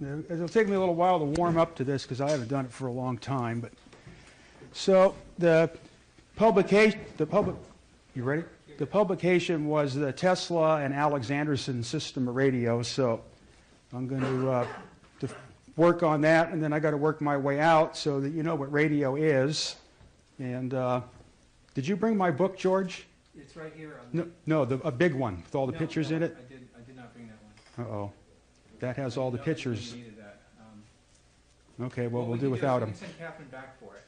it'll take me a little while to warm up to this because I haven't done it for a long time. But so the publication, you ready? The publication was the Tesla and Alexanderson system of radio. So I'm going to work on that, and then I got to work my way out so that you know what radio is. And did you bring my book, George? It's right here. No, a big one with all the pictures in it. I did not bring that one. Uh-oh. That has all the pictures. Needed that. Okay, well, we'll do without them. We can send Catherine back for it,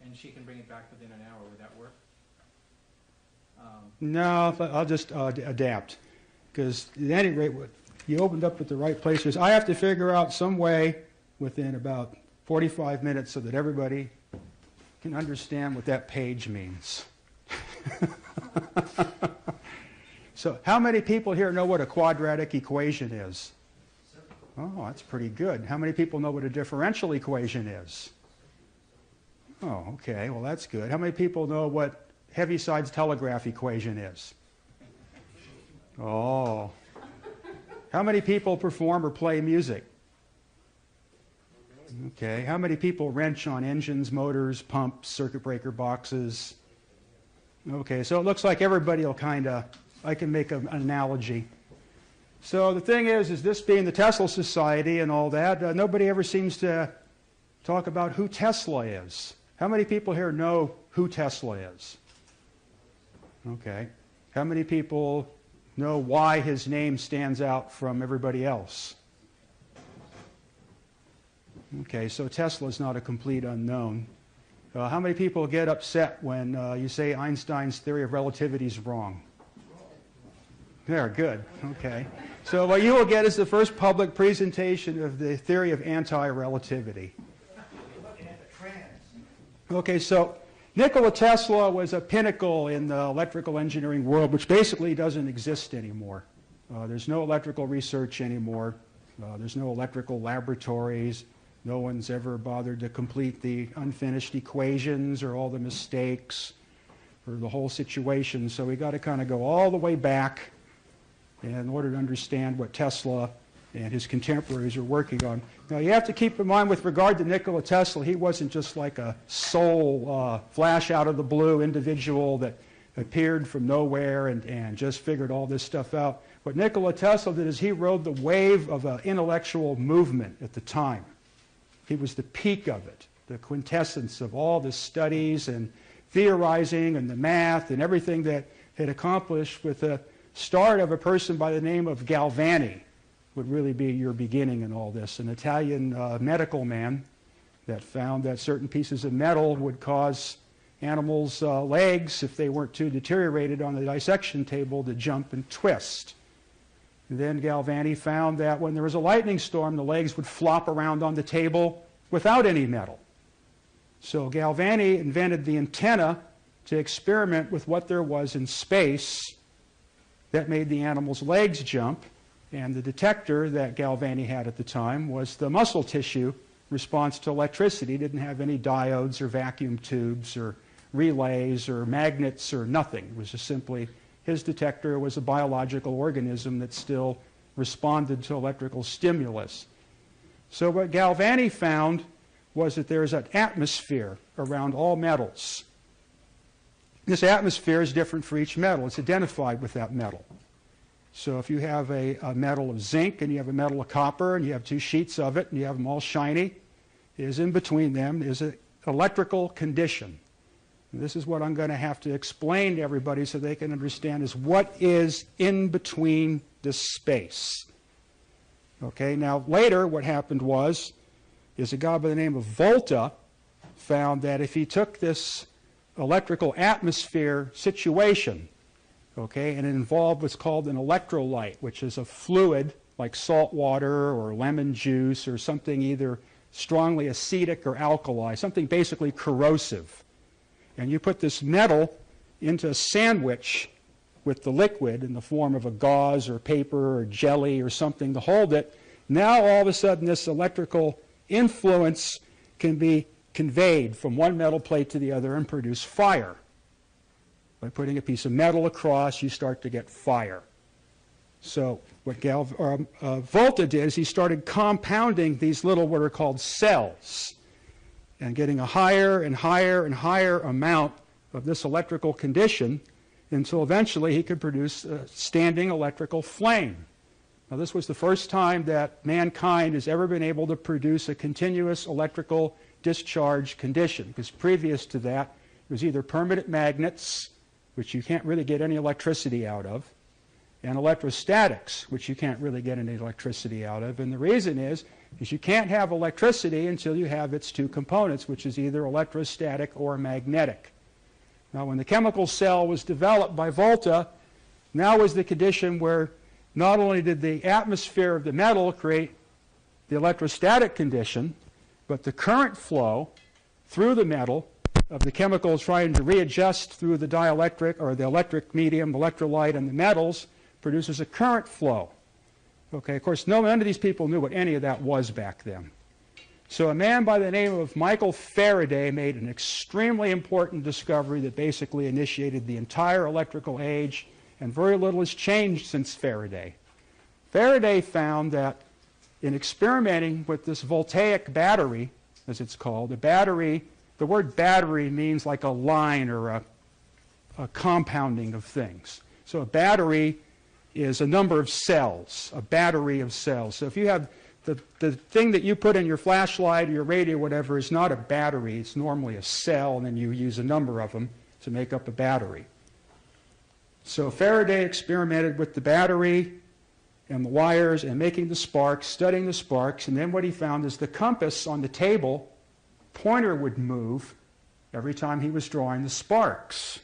and she can bring it back within an hour. Would that work? No, I'll just adapt. Because at any rate, you opened up at the right places. I have to figure out some way within about 45 minutes so that everybody can understand what that page means. So how many people here know what a quadratic equation is? Oh, that's pretty good. How many people know what a differential equation is? Oh, okay. Well, that's good. How many people know what Heaviside's telegraph equation is? Oh. How many people perform or play music? Okay. How many people wrench on engines, motors, pumps, circuit breaker boxes? Okay, so it looks like everybody will kind of, I can make an analogy. So the thing is this being the Tesla Society and all that, nobody ever seems to talk about who Tesla is. How many people here know who Tesla is? Okay. How many people know why his name stands out from everybody else? Okay, so Tesla is not a complete unknown. How many people get upset when you say Einstein's theory of relativity is wrong? There, good. Okay. So what you will get is the first public presentation of the theory of anti-relativity. Okay, so Nikola Tesla was a pinnacle in the electrical engineering world, which basically doesn't exist anymore. There's no electrical research anymore. There's no electrical laboratories. No one's ever bothered to complete the unfinished equations or all the mistakes or the whole situation. So we got to kind of go all the way back in order to understand what Tesla and his contemporaries are working on. Now you have to keep in mind with regard to Nikola Tesla, he wasn't just like a sole flash out of the blue individual that appeared from nowhere and just figured all this stuff out. What Nikola Tesla did is he rode the wave of an intellectual movement at the time. He was the peak of it, the quintessence of all the studies and theorizing and the math and everything that had accomplished with the start of a person by the name of Galvani would really be your beginning in all this. An Italian medical man that found that certain pieces of metal would cause animals' legs, if they weren't too deteriorated on the dissection table, to jump and twist. And then Galvani found that when there was a lightning storm, the legs would flop around on the table without any metal. So Galvani invented the antenna to experiment with what there was in space that made the animal's legs jump. And the detector that Galvani had at the time was the muscle tissue response to electricity. It didn't have any diodes or vacuum tubes or relays or magnets or nothing. It was just simply his detector was a biological organism that still responded to electrical stimulus. So what Galvani found was that there's an atmosphere around all metals. This atmosphere is different for each metal. It's identified with that metal. So if you have a metal of zinc and you have a metal of copper and you have two sheets of it and you have them all shiny, is in between them is an electrical condition. And this is what I'm going to have to explain to everybody so they can understand is what is in between this space. Okay, now later what happened is a guy by the name of Volta found that if he took this electrical atmosphere situation, okay, and it involved what's called an electrolyte, which is a fluid like salt water or lemon juice or something either strongly acidic or alkali, something basically corrosive. And you put this metal into a sandwich with the liquid in the form of a gauze or paper or jelly or something to hold it. Now all of a sudden this electrical influence can be conveyed from one metal plate to the other and produce fire. By putting a piece of metal across, you start to get fire. So what Volta did is he started compounding these little what are called cells and getting a higher and higher and higher amount of this electrical condition until eventually he could produce a standing electrical flame. Now this was the first time that mankind has ever been able to produce a continuous electrical discharge condition, because previous to that it was either permanent magnets, which you can't really get any electricity out of, and electrostatics, which you can't really get any electricity out of. And the reason is you can't have electricity until you have its two components, which is either electrostatic or magnetic. Now when the chemical cell was developed by Volta, now was the condition where not only did the atmosphere of the metal create the electrostatic condition, but the current flow through the metal of the chemicals trying to readjust through the dielectric or the electric medium, electrolyte, and the metals produces a current flow. Okay, of course, none of these people knew what any of that was back then. So a man by the name of Michael Faraday made an extremely important discovery that basically initiated the entire electrical age, and very little has changed since Faraday. Faraday found that in experimenting with this voltaic battery, as it's called, the word battery means like a line or a compounding of things. So a battery is a number of cells, a battery of cells. So if you have the thing that you put in your flashlight or your radio or whatever is not a battery, it's normally a cell, and then you use a number of them to make up a battery. So Faraday experimented with the battery and the wires and making the sparks, studying the sparks, and then what he found is the compass on the table pointer would move every time he was drawing the sparks.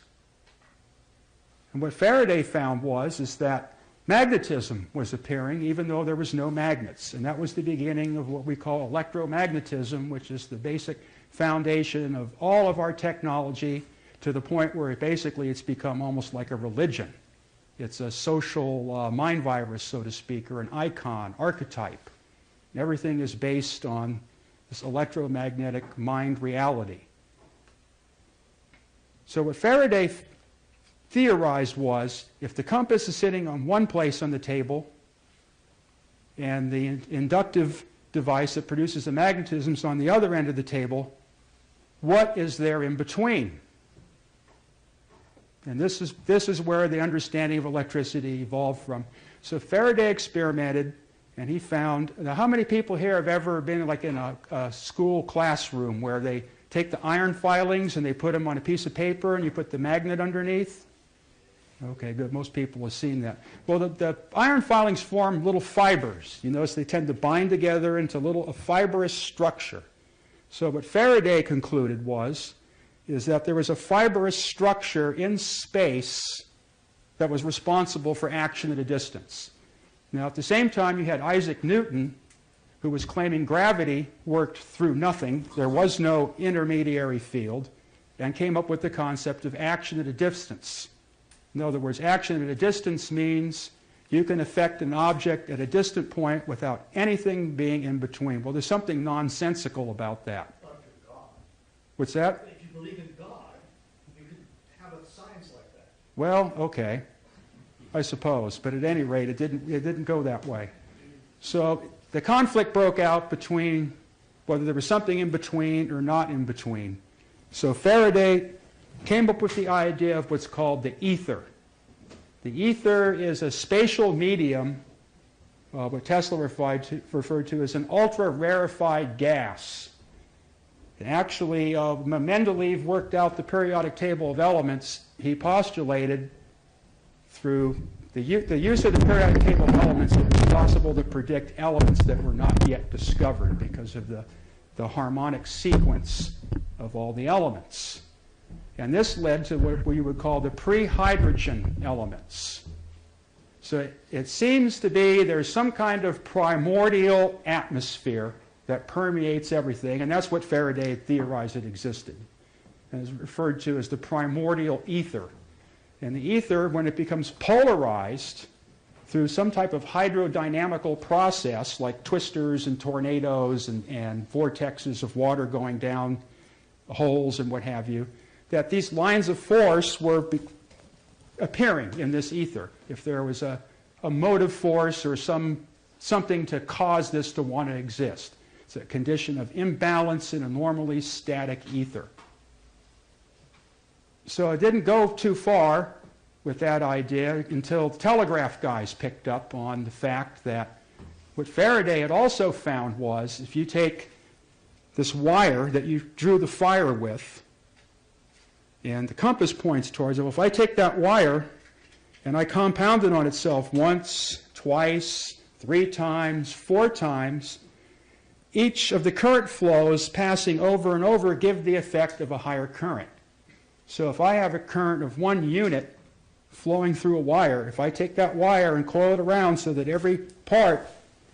And what Faraday found is that magnetism was appearing even though there was no magnets. And that was the beginning of what we call electromagnetism, which is the basic foundation of all of our technology, to the point where it's become almost like a religion. It's a social mind virus, so to speak, or an icon, archetype. And everything is based on this electromagnetic mind reality. So what Faraday theorized was, if the compass is sitting on one place on the table and the inductive device that produces the magnetism is on the other end of the table, what is there in between? And this is where the understanding of electricity evolved from. So Faraday experimented, and he found, now how many people here have ever been like in a school classroom where they take the iron filings and they put them on a piece of paper and you put the magnet underneath? Okay, good. Most people have seen that. Well, the iron filings form little fibers. You notice they tend to bind together into a fibrous structure. So what Faraday concluded is that there was a fibrous structure in space that was responsible for action at a distance. Now, at the same time, you had Isaac Newton, who was claiming gravity worked through nothing. There was no intermediary field, and came up with the concept of action at a distance. In other words, action at a distance means you can affect an object at a distant point without anything being in between. Well, there's something nonsensical about that. What's that? If you believe in God, you could have a science like that. Well, okay, I suppose, but at any rate, it didn't go that way. So the conflict broke out between whether there was something in between or not in between. So Faraday came up with the idea of what's called the ether. The ether is a spatial medium, what Tesla referred to as an ultra-rarefied gas. And actually, when Mendeleev worked out the periodic table of elements, he postulated through the use of the periodic table of elements it was possible to predict elements that were not yet discovered because of the harmonic sequence of all the elements. And this led to what we would call the pre-hydrogen elements. So it seems to be there's some kind of primordial atmosphere that permeates everything, and that's what Faraday theorized it existed. And is referred to as the primordial ether. And the ether, when it becomes polarized through some type of hydrodynamical process, like twisters and tornadoes and vortexes of water going down holes and what have you, that these lines of force were appearing in this ether. If there was a a motive force or something to cause this to want to exist. It's a condition of imbalance in a normally static ether. So it didn't go too far with that idea until telegraph guys picked up on the fact that what Faraday had also found was if you take this wire that you drew the fire with and the compass points towards it, well, if I take that wire and I compound it on itself once, twice, 3 times, 4 times, each of the current flows passing over and over give the effect of a higher current. So if I have a current of 1 unit flowing through a wire, if I take that wire and coil it around so that every part,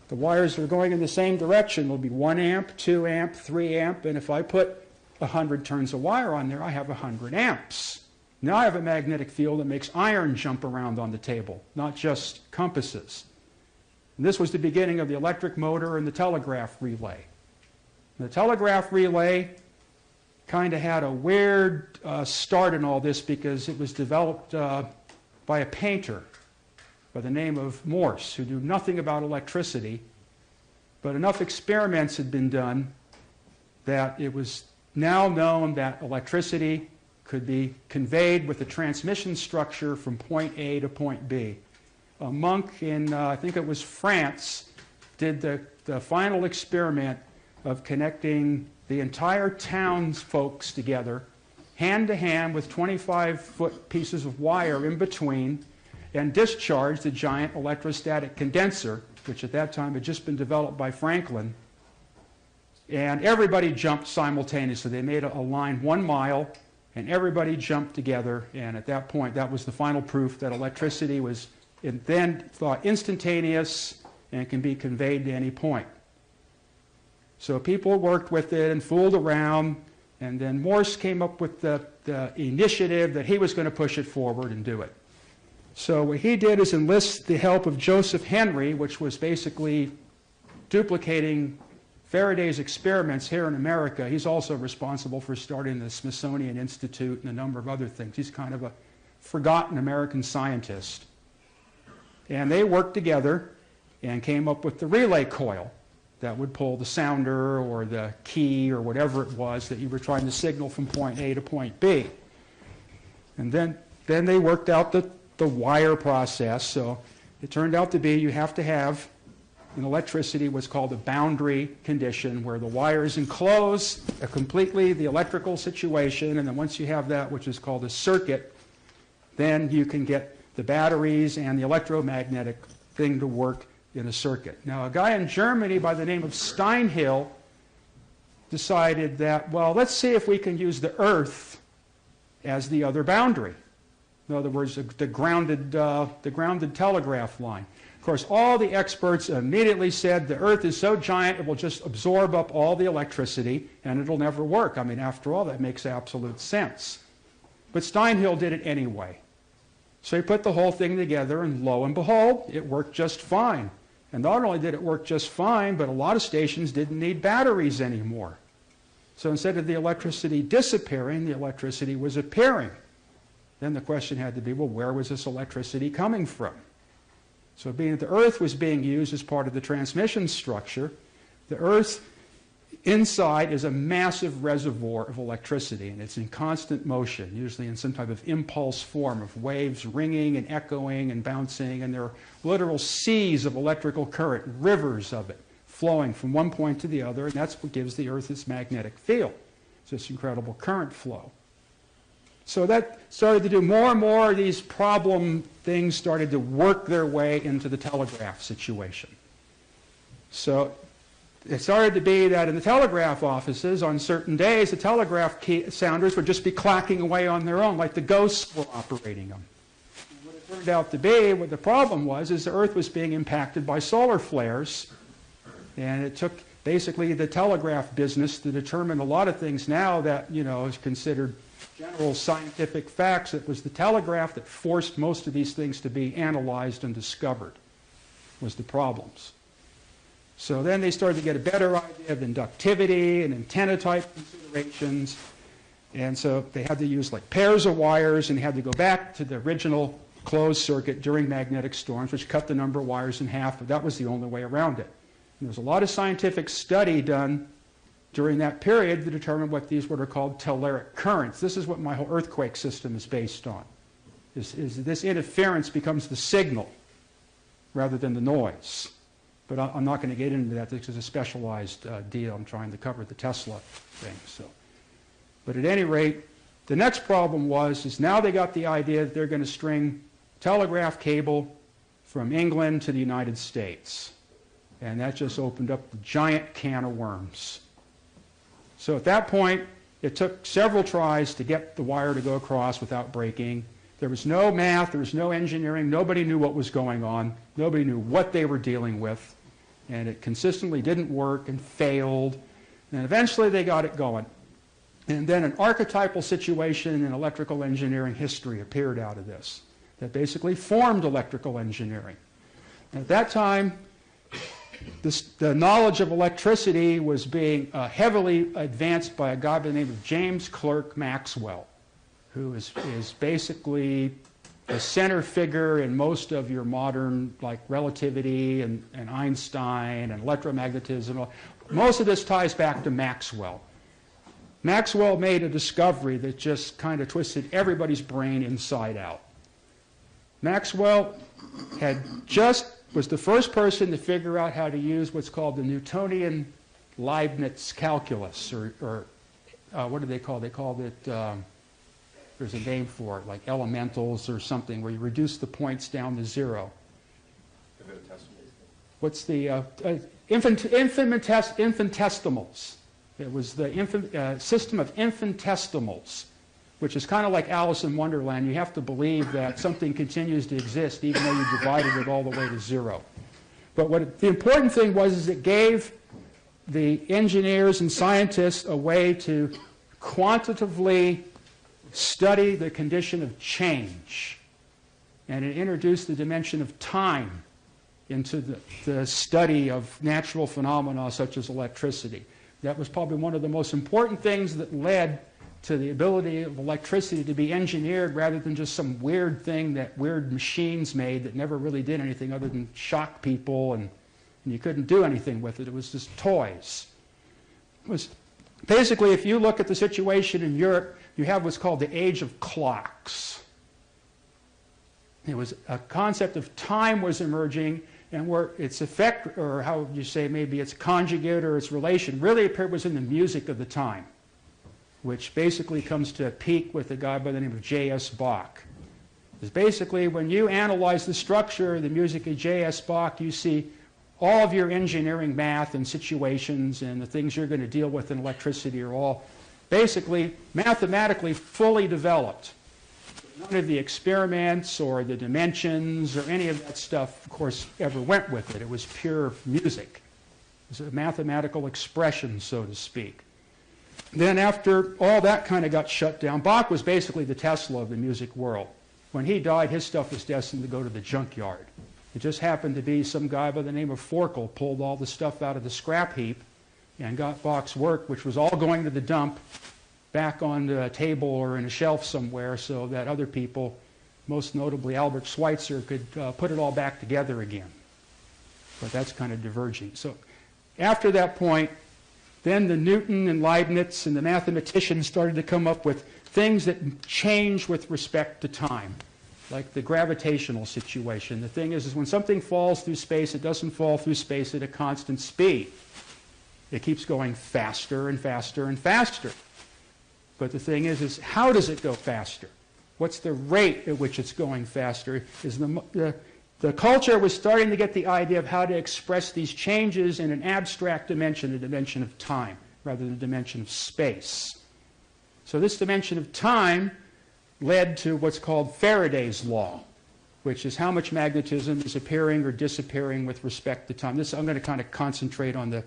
the wires that are going in the same direction will be 1 amp, 2 amp, 3 amp, and if I put 100 turns of wire on there, I have 100 amps. Now I have a magnetic field that makes iron jump around on the table, not just compasses. And this was the beginning of the electric motor and the telegraph relay. The telegraph relay kind of had a weird start in all this because it was developed by a painter by the name of Morse, who knew nothing about electricity, but enough experiments had been done that it was now known that electricity could be conveyed with a transmission structure from point A to point B. A monk in, I think it was France, did the final experiment of connecting the entire town's folks together, hand to hand with 25-foot pieces of wire in between, and discharged a giant electrostatic condenser, which at that time had just been developed by Franklin. And everybody jumped simultaneously. They made a line 1 mile, and everybody jumped together. And at that point, that was the final proof that electricity was then thought instantaneous and can be conveyed to any point. So people worked with it and fooled around, and then Morse came up with the initiative that he was going to push it forward and do it. So what he did is enlist the help of Joseph Henry, which was basically duplicating Faraday's experiments here in America. He's also responsible for starting the Smithsonian Institute and a number of other things. He's kind of a forgotten American scientist. And they worked together and came up with the relay coil that would pull the sounder or the key or whatever it was that you were trying to signal from point A to point B. And then they worked out the wire process. So it turned out to be you have to have in electricity what's called a boundary condition, where the wires enclose completely the electrical situation, and then once you have that, which is called a circuit, then you can get the batteries and the electromagnetic thing to work in a circuit. Now, a guy in Germany by the name of Steinhill decided that, well, let's see if we can use the Earth as the other boundary. In other words, the grounded telegraph line. Of course, all the experts immediately said the Earth is so giant it will just absorb up all the electricity and it'll never work. I mean, after all, that makes absolute sense. But Steinhill did it anyway. So he put the whole thing together, and lo and behold, it worked just fine. And not only did it work just fine, but a lot of stations didn't need batteries anymore. So instead of the electricity disappearing, the electricity was appearing. Then the question had to be, well, where was this electricity coming from? So being that the Earth was being used as part of the transmission structure, the Earth inside is a massive reservoir of electricity, and it's in constant motion, usually in some type of impulse form of waves ringing and echoing and bouncing, and there are literal seas of electrical current, rivers of it, flowing from one point to the other, and that's what gives the Earth its magnetic field. It's this incredible current flow. So that started to do more and more of these problem things started to work their way into the telegraph situation. So it started to be that in the telegraph offices, on certain days, the telegraph sounders would just be clacking away on their own, like the ghosts were operating them. And what it turned out to be, what the problem was, is the Earth was being impacted by solar flares, and it took basically the telegraph business to determine a lot of things now that, you know, is considered general scientific facts. It was the telegraph that forced most of these things to be analyzed and discovered, was the problems. So then they started to get a better idea of inductivity and antenna type considerations. And so they had to use like pairs of wires, and they had to go back to the original closed circuit during magnetic storms, which cut the number of wires in half, but that was the only way around it. And there was a lot of scientific study done during that period to determine what are called telluric currents. This is what my whole earthquake system is based on. Is this interference becomes the signal rather than the noise. But I'm not going to get into that. This is a specialized deal. I'm trying to cover the Tesla thing. So, but at any rate, the next problem is now they got the idea that they're going to string telegraph cable from England to the United States. And that just opened up the giant can of worms. So at that point, it took several tries to get the wire to go across without breaking. There was no math, there was no engineering, nobody knew what was going on, nobody knew what they were dealing with, and it consistently didn't work and failed, and eventually they got it going. And then an archetypal situation in electrical engineering history appeared out of this that basically formed electrical engineering. And at that time, the knowledge of electricity was being heavily advanced by a guy by the name of James Clerk Maxwell, who is basically a center figure in most of your modern, like, relativity and Einstein and electromagnetism. Most of this ties back to Maxwell. Maxwell made a discovery that just kind of twisted everybody's brain inside out. Maxwell was the first person to figure out how to use what's called the Newtonian Leibniz calculus, or what do they call it? They called it, there's a name for it, like elementals or something, where you reduce the points down to zero. What's the infinitesimals? It was the system of infinitesimals, which is kind of like Alice in Wonderland. You have to believe that something continues to exist even though you divided it all the way to zero. But the important thing is it gave the engineers and scientists a way to quantitatively study the condition of change. And it introduced the dimension of time into the study of natural phenomena such as electricity. That was probably one of the most important things that led to the ability of electricity to be engineered rather than just some weird thing that weird machines made that never really did anything other than shock people, and you couldn't do anything with it. It was just toys. It was basically, if you look at the situation in Europe, you have what's called the age of clocks. It was a concept of time was emerging, and where its effect, or how would you say, maybe its conjugate or its relation, really appeared was in the music of the time, which basically comes to a peak with a guy by the name of J.S. Bach. Because basically, when you analyze the structure of the music of J.S. Bach, you see all of your engineering math and situations and the things you're going to deal with in electricity are all basically mathematically fully developed. None of the experiments or the dimensions or any of that stuff, of course, ever went with it. It was pure music. It was a mathematical expression, so to speak. Then after all that kind of got shut down, Bach was basically the Tesla of the music world. When he died, his stuff was destined to go to the junkyard. It just happened to be some guy by the name of Forkel pulled all the stuff out of the scrap heap and got Bach's work, which was all going to the dump, back on the table or in a shelf somewhere so that other people, most notably Albert Schweitzer, could put it all back together again. But that's kind of diverging. So after that point, then the Newton and Leibniz and the mathematicians started to come up with things that change with respect to time, like the gravitational situation. The thing is when something falls through space, it doesn't fall through space at a constant speed. It keeps going faster and faster and faster. But the thing is how does it go faster? What's the rate at which it's going faster? The culture was starting to get the idea of how to express these changes in an abstract dimension, a dimension of time, rather than a dimension of space. So this dimension of time led to what's called Faraday's law, which is how much magnetism is appearing or disappearing with respect to time. I'm going to kind of concentrate on the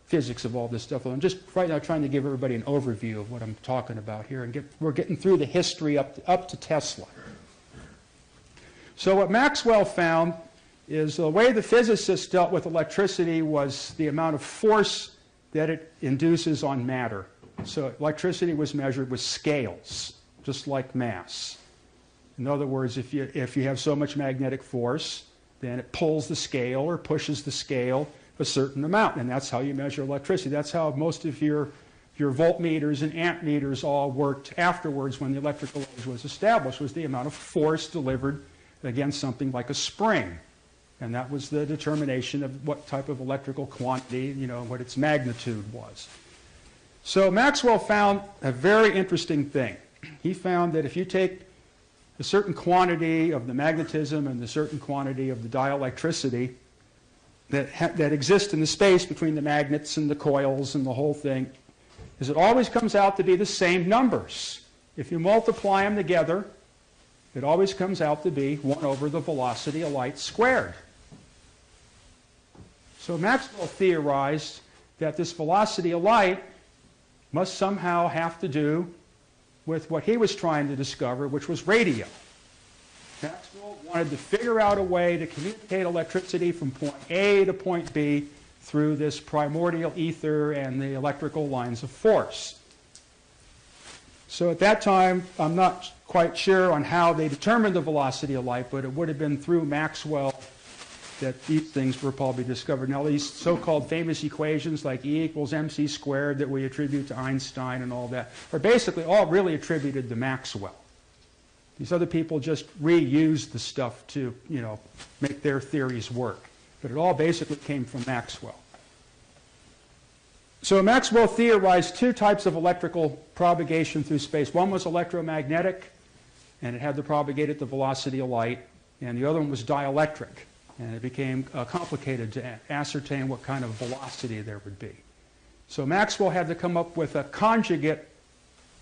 physics of all this stuff. I'm just right now trying to give everybody an overview of what I'm talking about here, and we're getting through the history up to Tesla. So what Maxwell found is the way the physicists dealt with electricity was the amount of force that it induces on matter. So electricity was measured with scales, just like mass. In other words, if you have so much magnetic force, then it pulls the scale or pushes the scale a certain amount, and that's how you measure electricity. That's how most of your voltmeters and amp meters all worked afterwards when the electrical age was established, was the amount of force delivered against something like a spring. And that was the determination of what type of electrical quantity, what its magnitude was. So Maxwell found a very interesting thing. He found that if you take a certain quantity of the magnetism and a certain quantity of the dielectricity that exists in the space between the magnets and the coils and the whole thing, is it always comes out to be the same numbers. If you multiply them together, it always comes out to be 1 over the velocity of light squared. So Maxwell theorized that this velocity of light must somehow have to do with what he was trying to discover, which was radio. Maxwell wanted to figure out a way to communicate electricity from point A to point B through this primordial ether and the electrical lines of force. So at that time, I'm not quite sure on how they determined the velocity of light, but it would have been through Maxwell that these things were probably discovered. Now, these so-called famous equations like E equals mc squared that we attribute to Einstein and all that are basically all really attributed to Maxwell. These other people just reused the stuff to, make their theories work. But it all basically came from Maxwell. So Maxwell theorized 2 types of electrical propagation through space. One was electromagnetic, and it had to propagate at the velocity of light, and the other one was dielectric. And it became complicated to ascertain what kind of velocity there would be. So Maxwell had to come up with a conjugate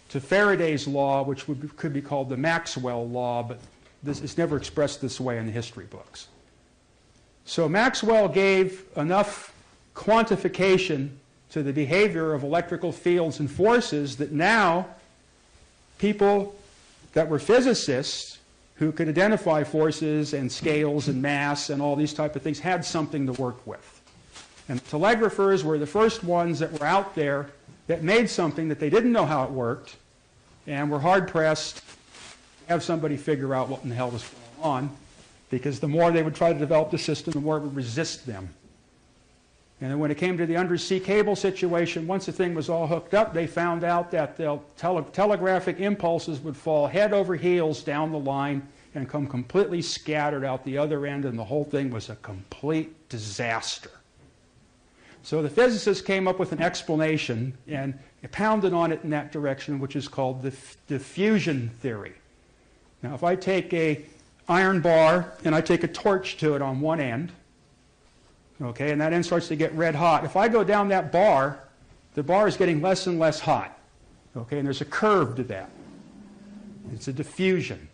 to Faraday's law, which could be called the Maxwell law, but it's never expressed this way in the history books. So Maxwell gave enough quantification to the behavior of electrical fields and forces that now people that were physicists who could identify forces and scales and mass and all these type of things had something to work with. And telegraphers were the first ones that were out there that made something that they didn't know how it worked and were hard-pressed to have somebody figure out what in the hell was going on, because the more they would try to develop the system, the more it would resist them. And then when it came to the undersea cable situation, once the thing was all hooked up, they found out that the telegraphic impulses would fall head over heels down the line and come completely scattered out the other end, and the whole thing was a complete disaster. So the physicists came up with an explanation and pounded on it in that direction, which is called the diffusion theory. Now, if I take an iron bar and I take a torch to it on one end, okay, and that end starts to get red hot. If I go down that bar, the bar is getting less and less hot, okay, and there's a curve to that. It's a diffusion,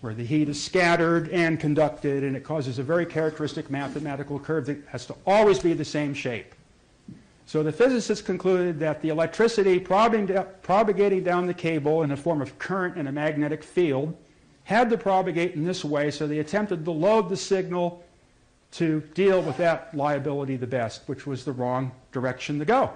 where the heat is scattered and conducted, and it causes a very characteristic mathematical curve that has to always be the same shape. So the physicists concluded that the electricity propagating down the cable in the form of current and a magnetic field had to propagate in this way, so they attempted to load the signal to deal with that liability the best, which was the wrong direction to go.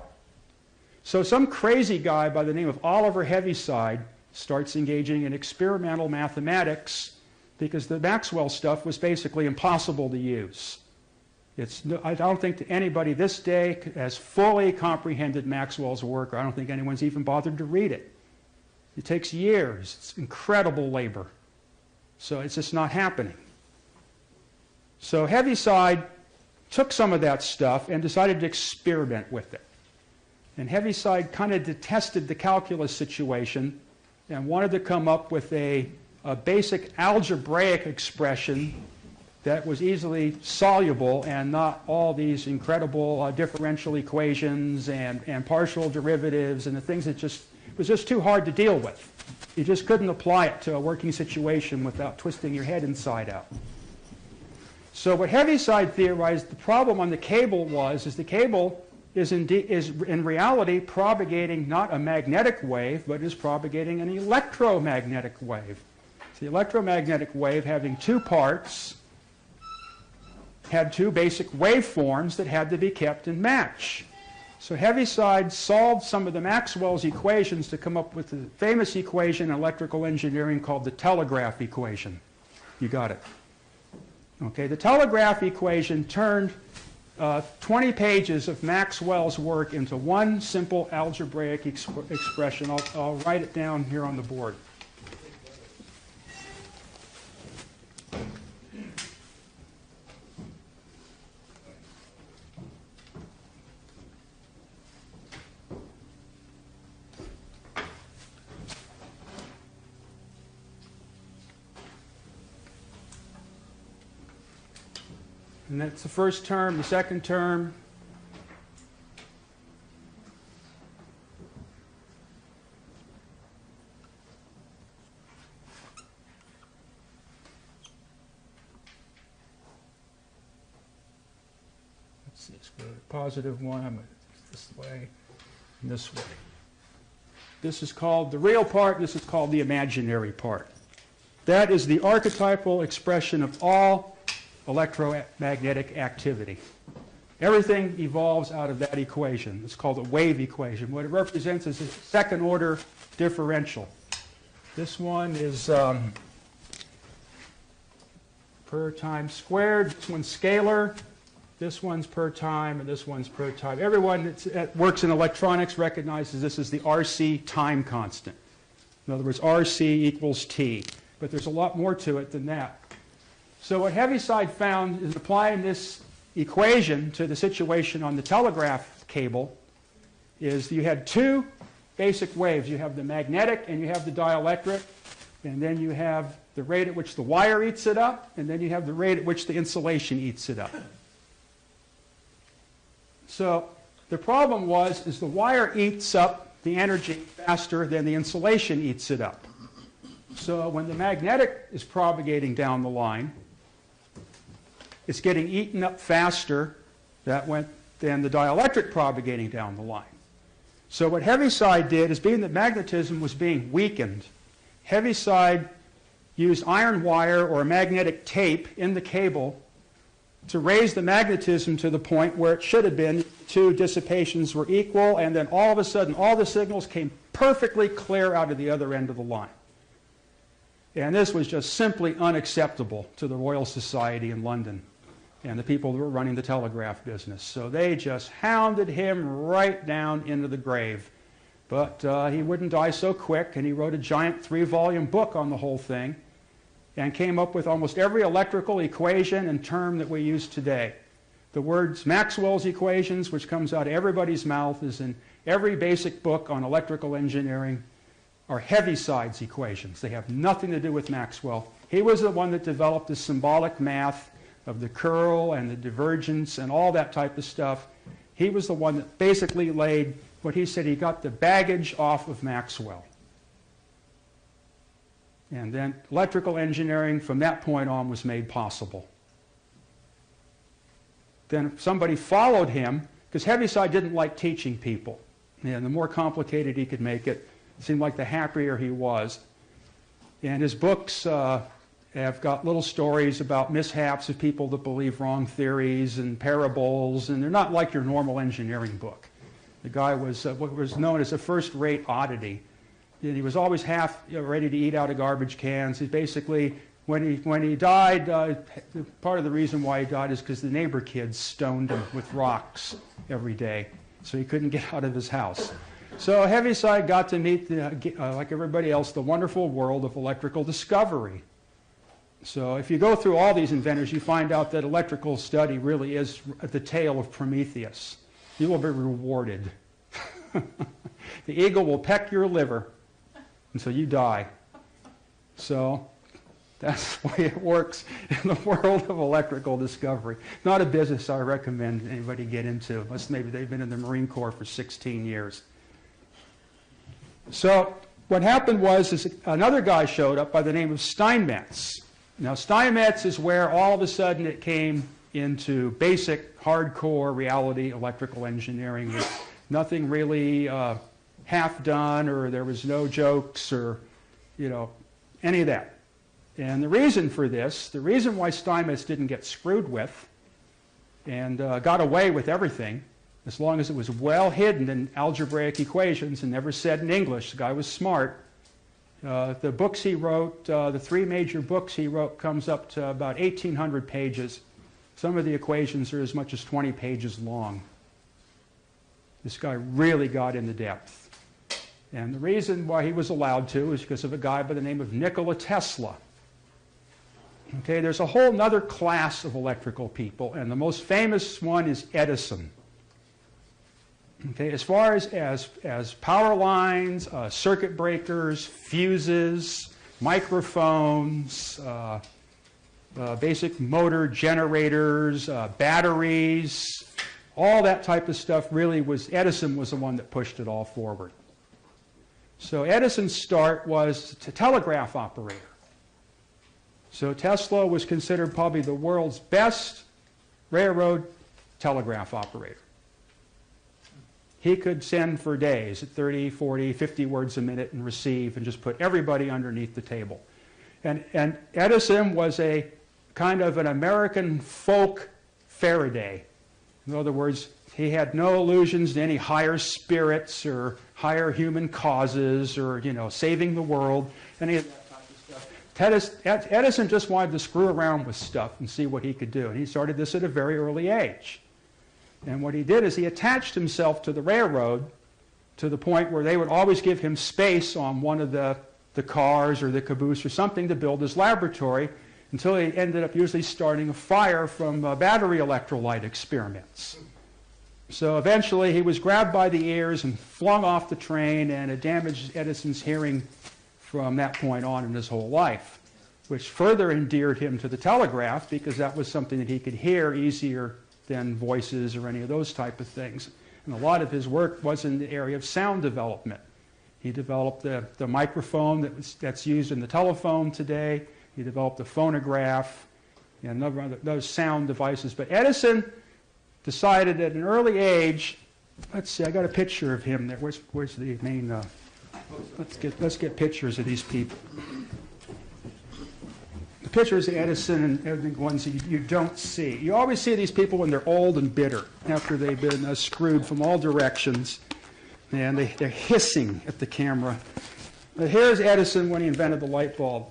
So some crazy guy by the name of Oliver Heaviside starts engaging in experimental mathematics because the Maxwell stuff was basically impossible to use. I don't think that anybody this day has fully comprehended Maxwell's work, or I don't think anyone's even bothered to read it. It takes years. It's incredible labor. So it's just not happening. So Heaviside took some of that stuff and decided to experiment with it. And Heaviside kind of detested the calculus situation and wanted to come up with a basic algebraic expression that was easily soluble and not all these incredible differential equations and partial derivatives and the things that was just too hard to deal with. You just couldn't apply it to a working situation without twisting your head inside out. So what Heaviside theorized the problem on the cable is the cable is in reality propagating not a magnetic wave, but is propagating an electromagnetic wave. So the electromagnetic wave, having 2 parts, had 2 basic waveforms that had to be kept in match. So Heaviside solved some of the Maxwell's equations to come up with the famous equation in electrical engineering called the telegraph equation. You got it. Okay, the telegraph equation turned 20 pages of Maxwell's work into one simple algebraic expression. I'll write it down here on the board. And that's the first term, the second term. Let's see, let's go to the positive one. I'm going to this way and this way. This is called the real part, this is called the imaginary part. That is the archetypal expression of all electromagnetic activity. Everything evolves out of that equation. It's called a wave equation. What it represents is a second order differential. This one is per time squared. This one's scalar. This one's per time, and this one's per time. Everyone that works in electronics recognizes this as the RC time constant. In other words, RC equals T. But there's a lot more to it than that. So what Heaviside found is applying this equation to the situation on the telegraph cable is you had two basic waves. You have the magnetic and you have the dielectric, and then you have the rate at which the wire eats it up, and then you have the rate at which the insulation eats it up. So the problem is the wire eats up the energy faster than the insulation eats it up. So when the magnetic is propagating down the line, it's getting eaten up faster than the dielectric propagating down the line. So what Heaviside did is, being that magnetism was being weakened, Heaviside used iron wire or magnetic tape in the cable to raise the magnetism to the point where it should have been. Two dissipations were equal, and then all of a sudden all the signals came perfectly clear out of the other end of the line. And this was just simply unacceptable to the Royal Society in London and the people who were running the telegraph business. So they just hounded him right down into the grave. But he wouldn't die so quick, and he wrote a giant 3-volume book on the whole thing and came up with almost every electrical equation and term that we use today. The words Maxwell's equations, which comes out of everybody's mouth, is in every basic book on electrical engineering, are Heaviside's equations. They have nothing to do with Maxwell. He was the one that developed the symbolic math of the curl and the divergence and all that type of stuff. He was the one that basically laid what he said, he got the baggage off of Maxwell. And then electrical engineering from that point on was made possible. Then somebody followed him, because Heaviside didn't like teaching people. And the more complicated he could make it, it seemed like the happier he was. And his books have got little stories about mishaps of people that believe wrong theories and parables, and they're not like your normal engineering book. The guy was what was known as a first-rate oddity. And he was always half ready to eat out of garbage cans. He basically, when he died, part of the reason why he died is because the neighbor kids stoned him with rocks every day, so he couldn't get out of his house. So Heaviside got to meet, like everybody else, the wonderful world of electrical discovery. So if you go through all these inventors, you find out that electrical study really is the tale of Prometheus. You will be rewarded. The eagle will peck your liver until you die. So that's the way it works in the world of electrical discovery. Not a business I recommend anybody get into, unless maybe they've been in the Marine Corps for 16 years. So what happened was another guy showed up by the name of Steinmetz. Now Steinmetz is where all of a sudden it came into basic, hardcore reality electrical engineering with nothing really half done, or there was no jokes, or any of that. And the reason for this, the reason why Steinmetz didn't get screwed with and got away with everything, as long as it was well hidden in algebraic equations and never said in English. The guy was smart. The books he wrote, the 3 major books he wrote, comes up to about 1,800 pages. Some of the equations are as much as 20 pages long. This guy really got into depth. And the reason why he was allowed to is because of a guy by the name of Nikola Tesla. Okay, there's a whole other class of electrical people, and the most famous one is Edison. Okay, as far as power lines, circuit breakers, fuses, microphones, basic motor generators, batteries, all that type of stuff really was, Edison was the one that pushed it all forward. So Edison's start was a telegraph operator. So Tesla was considered probably the world's best railroad telegraph operator. He could send for days at 30, 40, 50 words a minute and receive and just put everybody underneath the table. And Edison was a kind of an American folk Faraday. In other words, he had no allusions to any higher spirits or higher human causes or, saving the world, any of that type of stuff. Edison just wanted to screw around with stuff and see what he could do. And he started this at a very early age. And what he did is he attached himself to the railroad to the point where they would always give him space on one of the cars or the caboose or something to build his laboratory, until he ended up usually starting a fire from battery electrolyte experiments. So eventually he was grabbed by the ears and flung off the train, and it damaged Edison's hearing from that point on in his whole life, which further endeared him to the telegraph because that was something that he could hear easier than voices or any of those type of things. And a lot of his work was in the area of sound development. He developed the microphone that's used in the telephone today. He developed the phonograph and a number of those sound devices. But Edison decided at an early age, let's see, I got a picture of him there. Where's the main, let's get pictures of these people. The pictures of Edison and everything, ones that you don't see. You always see these people when they're old and bitter, after they've been screwed from all directions, and they're hissing at the camera. But here's Edison when he invented the light bulb.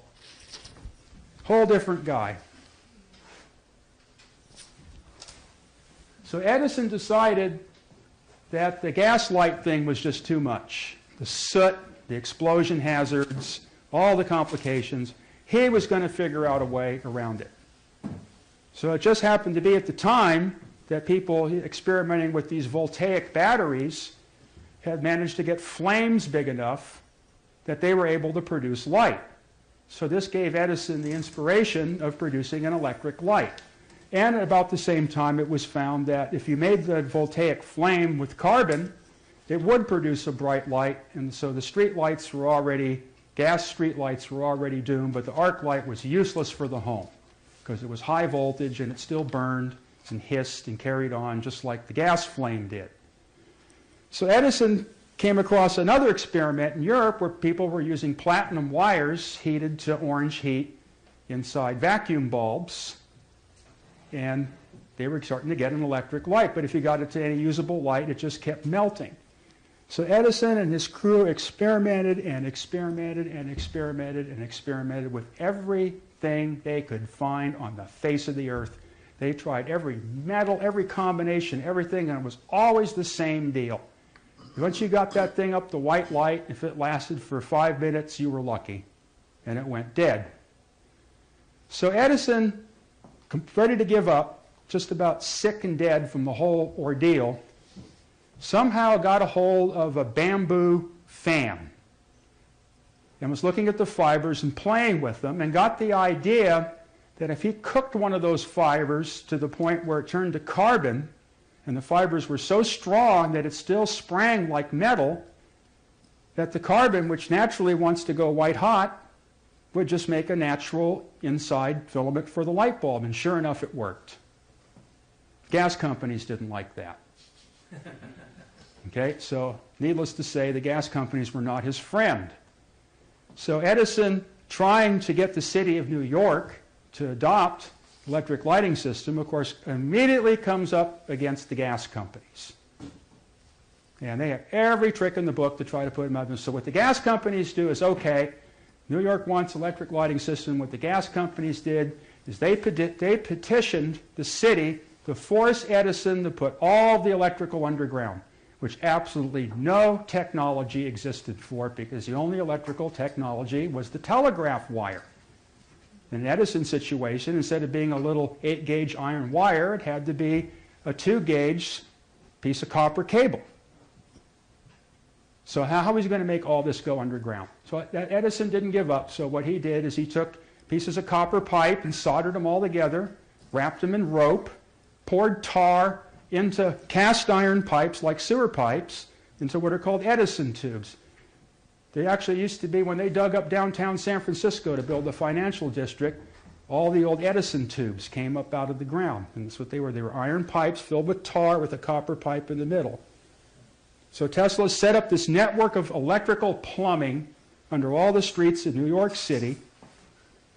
Whole different guy. So Edison decided that the gas light thing was just too much. The soot, the explosion hazards, all the complications. He was going to figure out a way around it. So it just happened to be at the time that people experimenting with these voltaic batteries had managed to get flames big enough that they were able to produce light. So this gave Edison the inspiration of producing an electric light. And at about the same time, it was found that if you made the voltaic flame with carbon, it would produce a bright light. And so the street lights were already, gas street lights were already doomed, but the arc light was useless for the home because it was high voltage and it still burned and hissed and carried on just like the gas flame did. So Edison came across another experiment in Europe where people were using platinum wires heated to orange heat inside vacuum bulbs, and they were starting to get an electric light. But if you got it to any usable light, it just kept melting. So Edison and his crew experimented and experimented and experimented and experimented with everything they could find on the face of the earth. They tried every metal, every combination, everything, and it was always the same deal. Once you got that thing up the white light, if it lasted for 5 minutes, you were lucky, and it went dead. So Edison, ready to give up, just about sick and dead from the whole ordeal, somehow got a hold of a bamboo fan and was looking at the fibers and playing with them and got the idea that if he cooked one of those fibers to the point where it turned to carbon, and the fibers were so strong that it still sprang like metal, that the carbon, which naturally wants to go white hot, would just make a natural inside filament for the light bulb. And sure enough, it worked. Gas companies didn't like that. Okay, so needless to say, the gas companies were not his friend. So Edison, trying to get the city of New York to adopt electric lighting system, of course, immediately comes up against the gas companies. And they have every trick in the book to try to put them out. So what the gas companies do is, okay, New York wants electric lighting system. What the gas companies did is they petitioned the city to force Edison to put all the electrical underground, which absolutely no technology existed for it, because the only electrical technology was the telegraph wire. In an Edison situation, instead of being a little 8-gauge iron wire, it had to be a 2-gauge piece of copper cable. So how was he going to make all this go underground? So Edison didn't give up. So what he did is he took pieces of copper pipe and soldered them all together, wrapped them in rope, poured tar into cast iron pipes like sewer pipes, into what are called Edison tubes. They actually used to be, when they dug up downtown San Francisco to build the financial district, all the old Edison tubes came up out of the ground. And that's what they were. They were iron pipes filled with tar with a copper pipe in the middle. So Tesla set up this network of electrical plumbing under all the streets in New York City.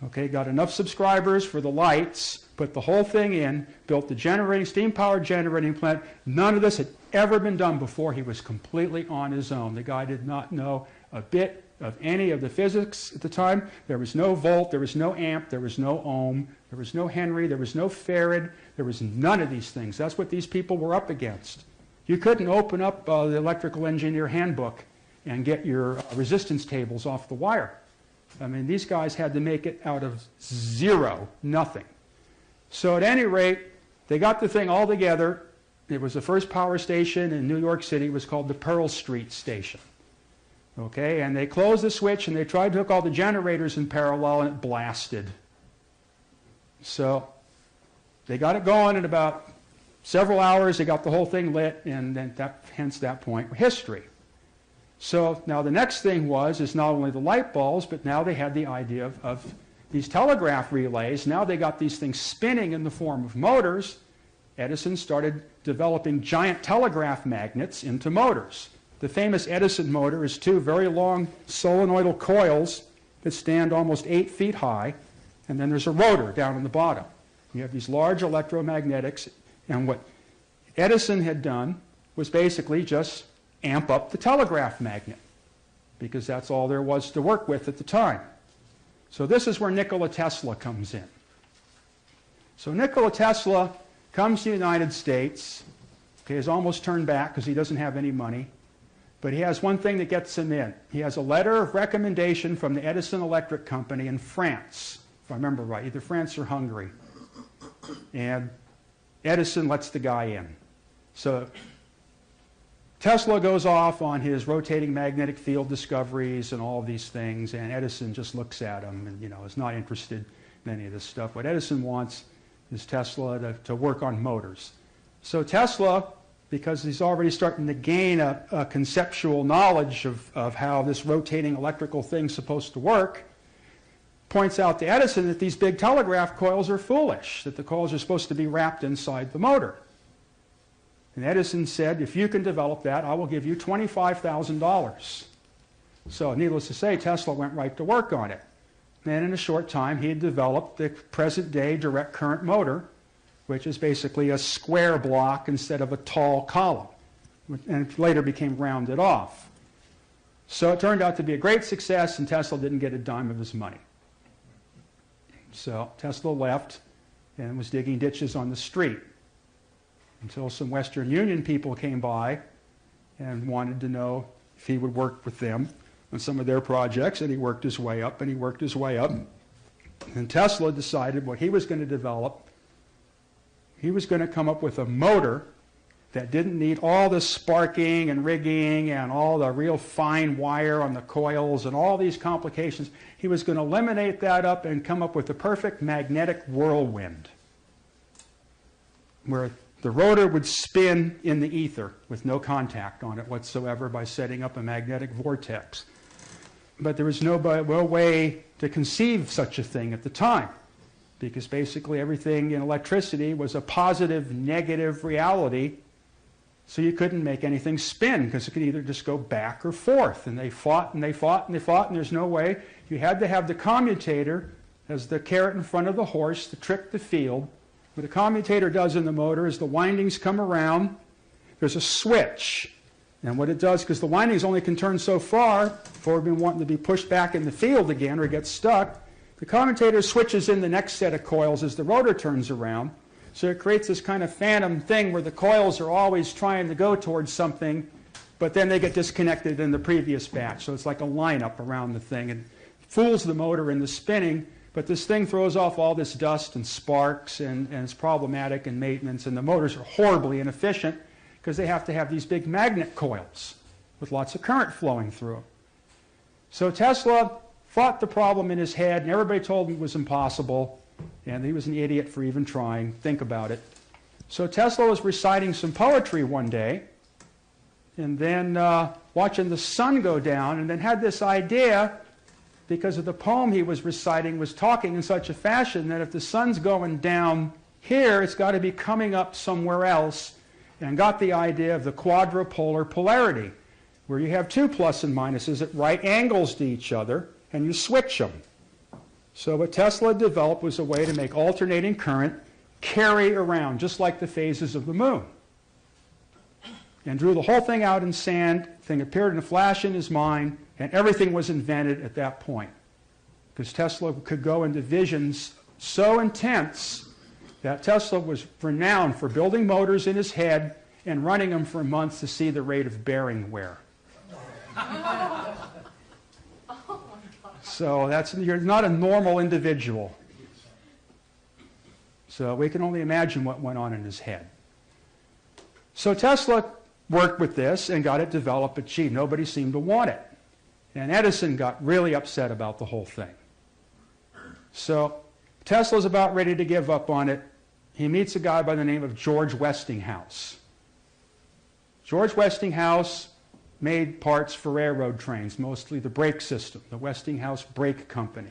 Okay, got enough subscribers for the lights, put the whole thing in, built the steam-powered generating plant. None of this had ever been done before. He was completely on his own. The guy did not know a bit of any of the physics at the time. There was no volt, there was no amp, there was no ohm, there was no Henry, there was no farad, there was none of these things. That's what these people were up against. You couldn't open up the electrical engineer handbook and get your resistance tables off the wire. I mean, these guys had to make it out of zero, nothing. So at any rate, they got the thing all together. It was the first power station in New York City. It was called the Pearl Street Station. Okay, and they closed the switch and they tried to hook all the generators in parallel, and it blasted. So they got it going in about several hours. They got the whole thing lit, and then hence that point, history. So now the next thing is not only the light bulbs, but now they had the idea of these telegraph relays. Now they got these things spinning in the form of motors. Edison started developing giant telegraph magnets into motors. The famous Edison motor is 2 very long solenoidal coils that stand almost 8 feet high, and then there's a rotor down in the bottom. You have these large electromagnetics, and what Edison had done was basically just amp up the telegraph magnet, because that's all there was to work with at the time. So this is where Nikola Tesla comes in. So Nikola Tesla comes to the United States. Okay, he's almost turned back because he doesn't have any money. But he has one thing that gets him in. He has a letter of recommendation from the Edison Electric Company in France, if I remember right, either France or Hungary. And Edison lets the guy in. So Tesla goes off on his rotating magnetic field discoveries and all of these things, and Edison just looks at him and, is not interested in any of this stuff. What Edison wants is Tesla to work on motors. So Tesla, because he's already starting to gain a conceptual knowledge of how this rotating electrical thing's supposed to work, points out to Edison that these big telegraph coils are foolish, that the coils are supposed to be wrapped inside the motor. And Edison said, if you can develop that, I will give you $25,000. So needless to say, Tesla went right to work on it. And in a short time, he had developed the present-day direct current motor, which is basically a square block instead of a tall column, and later became rounded off. So it turned out to be a great success, and Tesla didn't get a dime of his money. So Tesla left and was digging ditches on the street until some Western Union people came by and wanted to know if he would work with them on some of their projects, and he worked his way up, and he worked his way up. And Tesla decided what he was going to develop. He was going to come up with a motor that didn't need all the sparking and rigging and all the real fine wire on the coils and all these complications. He was going to eliminate that up and come up with the perfect magnetic whirlwind, where the rotor would spin in the ether with no contact on it whatsoever by setting up a magnetic vortex. But there was no way to conceive such a thing at the time, because basically everything in electricity was a positive, negative reality, so you couldn't make anything spin, because it could either just go back or forth. And they fought, and they fought, and they fought, and there's no way. You had to have the commutator as the carrot in front of the horse to trick the field. What a commutator does in the motor is the windings come around, there's a switch, And what it does, because the windings only can turn so far before we've been wanting to be pushed back in the field again or get stuck, the commutator switches in the next set of coils as the rotor turns around. So it creates this kind of phantom thing where the coils are always trying to go towards something, but then they get disconnected in the previous batch. So it's like a lineup around the thing. And fools the motor in the spinning, but this thing throws off all this dust and sparks, and it's problematic in maintenance, and the motors are horribly inefficient because they have to have these big magnet coils with lots of current flowing through them. So Tesla fought the problem in his head, and everybody told him it was impossible, and he was an idiot for even trying. Think about it. So Tesla was reciting some poetry one day, and then watching the sun go down, and then had this idea, because of the poem he was reciting, was talking in such a fashion that if the sun's going down here, it's got to be coming up somewhere else, and got the idea of the quadrupolar polarity, where you have two plus and minuses at right angles to each other, and you switch them. So what Tesla developed was a way to make alternating current carry around, just like the phases of the moon. And drew the whole thing out in sand. The thing appeared in a flash in his mind, and everything was invented at that point. Because Tesla could go into visions so intense that Tesla was renowned for building motors in his head and running them for months to see the rate of bearing wear. So you're not a normal individual. So we can only imagine what went on in his head. So Tesla worked with this and got it developed, but gee, nobody seemed to want it. And Edison got really upset about the whole thing. So Tesla's about ready to give up on it. He meets a guy by the name of George Westinghouse. George Westinghouse made parts for railroad trains, mostly the brake system, the Westinghouse Brake Company.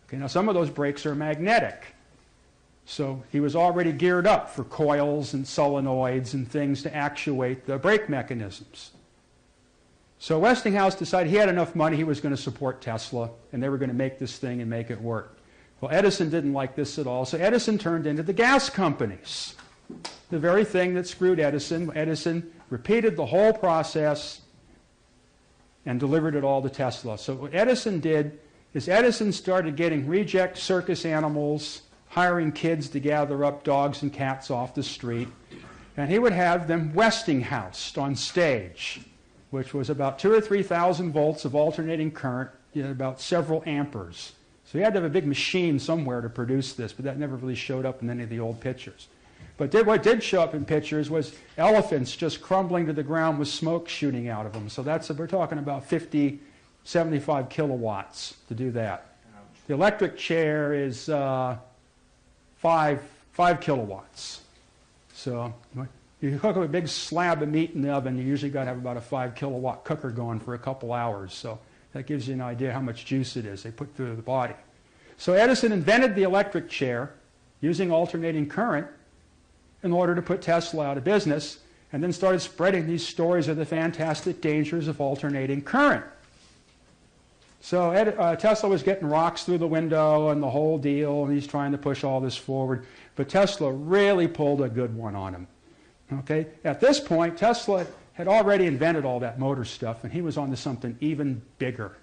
Okay, now some of those brakes are magnetic. So he was already geared up for coils and solenoids and things to actuate the brake mechanisms. So Westinghouse decided he had enough money, he was going to support Tesla, and they were going to make this thing and make it work. Well, Edison didn't like this at all, so Edison turned into the gas companies. The very thing that screwed Edison. Edison repeated the whole process and delivered it all to Tesla. So what Edison did is Edison started getting reject circus animals, hiring kids to gather up dogs and cats off the street, and he would have them Westinghoused on stage, which was about 2,000 or 3,000 volts of alternating current, about several amperes. So he had to have a big machine somewhere to produce this, but that never really showed up in any of the old pictures. But what did show up in pictures was elephants just crumbling to the ground with smoke shooting out of them. So we're talking about 50, 75 kilowatts to do that. Ouch. The electric chair is 5 kilowatts. So you cook up a big slab of meat in the oven, you usually got to have about a 5 kilowatt cooker going for a couple hours. So that gives you an idea how much juice it is they put through the body. So Edison invented the electric chair using alternating current in order to put Tesla out of business, and then started spreading these stories of the fantastic dangers of alternating current. So Tesla was getting rocks through the window and the whole deal, and he's trying to push all this forward. But Tesla really pulled a good one on him. Okay? At this point, Tesla had already invented all that motor stuff, and he was on to something even bigger,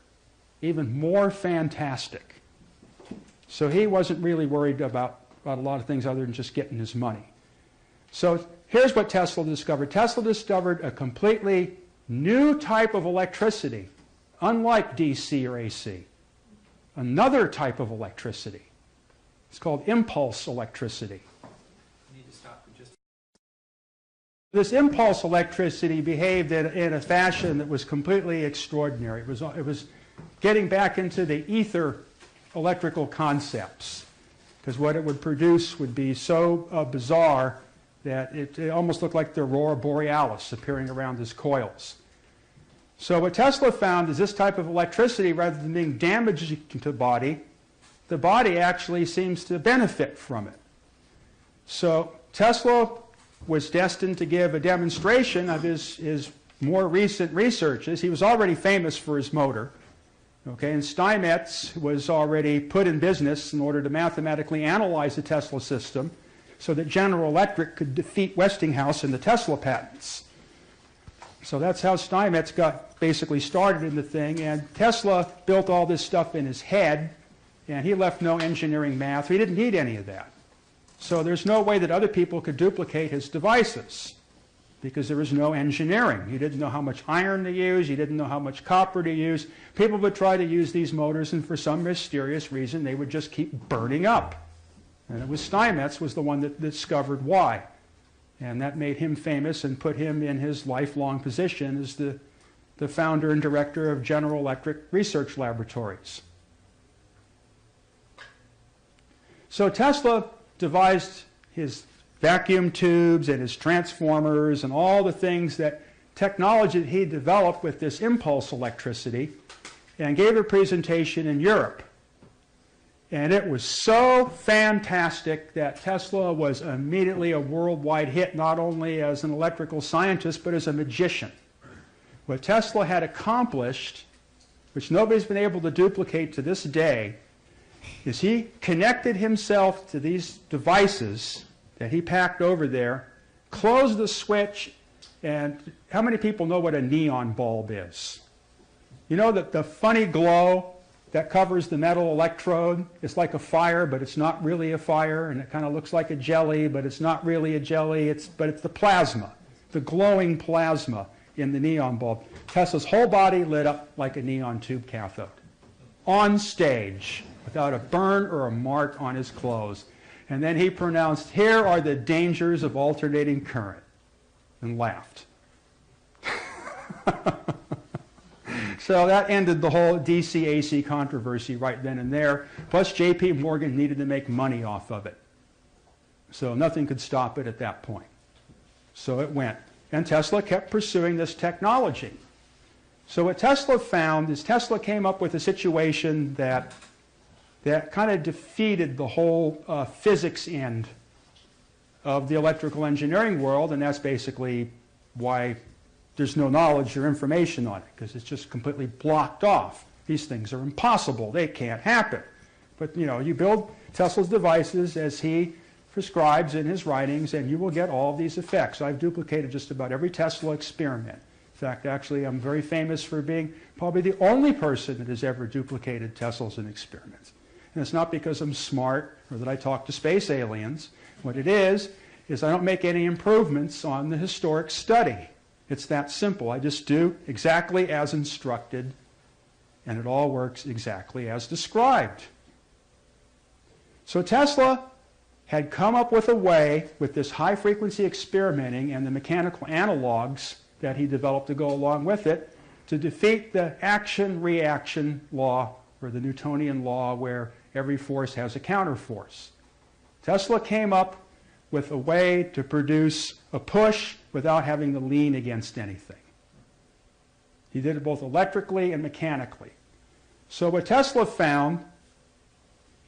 even more fantastic. So he wasn't really worried about a lot of things other than just getting his money. So here's what Tesla discovered. Tesla discovered a completely new type of electricity, unlike DC or AC. Another type of electricity. It's called impulse electricity. You need to stop for just. This impulse electricity behaved in a fashion that was completely extraordinary. It was getting back into the ether electrical concepts, because what it would produce would be so bizarre that it almost looked like the aurora borealis appearing around his coils. So what Tesla found is this type of electricity, rather than being damaging to the body actually seems to benefit from it. So Tesla was destined to give a demonstration of his more recent researches. He was already famous for his motor. Okay, and Steinmetz was already put in business in order to mathematically analyze the Tesla system so that General Electric could defeat Westinghouse in the Tesla patents. So that's how Steinmetz got basically started in the thing, and Tesla built all this stuff in his head, and he left no engineering math. He didn't need any of that. So there's no way that other people could duplicate his devices because there was no engineering. He didn't know how much iron to use. He didn't know how much copper to use. People would try to use these motors, and for some mysterious reason, they would just keep burning up. And it was Steinmetz was the one that discovered why. And that made him famous and put him in his lifelong position as the founder and director of General Electric Research Laboratories. So Tesla devised his vacuum tubes and his transformers and all the things that technology that he developed with this impulse electricity, and gave a presentation in Europe. And it was so fantastic that Tesla was immediately a worldwide hit, not only as an electrical scientist, but as a magician. What Tesla had accomplished, which nobody's been able to duplicate to this day, is he connected himself to these devices that he packed over there, closed the switch, and how many people know what a neon bulb is? You know that the funny glow that covers the metal electrode, it's like a fire, but it's not really a fire, and it kind of looks like a jelly, but it's not really a jelly, but it's the plasma, the glowing plasma in the neon bulb. Tesla's whole body lit up like a neon tube cathode, on stage, without a burn or a mark on his clothes. And then he pronounced, "Here are the dangers of alternating current," and laughed. So that ended the whole DC-AC controversy right then and there. Plus, J.P. Morgan needed to make money off of it. So nothing could stop it at that point. So it went. And Tesla kept pursuing this technology. So what Tesla found is Tesla came up with a situation that kind of defeated the whole physics end of the electrical engineering world, and that's basically why there's no knowledge or information on it, because it's just completely blocked off. These things are impossible. They can't happen. But, you build Tesla's devices as he prescribes in his writings, and you will get all of these effects. I've duplicated just about every Tesla experiment. In fact, actually, I'm very famous for being probably the only person that has ever duplicated Teslas in experiments. And it's not because I'm smart or that I talk to space aliens. What it is I don't make any improvements on the historic study. It's that simple. I just do exactly as instructed, and it all works exactly as described. So Tesla had come up with a way, with this high-frequency experimenting and the mechanical analogs that he developed to go along with it, to defeat the action-reaction law, or the Newtonian law, where every force has a counterforce. Tesla came up with a way to produce a push without having to lean against anything. He did it both electrically and mechanically. So what Tesla found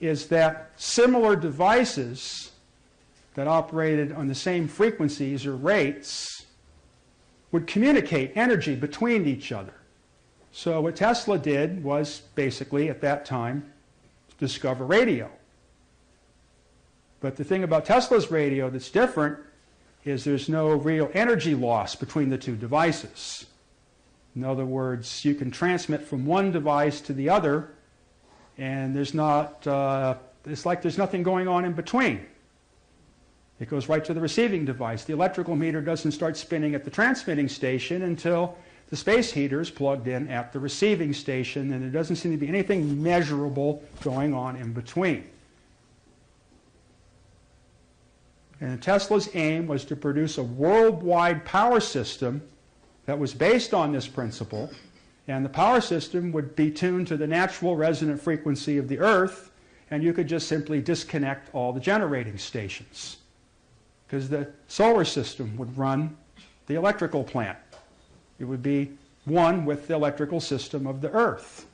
is that similar devices that operated on the same frequencies or rates would communicate energy between each other. So what Tesla did was basically, at that time, discover radio. But the thing about Tesla's radio that's different is there's no real energy loss between the two devices. In other words, you can transmit from one device to the other, and there's not, it's like there's nothing going on in between. It goes right to the receiving device. The electrical meter doesn't start spinning at the transmitting station until the space heater is plugged in at the receiving station, and there doesn't seem to be anything measurable going on in between. And Tesla's aim was to produce a worldwide power system that was based on this principle, and the power system would be tuned to the natural resonant frequency of the Earth, and you could just simply disconnect all the generating stations, because the solar system would run the electrical plant. It would be one with the electrical system of the Earth.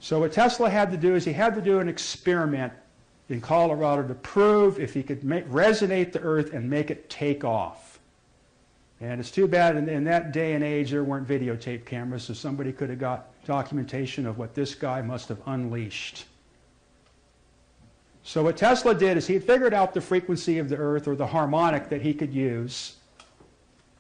So what Tesla had to do is he had to do an experiment in Colorado to prove if he could resonate the Earth and make it take off. And it's too bad in that day and age there weren't videotape cameras, so somebody could have got documentation of what this guy must have unleashed. So what Tesla did is he figured out the frequency of the Earth, or the harmonic that he could use,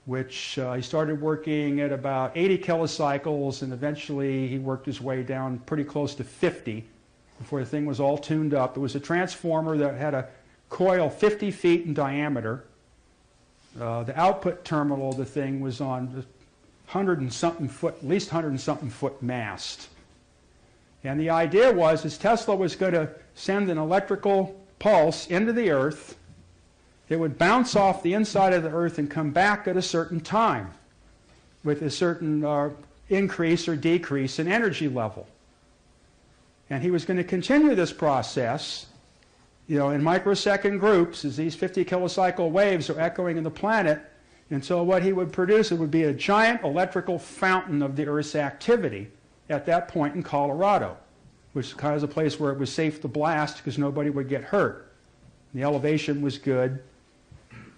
which he started working at about 80 kilocycles, and eventually he worked his way down pretty close to 50 before the thing was all tuned up. It was a transformer that had a coil 50 feet in diameter. The output terminal of the thing was on 100 and something foot, at least 100 and something foot mast. And the idea was Tesla was going to send an electrical pulse into the Earth. It would bounce off the inside of the Earth and come back at a certain time with a certain increase or decrease in energy level. And he was going to continue this process, in microsecond groups as these 50 kilocycle waves are echoing in the planet, until what he would produce, it would be a giant electrical fountain of the Earth's activity at that point in Colorado, which kind of is a place where it was safe to blast because nobody would get hurt. The elevation was good,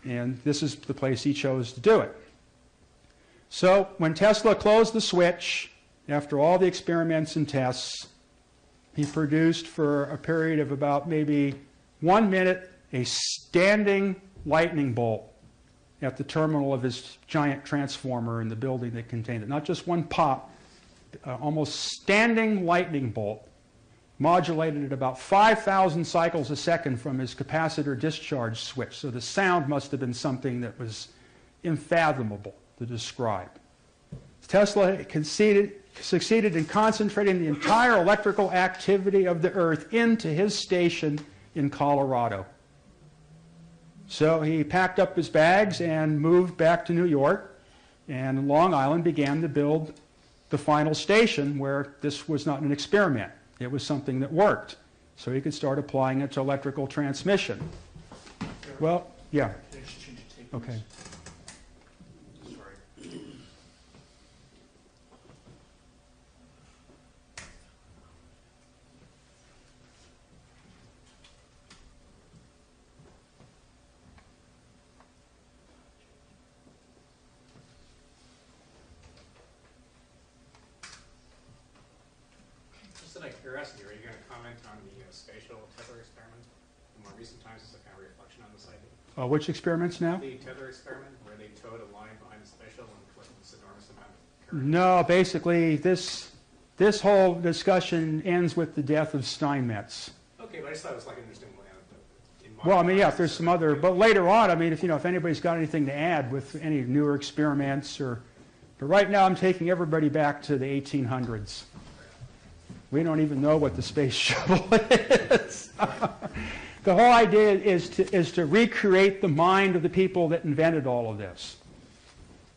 and this is the place he chose to do it. So when Tesla closed the switch, after all the experiments and tests, he produced for a period of about maybe 1 minute a standing lightning bolt at the terminal of his giant transformer in the building that contained it. Not just one pop, almost standing lightning bolt, modulated at about 5,000 cycles a second from his capacitor discharge switch. So the sound must have been something that was unfathomable to describe. Tesla succeeded in concentrating the entire electrical activity of the Earth into his station in Colorado. So he packed up his bags and moved back to New York, and in Long Island began to build the final station where this was not an experiment. It was something that worked. So he could start applying it to electrical transmission. Well, yeah. Okay. Just out of curiosity, are you going to comment on the spatial tether experiment? In more recent times, it's a kind of reflection on the site. Which experiments now? The tether experiment, where they towed a line behind the spatial and collected this enormous amount of current. No, basically, this whole discussion ends with the death of Steinmetz. Okay, but I just thought it was like an interesting way. Well, I mean, yeah, if there's some other, but later on, I mean, if anybody's got anything to add with any newer experiments, but right now I'm taking everybody back to the 1800s. We don't even know what the space shuttle is. The whole idea is to recreate the mind of the people that invented all of this,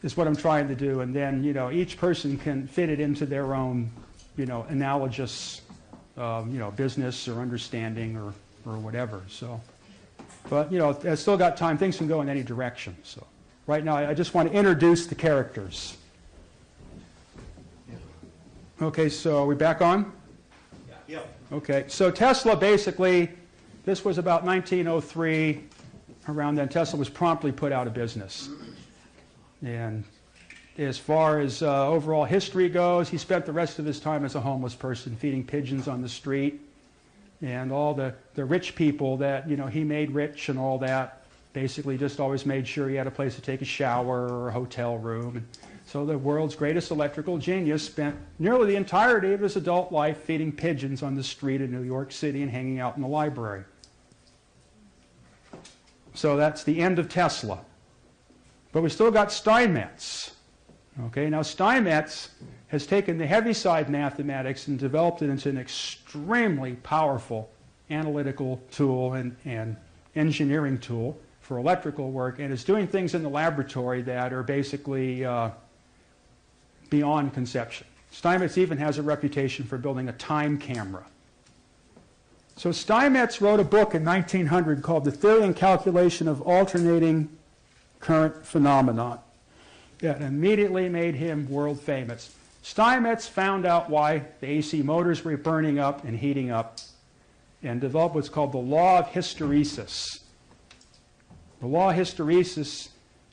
is what I'm trying to do. And then, each person can fit it into their own, analogous, business or understanding or whatever. So, but, I've still got time. Things can go in any direction. So right now, I just want to introduce the characters. Okay, so are we back on? Yeah. Okay, so Tesla basically, this was about 1903, around then. Tesla was promptly put out of business. And as far as overall history goes, he spent the rest of his time as a homeless person, feeding pigeons on the street. And all the rich people that, he made rich and all that, basically just always made sure he had a place to take a shower or a hotel room. And so the world's greatest electrical genius spent nearly the entirety of his adult life feeding pigeons on the street in New York City and hanging out in the library. So that's the end of Tesla. But we still got Steinmetz. Okay, now Steinmetz has taken the heaviside mathematics and developed it into an extremely powerful analytical tool and engineering tool for electrical work, and is doing things in the laboratory that are basically beyond conception. Steinmetz even has a reputation for building a time camera. So Steinmetz wrote a book in 1900 called The Theory and Calculation of Alternating Current Phenomenon. That immediately made him world famous. Steinmetz found out why the AC motors were burning up and heating up, and developed what's called the law of hysteresis. The law of hysteresis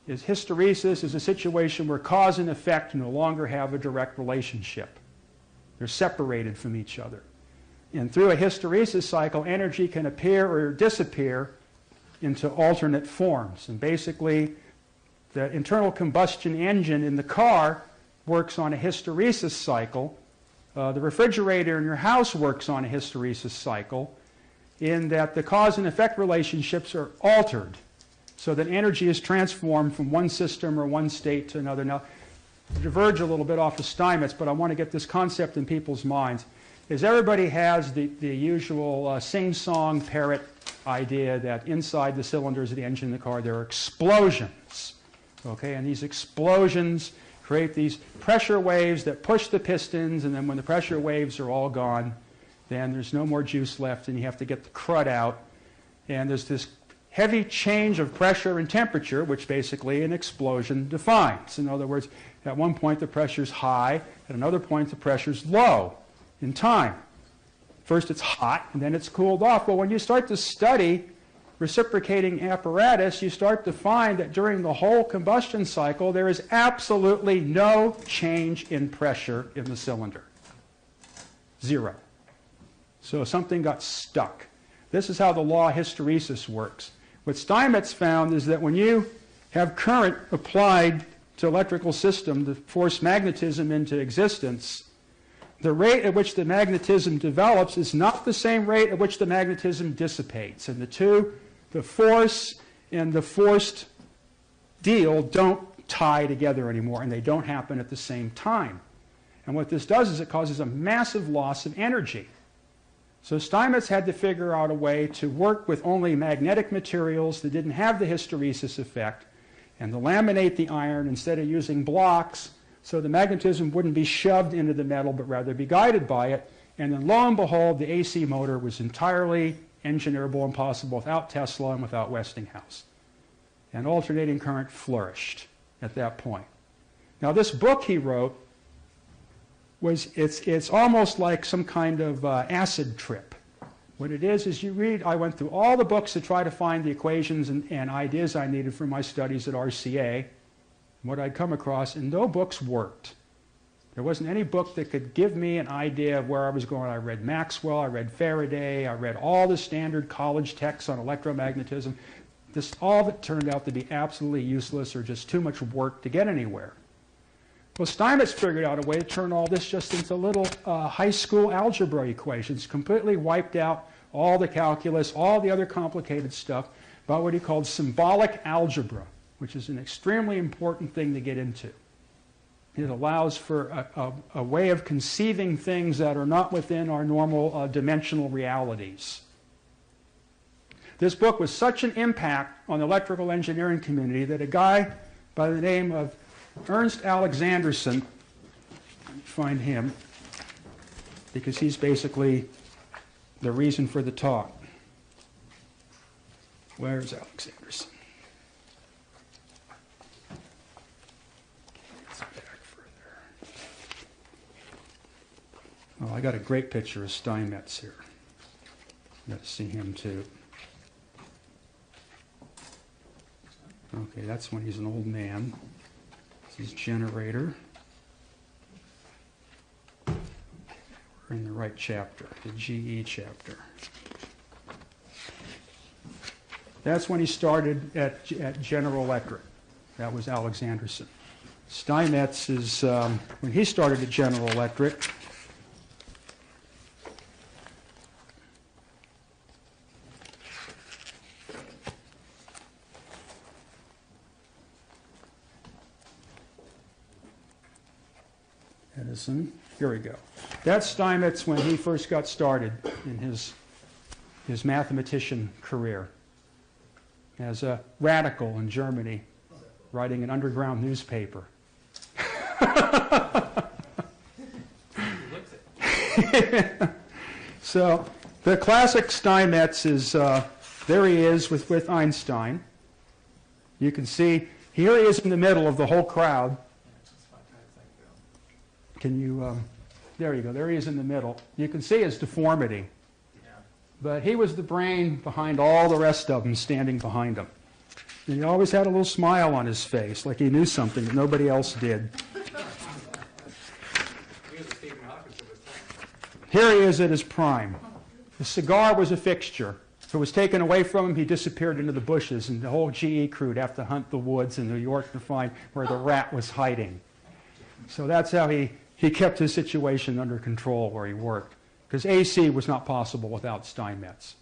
is a situation where cause and effect no longer have a direct relationship. They're separated from each other. And through a hysteresis cycle, energy can appear or disappear into alternate forms. And basically, The internal combustion engine in the car works on a hysteresis cycle. The refrigerator in your house works on a hysteresis cycle, in that the cause and effect relationships are altered so that energy is transformed from one system or one state to another. Now, I diverge a little bit off of Steinmetz, but I want to get this concept in people's minds. Is everybody has the usual sing-song parrot idea that inside the cylinders of the engine in the car there are explosions. Okay, and these explosions create these pressure waves that push the pistons, and then when the pressure waves are all gone, then there's no more juice left and you have to get the crud out. And there's this heavy change of pressure and temperature, which basically an explosion defines. In other words, at one point the pressure's high, at another point the pressure's low in time. First it's hot, and then it's cooled off. Well, when you start to study reciprocating apparatus, you start to find that during the whole combustion cycle, there is absolutely no change in pressure in the cylinder. Zero. So something got stuck. This is how the law of hysteresis works. What Steinmetz found is that when you have current applied to electrical system to force magnetism into existence, the rate at which the magnetism develops is not the same rate at which the magnetism dissipates. And the two, the force and the forced deal, don't tie together anymore, and they don't happen at the same time. And what this does is it causes a massive loss of energy. So Steinmetz had to figure out a way to work with only magnetic materials that didn't have the hysteresis effect, and to laminate the iron instead of using blocks, so the magnetism wouldn't be shoved into the metal, but rather be guided by it. And then lo and behold, the AC motor was entirely engineerable and possible without Tesla and without Westinghouse. And alternating current flourished at that point. Now this book he wrote, it's almost like some kind of acid trip. What it is you read, I went through all the books to try to find the equations and ideas I needed for my studies at RCA, what I'd come across, and no books worked. There wasn't any book that could give me an idea of where I was going. I read Maxwell, I read Faraday, I read all the standard college texts on electromagnetism. All of it turned out to be absolutely useless or just too much work to get anywhere. Well, Steinmetz figured out a way to turn all this just into little high school algebra equations, completely wiped out all the calculus, all the other complicated stuff, about what he called symbolic algebra, which is an extremely important thing to get into. It allows for a way of conceiving things that are not within our normal dimensional realities. This book was such an impact on the electrical engineering community that a guy by the name of Ernst Alexanderson, let me find him, because he's basically the reason for the talk. Where's Alexanderson? Oh, I got a great picture of Steinmetz here. You got to see him too. Okay, that's when he's an old man. This is generator. We're in the right chapter, the GE chapter. That's when he started at General Electric. That was Alexanderson. Steinmetz is, when he started at General Electric, Edison. Here we go. That's Steinmetz when he first got started in his mathematician career as a radical in Germany, writing an underground newspaper. So the classic Steinmetz is, there he is with Einstein. You can see, here he is in the middle of the whole crowd. Can you, there you go, there he is in the middle. You can see his deformity. But he was the brain behind all the rest of them standing behind him. And he always had a little smile on his face, like he knew something that nobody else did. Here he is at his prime. The cigar was a fixture. If it was taken away from him, he disappeared into the bushes, and the whole GE crew would have to hunt the woods in New York to find where the rat was hiding. So that's how he kept his situation under control where he worked, because AC was not possible without Steinmetz.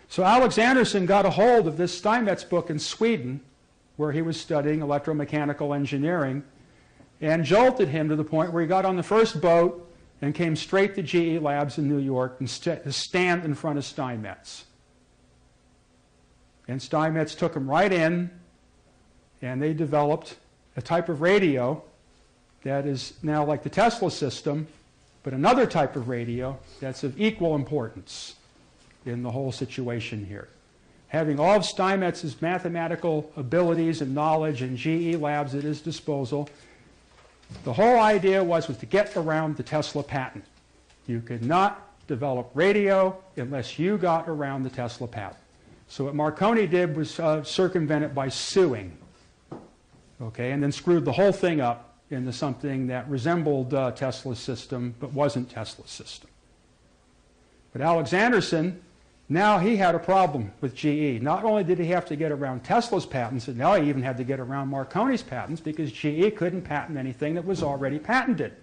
So Alexanderson got a hold of this Steinmetz book in Sweden, where he was studying electromechanical engineering, and jolted him to the point where he got on the first boat and came straight to GE Labs in New York and stand in front of Steinmetz. And Steinmetz took him right in, and they developed a type of radio that is now like the Tesla system, but another type of radio that's of equal importance in the whole situation here. Having all of Steinmetz's mathematical abilities and knowledge and GE Labs at his disposal, the whole idea was to get around the Tesla patent. You could not develop radio unless you got around the Tesla patent. So what Marconi did was circumvent it by suing, okay, and then screwed the whole thing up into something that resembled Tesla's system but wasn't Tesla's system. But Alexanderson, now he had a problem with GE. Not only did he have to get around Tesla's patents, but now he even had to get around Marconi's patents because GE couldn't patent anything that was already patented.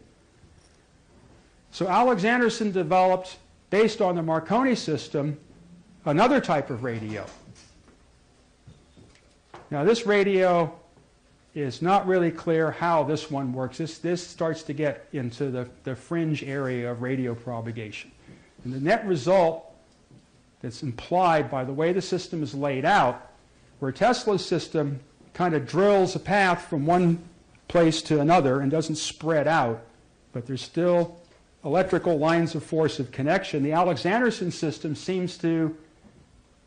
So Alexanderson developed, based on the Marconi system, another type of radio. Now this radio is not really clear how this one works. This starts to get into the fringe area of radio propagation. And the net result that's implied by the way the system is laid out, where Tesla's system kind of drills a path from one place to another and doesn't spread out, but there's still electrical lines of force of connection. The Alexanderson system seems to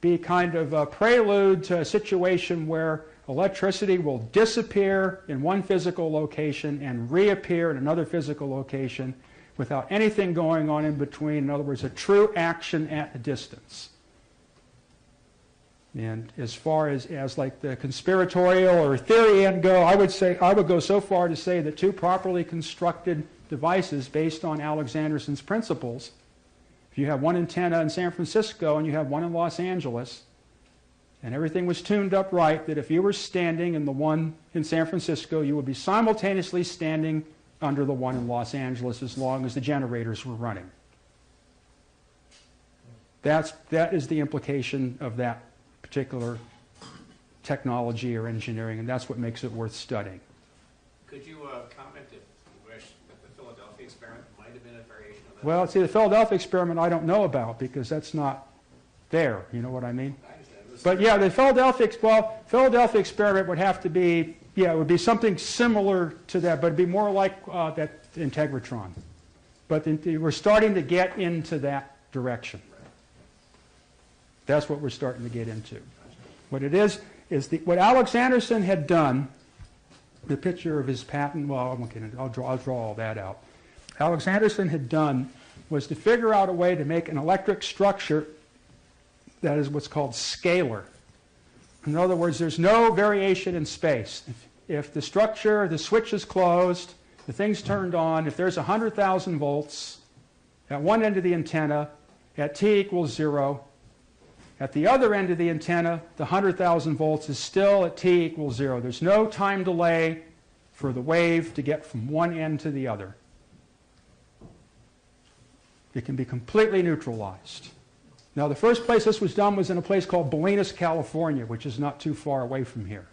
be kind of a prelude to a situation where electricity will disappear in one physical location and reappear in another physical location without anything going on in between. In other words, a true action at a distance. And as far as like the conspiratorial or theory end go, I would go so far to say that two properly constructed devices based on Alexanderson's principles, if you have one antenna in San Francisco and you have one in Los Angeles, and everything was tuned up right, that if you were standing in the one in San Francisco, you would be simultaneously standing under the one in Los Angeles as long as the generators were running. That is the implication of that particular technology or engineering, and that's what makes it worth studying. Could you comment, if you wish, that the Philadelphia experiment might have been a variation of that? Well, see, the Philadelphia experiment I don't know about because that's not there. You know what I mean? I understand. But yeah, the Philadelphia experiment would have to be, yeah, it would be something similar to that, but it'd be more like that integratron. But we're starting to get into that direction. That's what we're starting to get into. What it is what Alexanderson had done, the picture of his patent, well, I won't get into, I'll draw all that out. Alexanderson had done was to figure out a way to make an electric structure that is what's called scalar. In other words, there's no variation in space. If the structure, the switch is closed, the thing's turned on, if there's 100,000 volts at one end of the antenna at t equals 0, at the other end of the antenna, the 100,000 volts is still at t equals 0. There's no time delay for the wave to get from one end to the other. It can be completely neutralized. Now, the first place this was done was in a place called Bolinas, California, which is not too far away from here.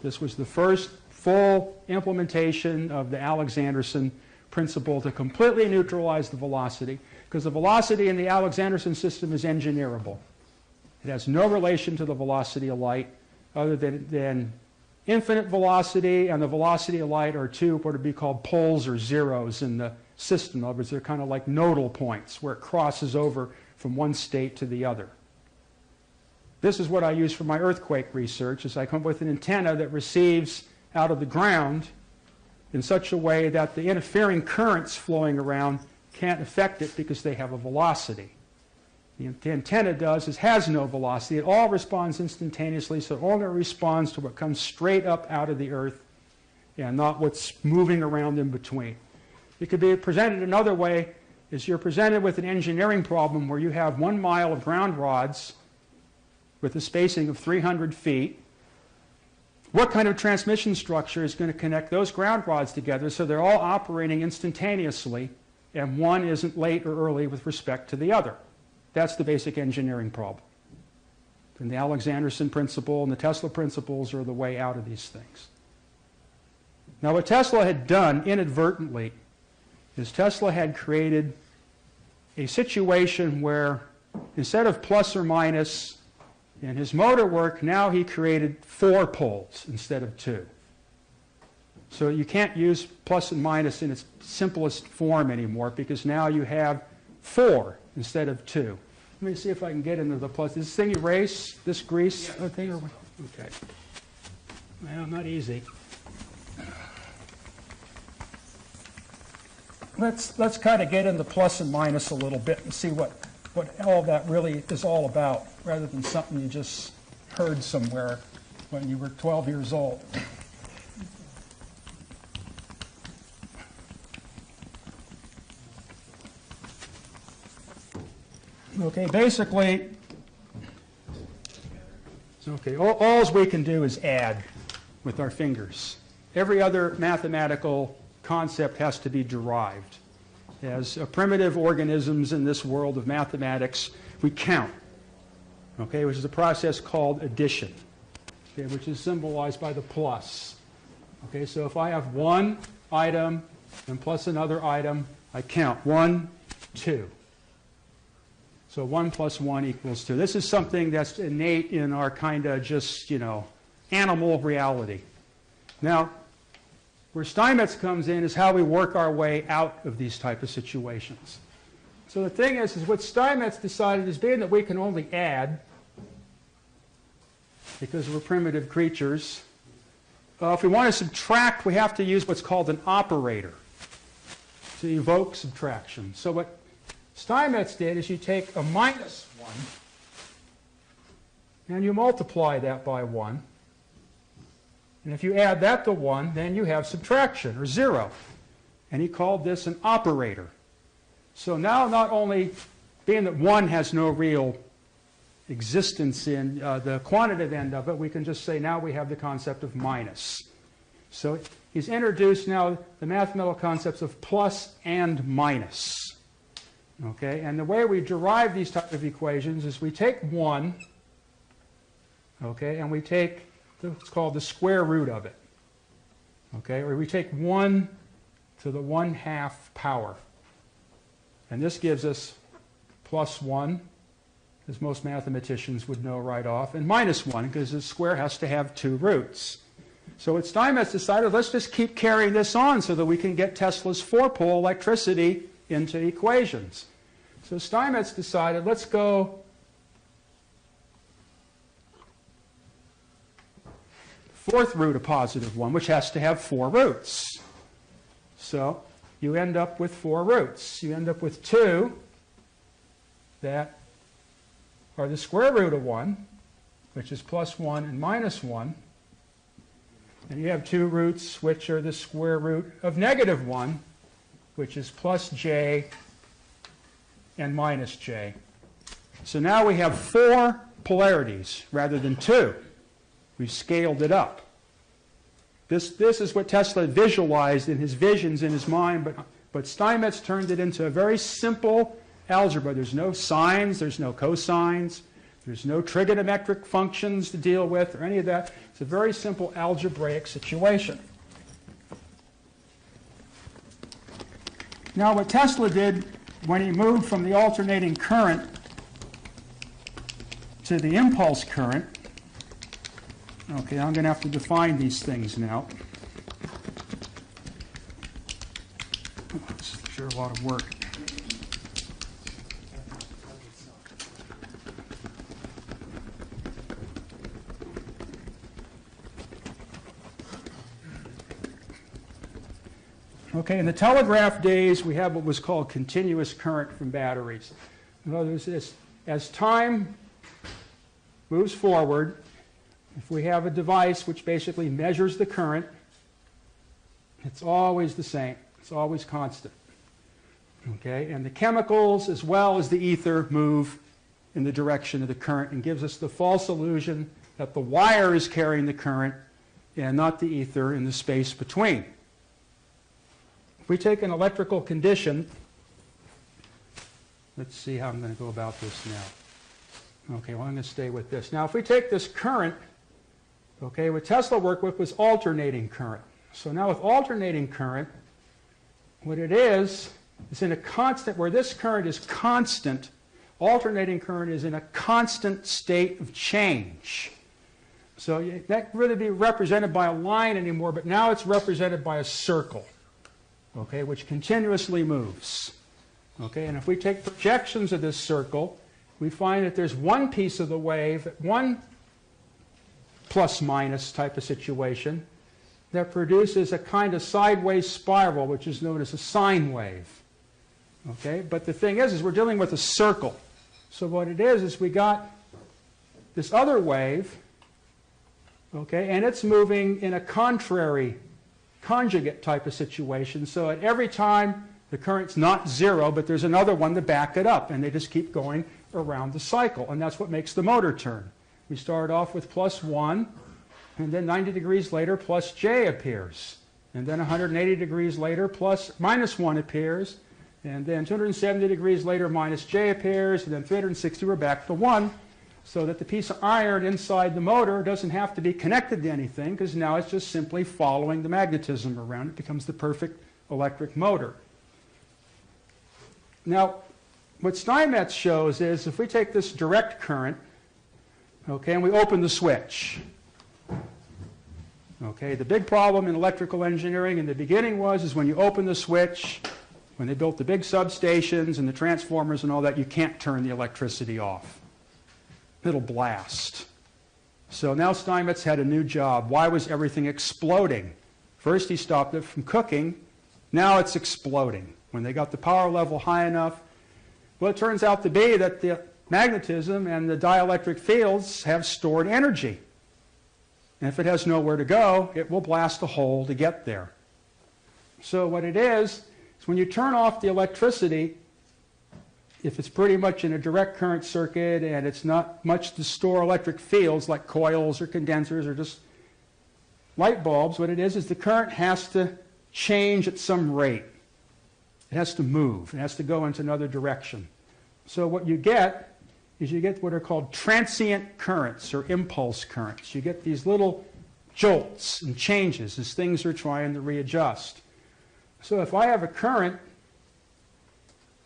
This was the first full implementation of the Alexanderson principle to completely neutralize the velocity, because the velocity in the Alexanderson system is engineerable. It has no relation to the velocity of light other than infinite velocity and the velocity of light are two what would be called poles or zeros in the system. In other words, they're kind of like nodal points where it crosses over from one state to the other. This is what I use for my earthquake research, is I come up with an antenna that receives out of the ground in such a way that the interfering currents flowing around can't affect it because they have a velocity. The antenna has no velocity. It all responds instantaneously, so it only responds to what comes straight up out of the earth and not what's moving around in between. It could be presented another way, is you're presented with an engineering problem where you have 1 mile of ground rods with a spacing of 300 feet. What kind of transmission structure is going to connect those ground rods together so they're all operating instantaneously and one isn't late or early with respect to the other? That's the basic engineering problem. And the Alexanderson principle and the Tesla principles are the way out of these things. Now, what Tesla had done inadvertently is Tesla had created a situation where instead of plus or minus in his motor work, now he created 4 poles instead of 2. So you can't use plus and minus in its simplest form anymore because now you have 4 instead of 2. Let me see if I can get into the plus. Does this thing erase this grease thing? Okay. Well, not easy. Let's kind of get into plus and minus a little bit and see what all that really is all about, rather than something you just heard somewhere when you were 12 years old. Okay, basically, all we can do is add with our fingers. Every other mathematical concept has to be derived. As primitive organisms in this world of mathematics, we count, okay, which is a process called addition, okay, which is symbolized by the plus. Okay, so if I have one item and plus another item, I count 1, 2. So 1 plus 1 equals 2. This is something that's innate in our kind of just, animal reality. Now, where Steinmetz comes in is how we work our way out of these type of situations. So the thing is what Steinmetz decided is being that we can only add, because we're primitive creatures, if we want to subtract, we have to use what's called an operator to evoke subtraction. So what Steinmetz did is you take a minus 1 and you multiply that by 1. And if you add that to 1, then you have subtraction, or 0. And he called this an operator. So now not only, being that 1 has no real existence in the quantitative end of it, we can just say now we have the concept of minus. So he's introduced now the mathematical concepts of plus and minus. Okay, and the way we derive these type of equations is we take 1, okay, and we take what's called the square root of it. Okay, or we take 1 to the 1/2 power. And this gives us plus 1, as most mathematicians would know right off, and minus 1, because the square has to have 2 roots. So what Steinmetz decided, let's just keep carrying this on so that we can get Tesla's 4-pole electricity into equations. So Steinmetz decided, let's go fourth root of positive 1, which has to have 4 roots. So you end up with 4 roots. You end up with 2 that are the square root of 1, which is plus 1 and minus 1. And you have 2 roots which are the square root of negative 1, which is plus j and minus j. So now we have 4 polarities rather than 2. We've scaled it up. This is what Tesla visualized in his visions in his mind, but Steinmetz turned it into a very simple algebra. There's no sines, there's no cosines, there's no trigonometric functions to deal with or any of that. It's a very simple algebraic situation. Now what Tesla did when he moved from the alternating current to the impulse current, okay, I'm going to have to define these things now. This is sure a lot of work. Okay, in the telegraph days, we have what was called continuous current from batteries. In other words, as time moves forward, if we have a device which basically measures the current, it's always the same. It's always constant. Okay, and the chemicals as well as the ether move in the direction of the current and gives us the false illusion that the wire is carrying the current and not the ether in the space between. If we take an electrical condition, let's see how I'm going to go about this now. Okay, well, I'm going to stay with this. Now, if we take this current, okay, what Tesla worked with was alternating current. So now with alternating current, what it is in a constant, where this current is constant, alternating current is in a constant state of change. So that really be represented by a line anymore, but now it's represented by a circle, okay, which continuously moves. Okay, and if we take projections of this circle, we find that there's one piece of the wave at one plus minus type of situation that produces a kind of sideways spiral, which is known as a sine wave. Okay, but the thing is we're dealing with a circle. So what it is we got this other wave, okay, and it's moving in a contrary conjugate type of situation. So at every time the current's not zero, but there's another one to back it up, and they just keep going around the cycle, and that's what makes the motor turn. We start off with plus 1, and then 90 degrees later plus j appears, and then 180 degrees later minus 1 appears, and then 270 degrees later minus j appears, and then 360 we're back to 1, so that the piece of iron inside the motor doesn't have to be connected to anything, because now it's just simply following the magnetism around. It becomes the perfect electric motor. Now, what Steinmetz shows is if we take this direct current, okay, and we open the switch. Okay, the big problem in electrical engineering in the beginning is when you open the switch, when they built the big substations and the transformers and all that, you can't turn the electricity off. It'll blast. So now Steinmetz had a new job. Why was everything exploding? First he stopped it from cooking. Now it's exploding. When they got the power level high enough, well, it turns out to be that the magnetism and the dielectric fields have stored energy. And if it has nowhere to go, it will blast a hole to get there. So what it is when you turn off the electricity, if it's pretty much in a direct current circuit and it's not much to store electric fields like coils or condensers or just light bulbs, what it is the current has to change at some rate. It has to move. It has to go into another direction. So what you get is you get what are called transient currents or impulse currents. You get these little jolts and changes as things are trying to readjust. So if I have a current,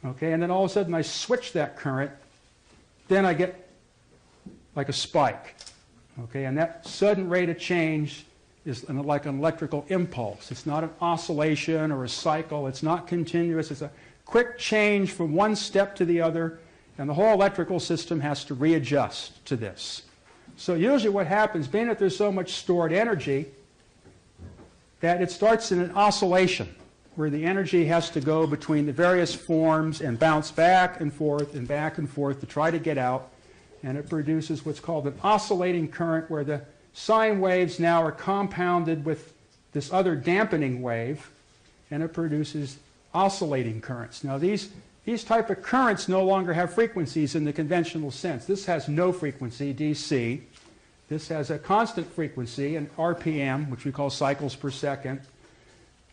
okay, and then all of a sudden I switch that current, then I get like a spike. Okay, and that sudden rate of change is like an electrical impulse. It's not an oscillation or a cycle. It's not continuous. It's a quick change from one step to the other, and the whole electrical system has to readjust to this. So usually what happens, being that there's so much stored energy, that it starts in an oscillation, where the energy has to go between the various forms and bounce back and forth to try to get out, and it produces what's called an oscillating current, where the sine waves now are compounded with this other dampening wave, and it produces oscillating currents. Now these type of currents no longer have frequencies in the conventional sense. This has no frequency, DC. This has a constant frequency, an RPM, which we call cycles per second.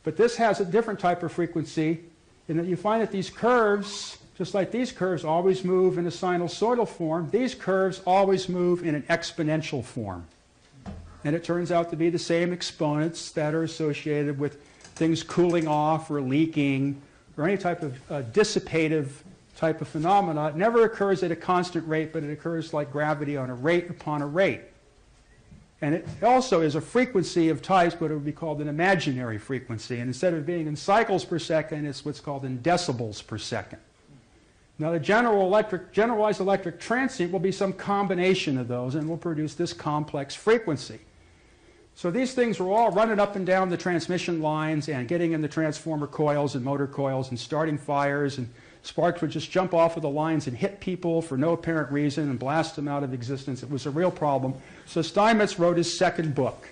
But this has a different type of frequency in that you find that these curves, just like these curves always move in a sinusoidal form, these curves always move in an exponential form. And it turns out to be the same exponents that are associated with things cooling off or leaking or any type of dissipative type of phenomena. It never occurs at a constant rate, but it occurs like gravity on a rate upon a rate. And it also is a frequency of types, but it would be called an imaginary frequency. And instead of being in cycles per second, it's what's called in decibels per second. Now the generalized electric transient will be some combination of those and will produce this complex frequency. So these things were all running up and down the transmission lines and getting in the transformer coils and motor coils and starting fires, and sparks would just jump off of the lines and hit people for no apparent reason and blast them out of existence. It was a real problem. So Steinmetz wrote his second book,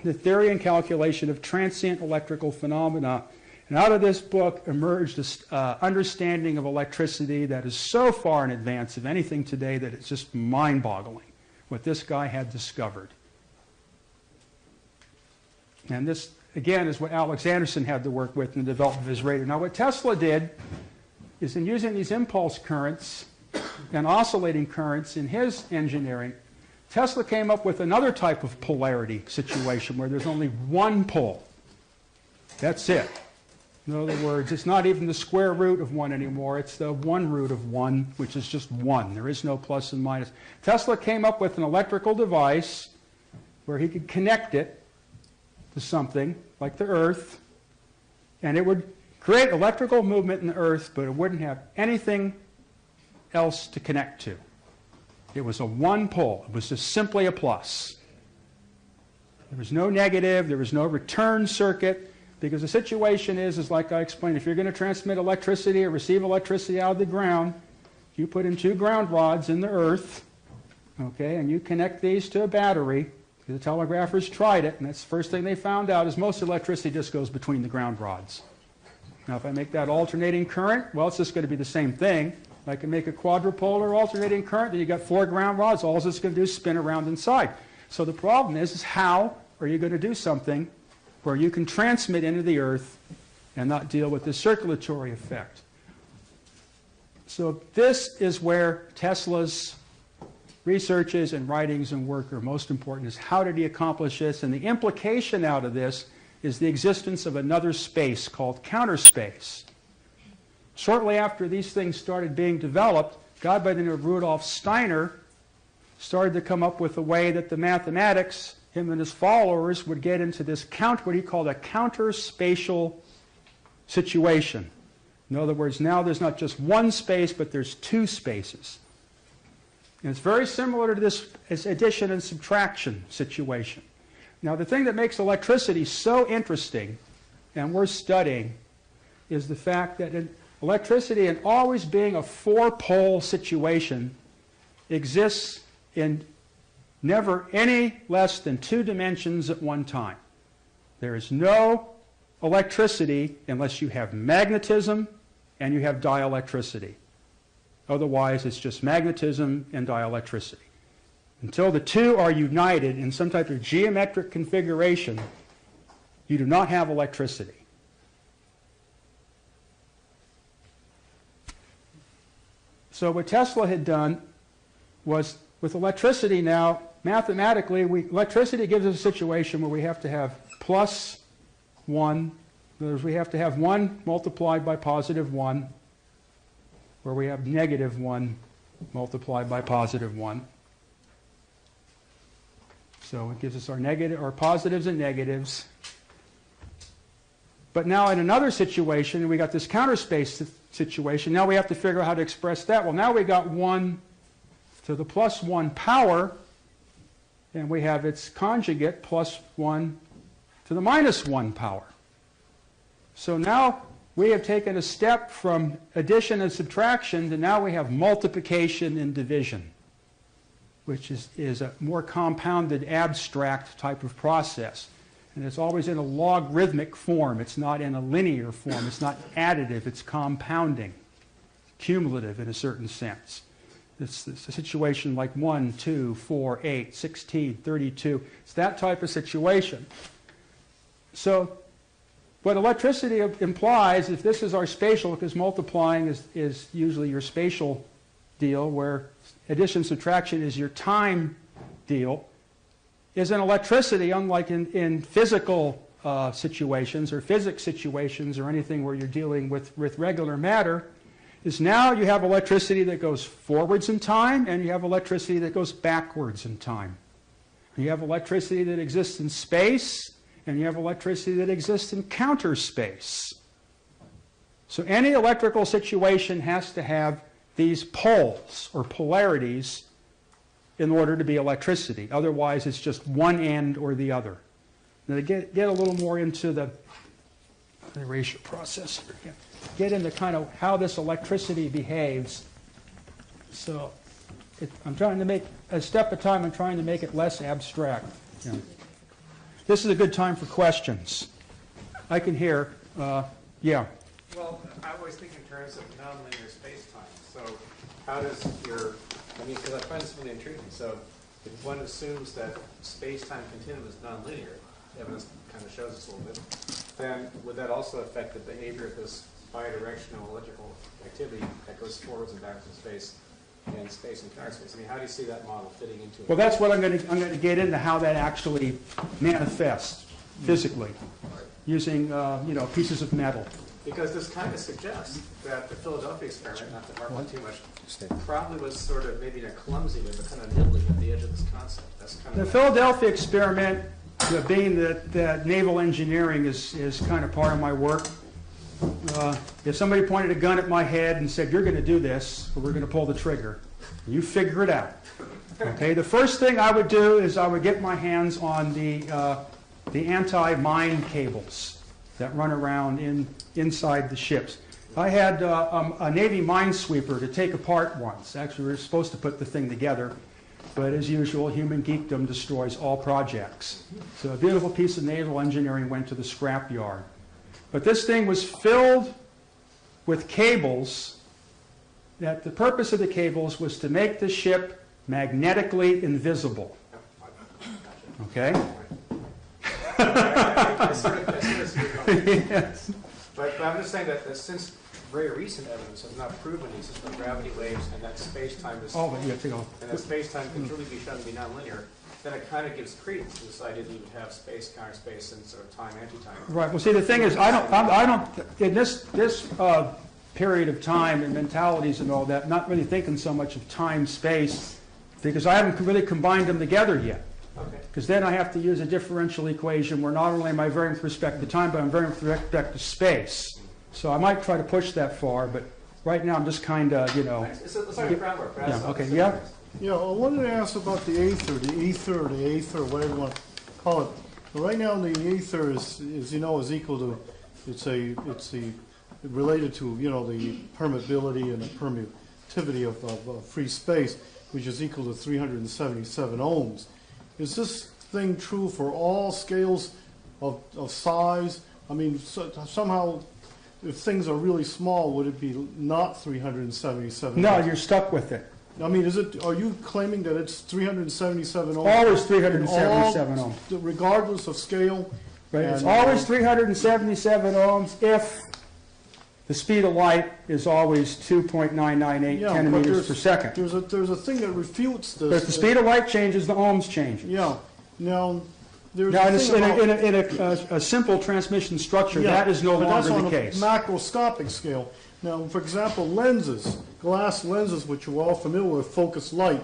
The Theory and Calculation of Transient Electrical Phenomena. And out of this book emerged this understanding of electricity that is so far in advance of anything today that it's just mind-boggling what this guy had discovered. And this, again, is what Alex Anderson had to work with in the development of his radio. Now, what Tesla did is, in using these impulse currents and oscillating currents in his engineering, Tesla came up with another type of polarity situation where there's only one pole. That's it. In other words, it's not even the square root of 1 anymore. It's the 1 root of 1, which is just 1. There is no plus and minus. Tesla came up with an electrical device where he could connect it to something like the Earth, and it would create electrical movement in the Earth, but it wouldn't have anything else to connect to. It was a one pole. It was just simply a plus. There was no negative. There was no return circuit. Because the situation is like I explained, if you're going to transmit electricity or receive electricity out of the ground, you put in 2 ground rods in the earth, okay, and you connect these to a battery. The telegraphers tried it, and that's the first thing they found out is most electricity just goes between the ground rods. Now, if I make that alternating current, well, it's just going to be the same thing. I can make a quadrupolar alternating current, then you've got 4 ground rods. All it's going to do is spin around inside. So the problem is how are you going to do something where you can transmit into the earth and not deal with the circulatory effect? So this is where Tesla's researches and writings and work are most important, is how did he accomplish this? And the implication out of this is the existence of another space called counter space. Shortly after these things started being developed, a guy by the name of Rudolf Steiner started to come up with a way that the mathematics, him and his followers, would get into this what he called a counter-spatial situation. In other words, now there's not just one space, but there's 2 spaces. And it's very similar to this addition and subtraction situation. Now, the thing that makes electricity so interesting and worth studying is the fact that electricity, in always being a 4-pole situation, exists in never any less than 2 dimensions at one time. There is no electricity unless you have magnetism and you have dielectricity. Otherwise, it's just magnetism and dielectricity. Until the 2 are united in some type of geometric configuration, you do not have electricity. So what Tesla had done was, with electricity now, mathematically, electricity gives us a situation where we have to have plus 1. In other words, we have to have 1 multiplied by positive 1, where we have negative 1 multiplied by positive 1. So it gives us our positives and negatives. But now in another situation, we got this counter space situation. Now we have to figure out how to express that. Well, now we got 1 to the plus 1 power, and we have its conjugate plus 1 to the minus 1 power. So now we have taken a step from addition and subtraction to now we have multiplication and division, which is a more compounded, abstract type of process. And it's always in a logarithmic form. It's not in a linear form. It's not additive. It's compounding, cumulative in a certain sense. It's a situation like 1, 2, 4, 8, 16, 32. It's that type of situation. So what electricity implies, if this is our spatial, because multiplying is usually your spatial deal, where addition subtraction is your time deal, is in electricity, unlike in physical situations or physics situations or anything where you're dealing with regular matter, is now you have electricity that goes forwards in time and you have electricity that goes backwards in time. You have electricity that exists in space and you have electricity that exists in counter space. So any electrical situation has to have these poles or polarities in order to be electricity. Otherwise, it's just one end or the other. Now, to get a little more into the ratio process here, get into kind of how this electricity behaves. So I'm trying to make, a step at a time, I'm trying to make it less abstract. Yeah. This is a good time for questions. I can hear. Yeah. Well, I always think in terms of nonlinear space-time. So how does your, I mean, because I find this really intriguing. So if one assumes that space-time continuum is nonlinear, evidence kind of shows us a little bit, then would that also affect the behavior of this bidirectional electrical activity that goes forwards and backwards in space and space and counter space? I mean, how do you see that model fitting into it? Well, that's what I'm going to get into, how that actually manifests physically using pieces of metal. Because this kind of suggests that the Philadelphia experiment, not to harp on too much, probably was sort of maybe not clumsy, but kind of nibbling at the edge of this concept. That's kind The of Philadelphia experiment, being that naval engineering is kind of part of my work, if somebody pointed a gun at my head and said, you're going to do this, or we're going to pull the trigger, you figure it out. Okay, the first thing I would do is I would get my hands on the anti-mine cables that run around inside the ships. I had a Navy minesweeper to take apart once. Actually, we were supposed to put the thing together, but as usual, human geekdom destroys all projects. So a beautiful piece of naval engineering went to the scrapyard. But this thing was filled with cables, that the purpose of the cables was to make the ship magnetically invisible. Okay? I sort of see your comment. Yes. But I'm just saying that since very recent evidence has not proven these from gravity waves and that space-time is Oh, but you have to go. and that space-time can truly be shown to be nonlinear, then it kind of gives credence to this idea that you would have space, counter space, and sort of time, anti-time. Right. Well, see, the thing is, I don't, in this period of time and mentalities and all that, not really thinking so much of time, space, because I haven't really combined them together yet. Okay. Because then I have to use a differential equation where not only am I varying with respect to time, but I'm varying with respect to space. So I might try to push that far, but right now I'm just kind of, Let's start with groundwork. Yeah, okay, yeah. Yeah, I wanted to ask about the ether, whatever you want to call it. But right now, the ether is equal to, it's related to, the permeability and the permittivity of free space, which is equal to 377 ohms. Is this thing true for all scales of size? I mean, somehow, if things are really small, would it be not 377 No, ohms? you're stuck with it. I mean, are you claiming that it's 377 ohms? Always 377 ohms. Regardless of scale? Right? It's And, always 377 ohms if the speed of light is always 2.998 Yeah, centimeters per second. There's a thing that refutes this. But if the speed of light changes, the ohms change. Yeah. Now, there's Now, a thing about, in a simple transmission structure, that is no longer the case. But that's on a macroscopic scale. Now, for example, lenses, glass lenses, which we're all familiar with, focus light.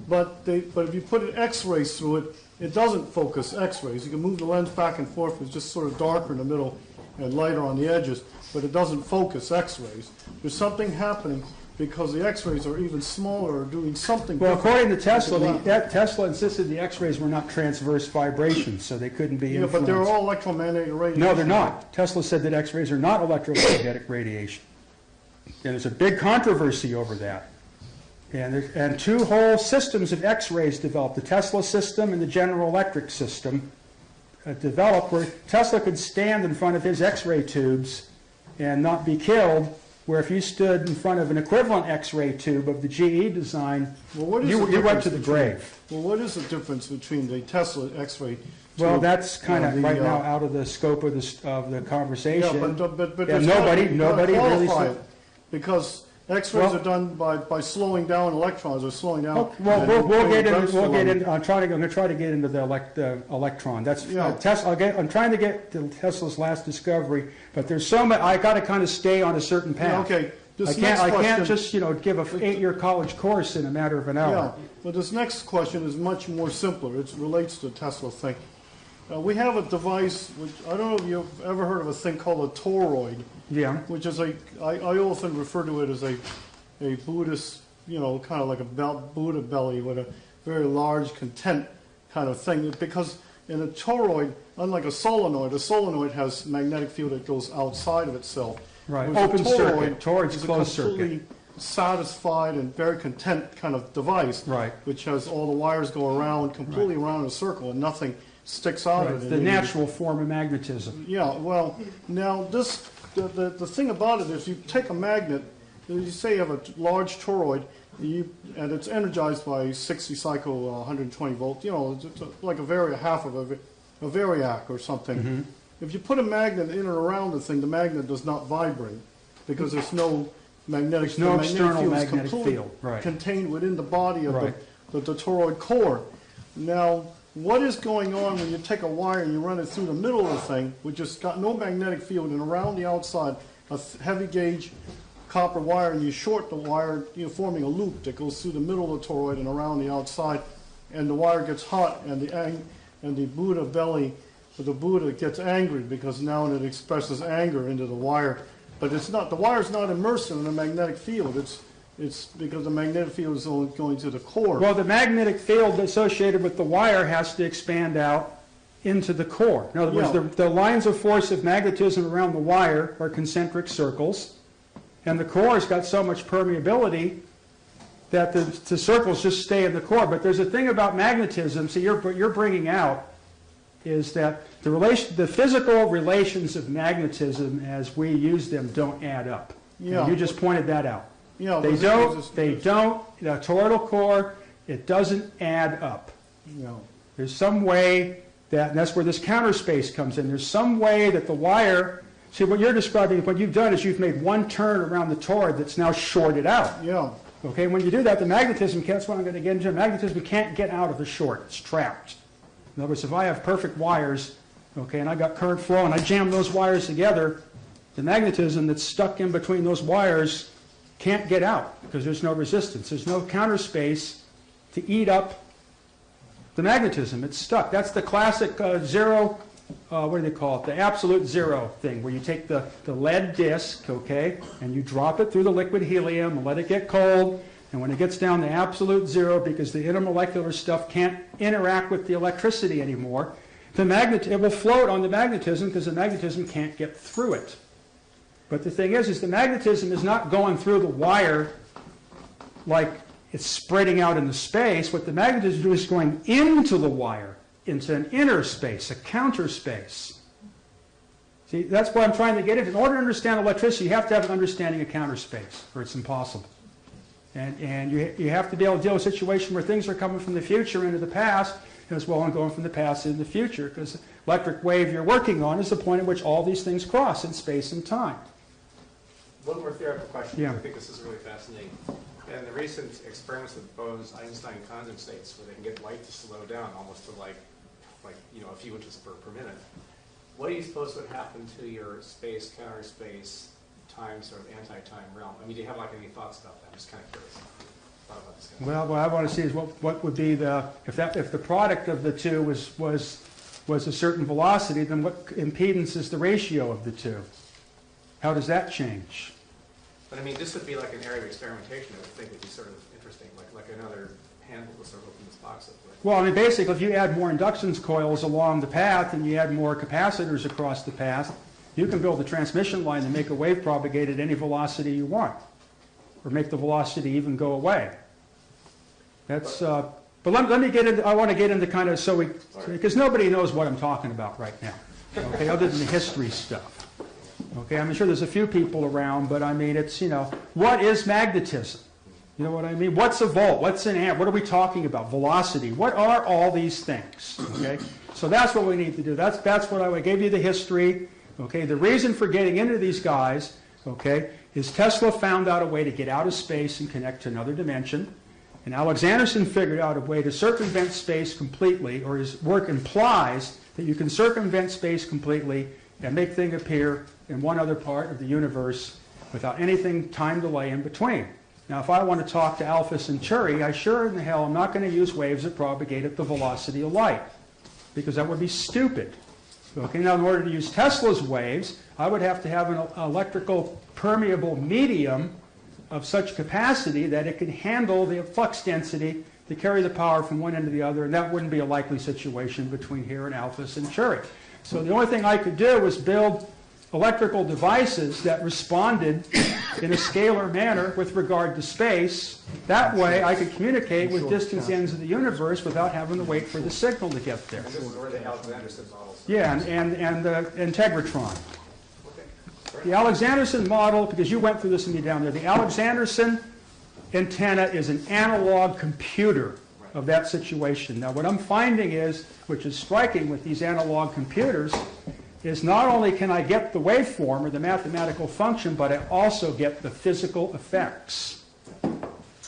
But if you put an X-rays through it, it doesn't focus X-rays. You can move the lens back and forth. It's just sort of darker in the middle and lighter on the edges, but it doesn't focus X-rays. There's something happening because the X-rays are even smaller or doing something Well, different. according to Tesla, Tesla insisted the X-rays were not transverse vibrations, so they couldn't be Yeah, influenced. but they're all electromagnetic radiation. No, they're not. Tesla said that X-rays are not electromagnetic radiation. And there's a big controversy over that. And two whole systems of X-rays developed, the Tesla system and the General Electric system developed, where Tesla could stand in front of his X-ray tubes and not be killed, where if you stood in front of an equivalent X-ray tube of the GE design, Well, what is you the went to difference the between- grave. Well, what is the difference between the Tesla X-ray Well, tube that's kind of and the, right now out of the scope of the conversation. Yeah, but And there's nobody gotta really qualify said. it, because X-rays Well- are done by slowing down electrons or slowing down. Well, and we'll get putting into. We'll get bremsing in. I'm going to try to get into the electron. That's Yeah. Tesla. I'm trying to get to Tesla's last discovery, but there's so many. I got to kind of stay on a certain on. Yeah, path. okay. This I next can't question, just give a 8-year college course in a matter of an yeah, hour. but this next question is much more simpler. It relates to the Tesla thing. We have a device, which I don't know if you've ever heard of a thing called a toroid, Yeah. which is I often refer to it as a Buddhist, kind of like a Buddha belly with a very large content kind of thing. Because in a toroid, unlike a solenoid has magnetic field that goes outside of itself. Right. Whereas a Open circuit. Toroid's is a closed completely circuit. satisfied and very content kind of device. Right. Which has all the wires go around, completely around a circle, and nothing sticks out Right. of it. The natural form of magnetism. Yeah, well, now this the thing about it is you take a magnet, you say you have a large toroid, and it's energized by 60 cycle 120 volt, you know, it's like half of a variac or something. Mm-hmm. If you put a magnet in or around the thing, the magnet does not vibrate because there's no magnetic, There's no the external field is magnetic completely field, right. contained within the body of Right. the toroid core. Now, what is going on when you take a wire and you run it through the middle of the thing, which has got no magnetic field, and around the outside, a heavy gauge copper wire, and you short the wire, you're forming a loop that goes through the middle of the toroid and around the outside, and the wire gets hot, and the Buddha belly, the Buddha gets angry because now it expresses anger into the wire. But it's not, the wire's not immersed in a magnetic field. It's because the magnetic field is only going to the core. Well, the magnetic field associated with the wire has to expand out into the core. In other words, Yeah. the lines of force of magnetism around the wire are concentric circles, and the core's got so much permeability that the circles just stay in the core. But there's a thing about magnetism, so you're bringing out, is that the physical relations of magnetism as we use them don't add up. Yeah. And you just pointed that out. Yeah, They don't, the toroidal core, it doesn't add up. No. There's some way and that's where this counter space comes in. There's some way that the wire, see what you're describing, what you've done is you've made one turn around the toroid that's now shorted out. Yeah. Okay, when you do that, the magnetism can't, that's what I'm going to get into, magnetism can't get out of the short, it's trapped. In other words, if I have perfect wires, okay, and I got current flow and I jam those wires together, the magnetism that's stuck in between those wires can't get out because there's no resistance. There's no counter space to eat up the magnetism. It's stuck. That's the classic zero, what do they call it? The absolute zero thing, where you take the lead disc, okay, and you drop it through the liquid helium and let it get cold. And when it gets down to absolute zero, because the intermolecular stuff can't interact with the electricity anymore, it will float on the magnetism because the magnetism can't get through it. But the thing is the magnetism is not going through the wire like it's spreading out into space. What the magnetism is going into the wire, into an inner space, a counter space. See, that's what I'm trying to get into. In order to understand electricity, you have to have an understanding of counter space, or it's impossible. And you have to be able to deal with a situation where things are coming from the future into the past, as well as going from the past into the future, because the electric wave you're working on is the point at which all these things cross in space and time. One more theoretical question. Yeah. I think this is really fascinating. And the recent experiments with Bose-Einstein condensates, where they can get light to slow down almost to like a few inches per minute. What do you suppose would happen to your space, counter space, time, sort of anti-time realm? I mean, do you have any thoughts about that? I'm just kind of curious. Thought about this kind of Well, what I want to see is what would be if the product of the two was a certain velocity, then what impedance is the ratio of the two? How does that change? But I mean, this would be like an area of experimentation I would think would be sort of interesting, like another handle to sort of open this box up with. Well, I mean, basically, if you add more inductance coils along the path and you add more capacitors across the path, you can build a transmission line and make a wave propagate at any velocity you want, or make the velocity even go away. That's. But let me get into. I want to get into kind of because nobody knows what I'm talking about right now. Okay, other than the history stuff. Okay, I'm sure there's a few people around, but I mean, it's, what is magnetism? You know what I mean? What's a volt? What's an amp? What are we talking about? Velocity. What are all these things? Okay, so that's what we need to do. That's what I gave you the history. Okay, the reason for getting into these guys, okay, is Tesla found out a way to get out of space and connect to another dimension. And Alexanderson figured out a way to circumvent space completely, or his work implies that you can circumvent space completely and make things appear in one other part of the universe without anything time delay in between. Now, if I want to talk to Alpha Centauri, I sure in the hell am not going to use waves that propagate at the velocity of light, because that would be stupid. Okay, now in order to use Tesla's waves, I would have to have an electrical permeable medium of such capacity that it could handle the flux density to carry the power from one end to the other, and that wouldn't be a likely situation between here and Alpha Centauri. So the only thing I could do was build electrical devices that responded in a scalar manner with regard to space. That way I could communicate with distant ends of the universe without having to wait for the signal to get there. And this is where the Alexanderson models. Yeah, and the Integratron. Okay. The Alexanderson model, because you went through this with me down there, the Alexanderson antenna is an analog computer of that situation. Now what I'm finding is, which is striking with these analog computers, is not only can I get the waveform or the mathematical function, but I also get the physical effects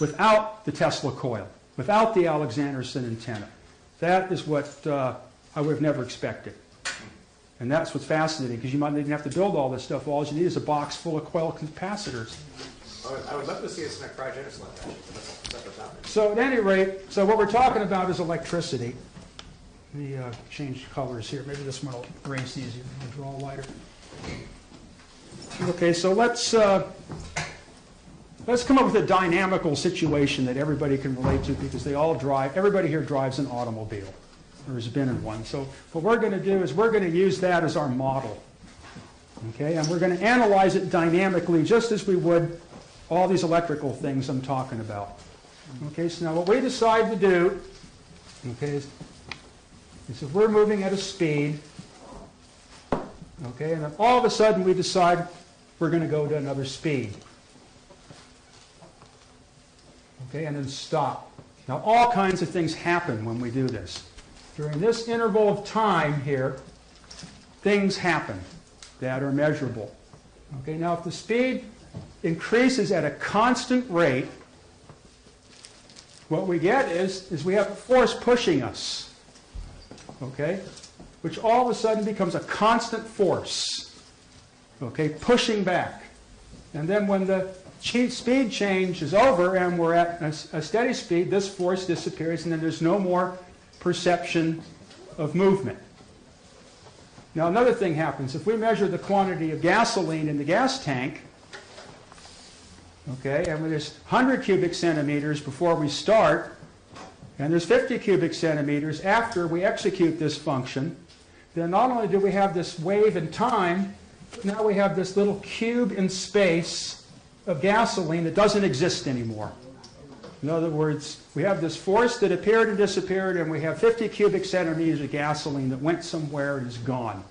without the Tesla coil, without the Alexanderson antenna. That is what I would have never expected. And that's what's fascinating, because you might not even have to build all this stuff. All you need is a box full of coil capacitors. I would love to see this in a cryogenics lab, actually, but that's a separate topic. So at any rate, so what we're talking about is electricity. Let me change colors here. Maybe this one will erase easier. I'll draw lighter. Okay, so let's come up with a dynamical situation that everybody can relate to, because they all drive. Everybody here drives an automobile, or has been in one. So what we're going to do is we're going to use that as our model. Okay, and we're going to analyze it dynamically, just as we would all these electrical things I'm talking about. Okay, so now what we decide to do, okay, is if we're moving at a speed, okay, and then all of a sudden we decide we're going to go to another speed. Okay, and then stop. Now all kinds of things happen when we do this. During this interval of time here, things happen that are measurable. Okay, now if the speed increases at a constant rate, what we get is we have a force pushing us, okay, which all of a sudden becomes a constant force, okay, pushing back. And then when the speed change is over and we're at a steady speed, this force disappears, and then there's no more perception of movement. Now another thing happens. If we measure the quantity of gasoline in the gas tank, okay, and there's 100 cubic centimeters before we start, and there's 50 cubic centimeters after we execute this function, then not only do we have this wave in time, but now we have this little cube in space of gasoline that doesn't exist anymore. In other words, we have this force that appeared and disappeared, and we have 50 cubic centimeters of gasoline that went somewhere and is gone.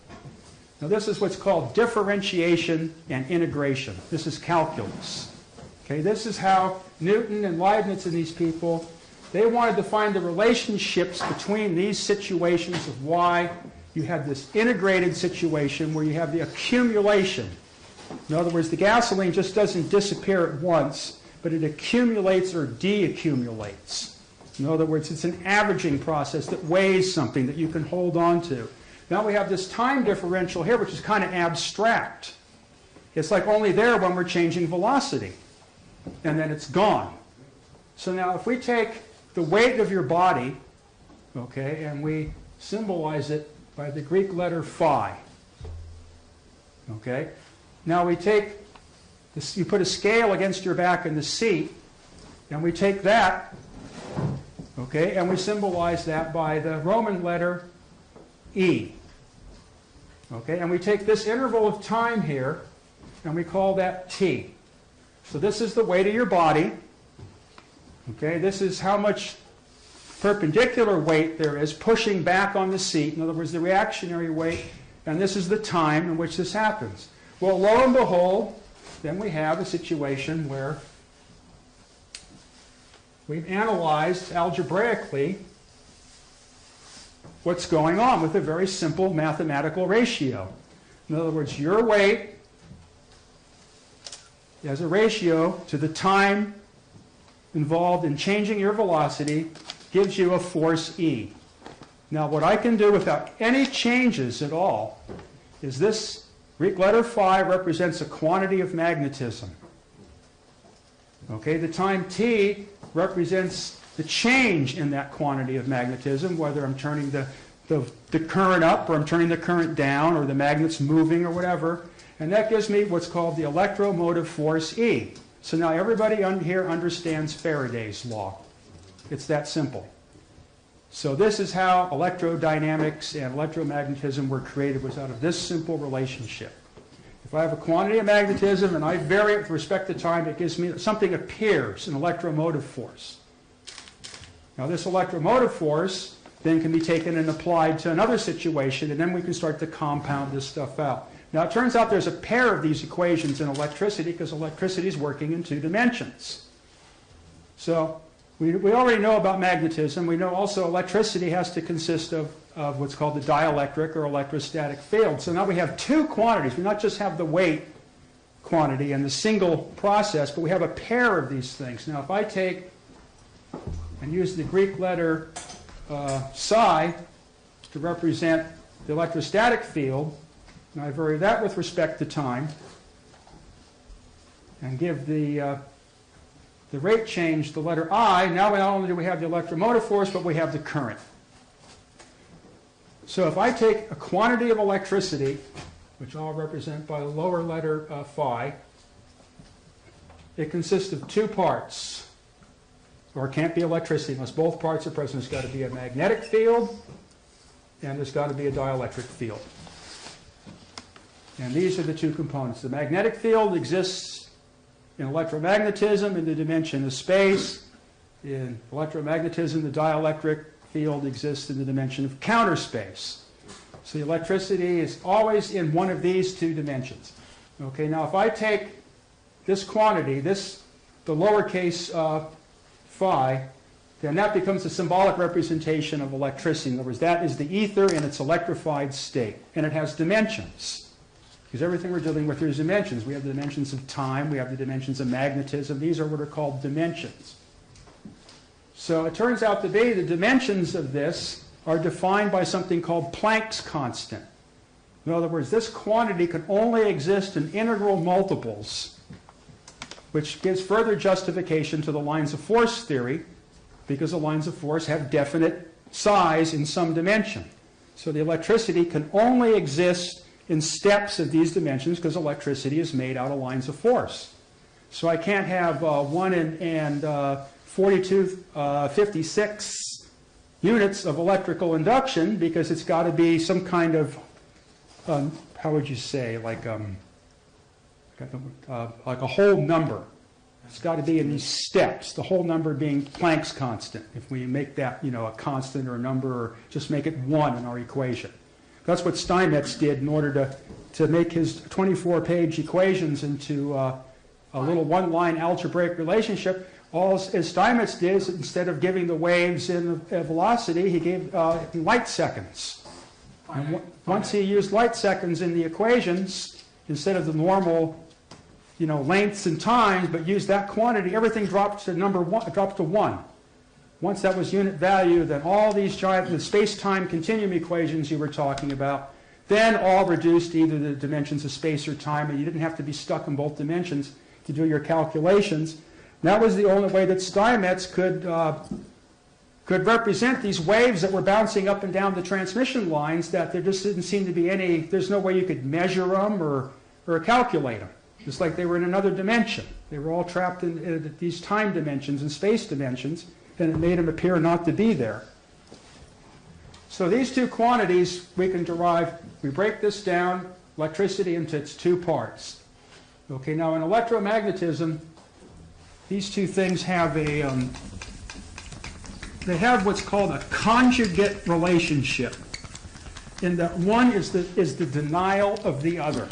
Now this is what's called differentiation and integration. This is calculus. Okay, this is how Newton and Leibniz and these people, they wanted to find the relationships between these situations of why you have this integrated situation where you have the accumulation. In other words, the gasoline just doesn't disappear at once, but it accumulates or deaccumulates. In other words, it's an averaging process that weighs something that you can hold on to. Now we have this time differential here, which is kind of abstract. It's like only there when we're changing velocity, and then it's gone. So now if we take the weight of your body, okay, and we symbolize it by the Greek letter phi, okay, now we take this, you put a scale against your back in the seat, and we take that, okay, and we symbolize that by the Roman letter E. Okay, and we take this interval of time here, and we call that T. So this is the weight of your body. Okay, this is how much perpendicular weight there is pushing back on the seat. In other words, the reactionary weight, and this is the time in which this happens. Well, lo and behold, then we have a situation where we've analyzed algebraically what's going on with a very simple mathematical ratio. In other words, your weight as a ratio to the time involved in changing your velocity gives you a force E. Now what I can do without any changes at all is this Greek letter phi represents a quantity of magnetism. Okay, the time T represents the change in that quantity of magnetism, whether I'm turning the current up or I'm turning the current down or the magnet's moving or whatever. And that gives me what's called the electromotive force E. So now everybody here understands Faraday's law. It's that simple. So this is how electrodynamics and electromagnetism were created, was out of this simple relationship. If I have a quantity of magnetism and I vary it with respect to time, it gives me something appears, an electromotive force. Now this electromotive force then can be taken and applied to another situation, and then we can start to compound this stuff out. Now, it turns out there's a pair of these equations in electricity because electricity is working in 2 dimensions. So we already know about magnetism. We know also electricity has to consist of what's called the dielectric or electrostatic field. So now we have 2 quantities. We not just have the weight quantity and the single process, but we have a pair of these things. Now, if I take and use the Greek letter psi to represent the electrostatic field, and I vary that with respect to time, and give the rate change the letter I, now not only do we have the electromotive force, but we have the current. So if I take a quantity of electricity, which I'll represent by the lower letter phi, it consists of 2 parts. Or it can't be electricity unless both parts are present. There's got to be a magnetic field, and there's got to be a dielectric field. And these are the 2 components. The magnetic field exists in electromagnetism in the dimension of space. In electromagnetism, the dielectric field exists in the dimension of counter space. So the electricity is always in one of these 2 dimensions. Okay, now if I take this quantity, the lowercase phi, then that becomes a symbolic representation of electricity. In other words, that is the ether in its electrified state. And it has dimensions. Because everything we're dealing with here is dimensions. We have the dimensions of time. We have the dimensions of magnetism. These are what are called dimensions. So it turns out to be the dimensions of this are defined by something called Planck's constant. In other words, this quantity can only exist in integral multiples, which gives further justification to the lines of force theory, because the lines of force have definite size in some dimension. So the electricity can only exist in steps of these dimensions because electricity is made out of lines of force. So I can't have 1 and 4256 units of electrical induction because it's got to be some kind of, how would you say, like a whole number. It's got to be in these steps, the whole number being Planck's constant. If we make that, a constant or a number, or just make it 1 in our equation. That's what Steinmetz did in order to make his 24-page equations into a little 1-line algebraic relationship. All as Steinmetz did is instead of giving the waves in a velocity, he gave light seconds. And once he used light seconds in the equations, instead of the normal, lengths and times, but used that quantity, everything dropped to dropped to 1. Once that was unit value, then all these the space-time continuum equations you were talking about, then all reduced to either the dimensions of space or time, and you didn't have to be stuck in both dimensions to do your calculations. And that was the only way that Steinmetz could represent these waves that were bouncing up and down the transmission lines, that there just didn't seem to be there's no way you could measure them or calculate them. Just like they were in another dimension. They were all trapped in these time dimensions and space dimensions, and it made them appear not to be there. So these 2 quantities we can derive, we break this down, electricity, into its 2 parts. Okay, now in electromagnetism, these 2 things have they have what's called a conjugate relationship, in that one is the denial of the other.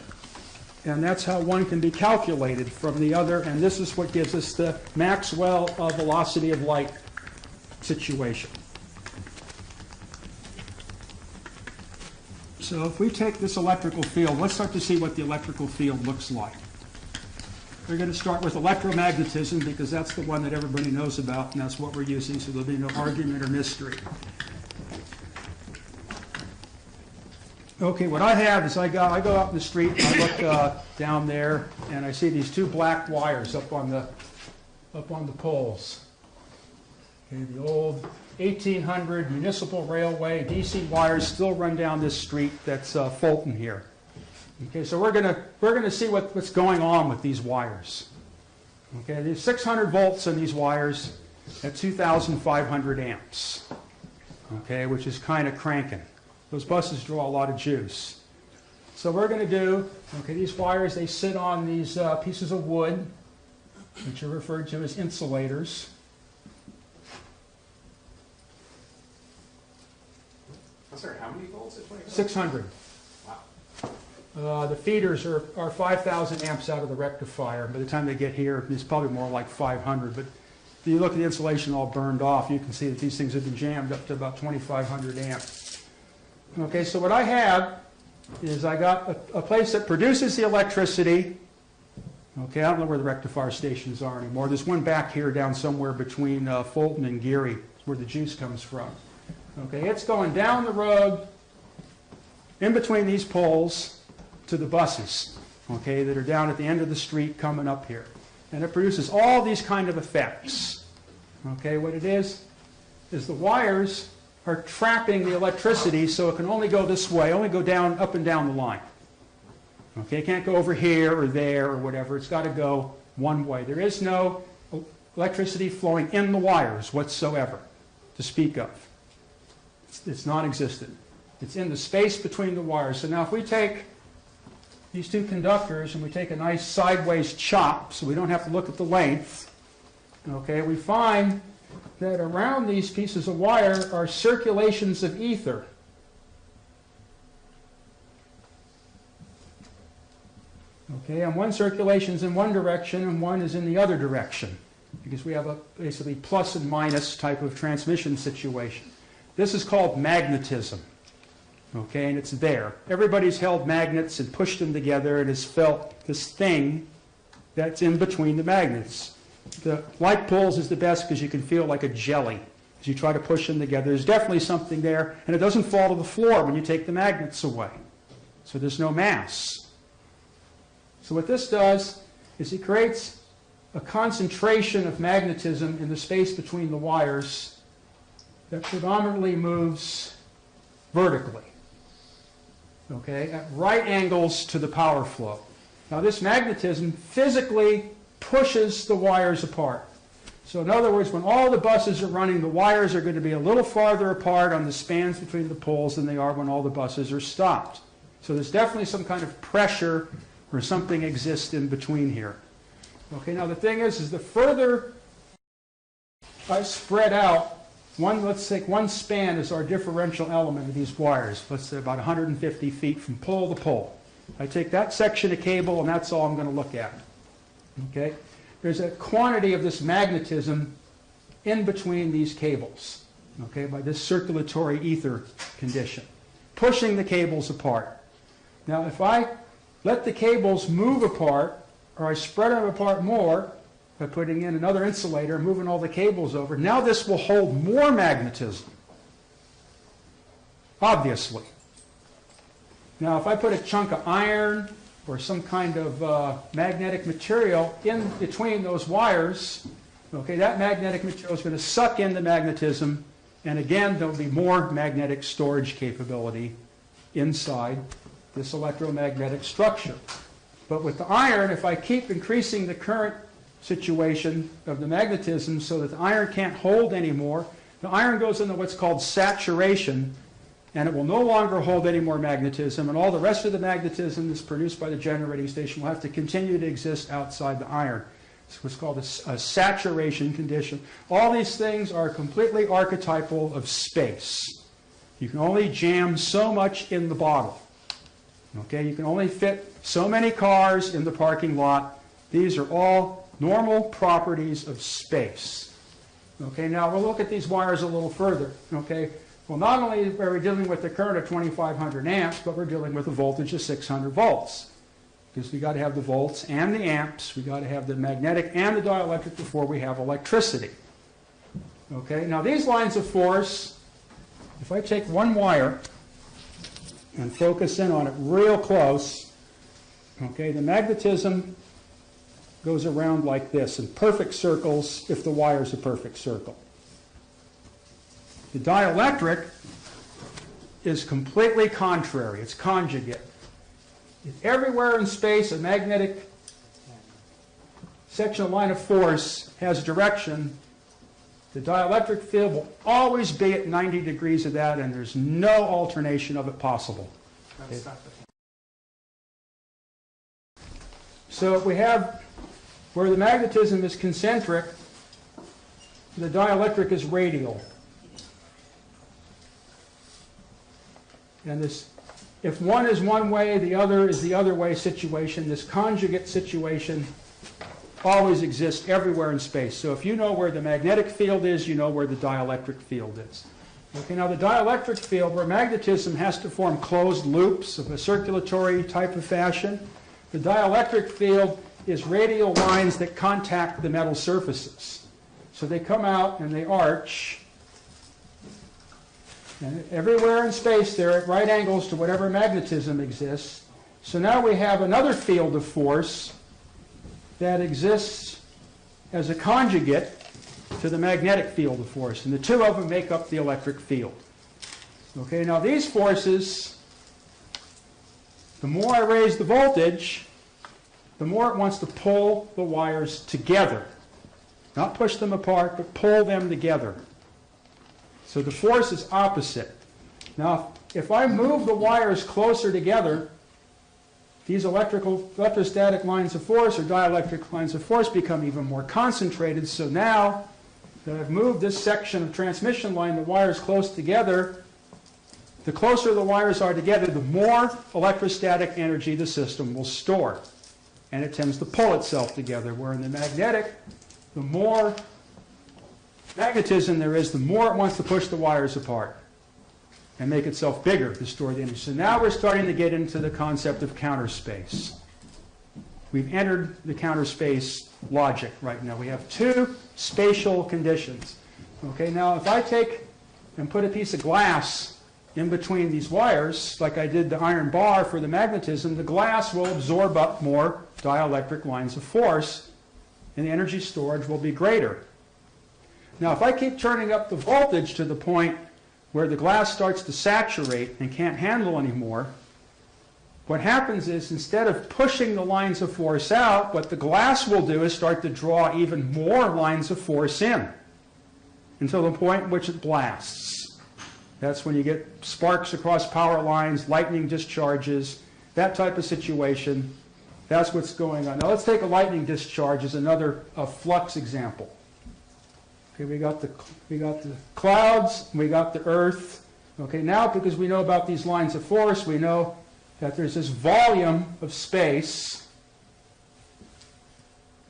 And that's how one can be calculated from the other, and this is what gives us the Maxwell velocity of light situation. So if we take this electrical field, let's start to see what the electrical field looks like. We're going to start with electromagnetism because that's the one that everybody knows about, and that's what we're using, so there'll be no argument or mystery. Okay, what I have is I go out in the street and I look down there and I see these 2 black wires up on the poles. Okay, the old 1800 municipal railway DC wires still run down this street that's Fulton here. Okay, so we're gonna see what's going on with these wires. Okay, there's 600 volts in these wires at 2,500 amps. Okay, which is kind of cranking. Those buses draw a lot of juice. So we're going to do, these wires, they sit on these pieces of wood, which are referred to as insulators. I'm sorry, how many volts at 20? 600. Wow. The feeders are 5,000 amps out of the rectifier. By the time they get here, it's probably more like 500. But if you look at the insulation all burned off, you can see that these things have been jammed up to about 2,500 amps. Okay, so what I have is I got a place that produces the electricity. Okay, I don't know where the rectifier stations are anymore. There's one back here down somewhere between Fulton and Geary, where the juice comes from. Okay, it's going down the road in between these poles to the buses, okay, that are down at the end of the street coming up here. And it produces all these kind of effects. Okay, what it is the wires are trapping the electricity so it can only go this way, only go down, up and down the line. Okay, it can't go over here or there or whatever. It's got to go one way. There is no electricity flowing in the wires whatsoever to speak of. It's non-existent. It's in the space between the wires. So now if we take these two conductors and we take a nice sideways chop so we don't have to look at the length, okay, we find that around these pieces of wire are circulations of ether. Okay, and one circulation is in one direction and one is in the other direction because we have a basically plus and minus type of transmission situation. This is called magnetism. Okay, and it's there. Everybody's held magnets and pushed them together and has felt this thing that's in between the magnets. The like poles is the best because you can feel like a jelly as you try to push them together. There's definitely something there, and it doesn't fall to the floor when you take the magnets away. So there's no mass. So what this does is it creates a concentration of magnetism in the space between the wires that predominantly moves vertically, okay, at right angles to the power flow. Now this magnetism physically pushes the wires apart. So in other words, when all the buses are running, the wires are going to be a little farther apart on the spans between the poles than they are when all the buses are stopped. So there's definitely some kind of pressure or something exists in between here. Okay, now the thing is the further I spread out, let's take one span as our differential element of these wires. Let's say about 150 feet from pole to pole. I take that section of cable and that's all I'm going to look at. Okay? There's a quantity of this magnetism in between these cables, okay, by this circulatory ether condition, pushing the cables apart. Now if I let the cables move apart, or I spread them apart more, by putting in another insulator, moving all the cables over, now this will hold more magnetism, obviously. Now if I put a chunk of iron or some kind of magnetic material in between those wires, okay, that magnetic material is going to suck in the magnetism, and again there will be more magnetic storage capability inside this electromagnetic structure. But with the iron, if I keep increasing the current situation of the magnetism so that the iron can't hold anymore, the iron goes into what's called saturation, and it will no longer hold any more magnetism, and all the rest of the magnetism that's produced by the generating station will have to continue to exist outside the iron. It's what's called a saturation condition. All these things are completely archetypal of space. You can only jam so much in the bottle. Okay, you can only fit so many cars in the parking lot. These are all normal properties of space. Okay, now we'll look at these wires a little further. Okay, well, not only are we dealing with the current of 2,500 amps, but we're dealing with a voltage of 600 volts. Because we got to have the volts and the amps, we got to have the magnetic and the dielectric before we have electricity. Okay, now these lines of force, if I take one wire and focus in on it real close, okay, the magnetism goes around like this in perfect circles if the wire's a perfect circle. The dielectric is completely contrary. It's conjugate. If everywhere in space a magnetic sectional line of force has direction, the dielectric field will always be at 90 degrees of that, and there's no alternation of it possible. Okay. So we have where the magnetism is concentric, the dielectric is radial. And this if one is one way, the other is the other way situation. This conjugate situation always exists everywhere in space. So if you know where the magnetic field is, you know where the dielectric field is. Okay, now the dielectric field, where magnetism has to form closed loops of a circulatory type of fashion, the dielectric field is radial lines that contact the metal surfaces. So they come out and they arch. And everywhere in space, they're at right angles to whatever magnetism exists. So now we have another field of force that exists as a conjugate to the magnetic field of force. And the two of them make up the electric field. Okay, now these forces, the more I raise the voltage, the more it wants to pull the wires together. Not push them apart, but pull them together. So the force is opposite. Now, if I move the wires closer together, these electrostatic lines of force or dielectric lines of force become even more concentrated. So now that I've moved this section of transmission line, the wires close together, the closer the wires are together, the more electrostatic energy the system will store. And it tends to pull itself together, where in the magnetic, the more magnetism there is, the more it wants to push the wires apart and make itself bigger to store the energy. So now we're starting to get into the concept of counter space. We've entered the counter space logic right now. We have two spatial conditions. Okay, now if I take and put a piece of glass in between these wires, like I did the iron bar for the magnetism, the glass will absorb up more dielectric lines of force, and the energy storage will be greater. Now, if I keep turning up the voltage to the point where the glass starts to saturate and can't handle anymore, what happens is, instead of pushing the lines of force out, what the glass will do is start to draw even more lines of force in until the point at which it blasts. That's when you get sparks across power lines, lightning discharges, that type of situation. That's what's going on. Now let's take a lightning discharge as another flux example. Okay, we got the clouds, we got the Earth. Okay, now because we know about these lines of force, we know that there's this volume of space,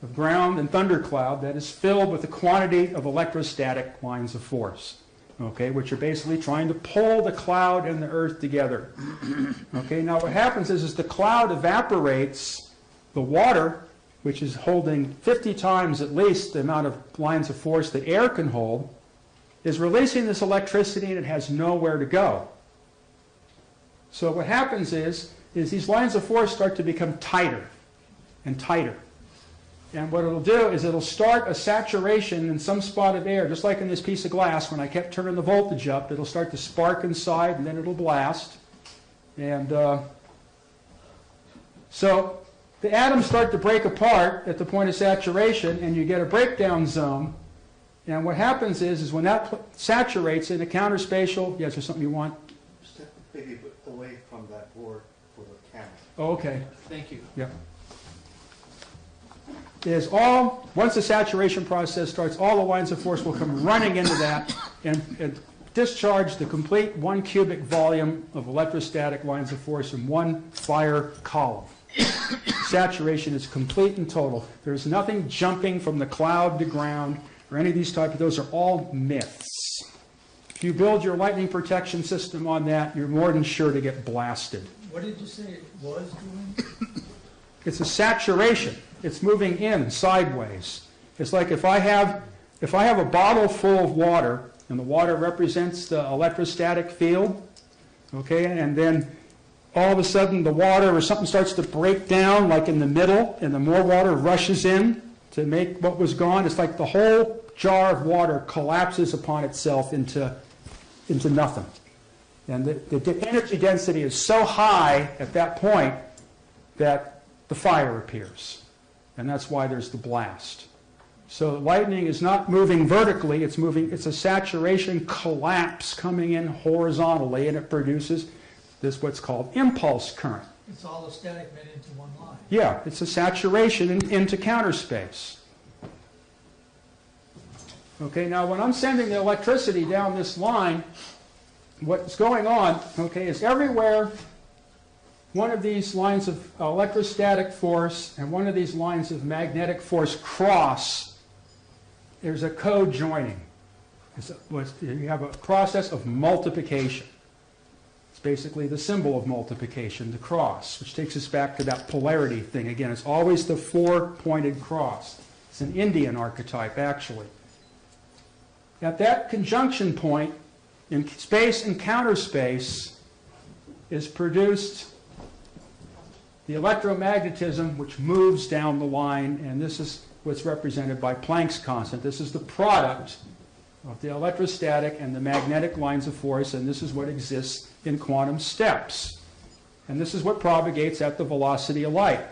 of ground and thundercloud, that is filled with a quantity of electrostatic lines of force. Okay, which are basically trying to pull the cloud and the Earth together. Okay, now what happens is the cloud evaporates, the water, which is holding 50 times at least the amount of lines of force that air can hold, is releasing this electricity and it has nowhere to go. So what happens is these lines of force start to become tighter and tighter. And what it'll do is it'll start a saturation in some spot of air, just like in this piece of glass. When I kept turning the voltage up, it'll start to spark inside and then it'll blast. And so the atoms start to break apart at the point of saturation, and you get a breakdown zone. And what happens is when that saturates in a counterspatial, yes, there's something you want? Step maybe a bit away from that board for the camera. Oh, okay. Thank you. Yeah. Once the saturation process starts, all the lines of force will come running into that and discharge the complete 1 cubic volume of electrostatic lines of force in one fire column. Saturation is complete and total. There's nothing jumping from the cloud to ground or any of these those are all myths. If you build your lightning protection system on that, you're more than sure to get blasted. What did you say it was doing? It's a saturation. It's moving in sideways. It's like if I have a bottle full of water, and the water represents the electrostatic field, okay, and then all of a sudden the water or something starts to break down, like in the middle, and the more water rushes in to make what was gone. It's like the whole jar of water collapses upon itself into nothing. And the energy density is so high at that point that the fire appears. And that's why there's the blast. So lightning is not moving vertically, it's a saturation collapse coming in horizontally, and it produces this what's called impulse current. It's all the static meant into one line. Yeah, it's a saturation into counter space. Okay, now when I'm sending the electricity down this line, what's going on, okay, is everywhere one of these lines of electrostatic force and one of these lines of magnetic force cross, there's a co-joining. You have a process of multiplication. It's basically the symbol of multiplication, the cross, which takes us back to that polarity thing. Again, it's always the four-pointed cross. It's an Indian archetype, actually. At that conjunction point, in space and counter space, is produced the electromagnetism which moves down the line, and this is what's represented by Planck's constant. This is the product of the electrostatic and the magnetic lines of force, and this is what exists in quantum steps. And this is what propagates at the velocity of light.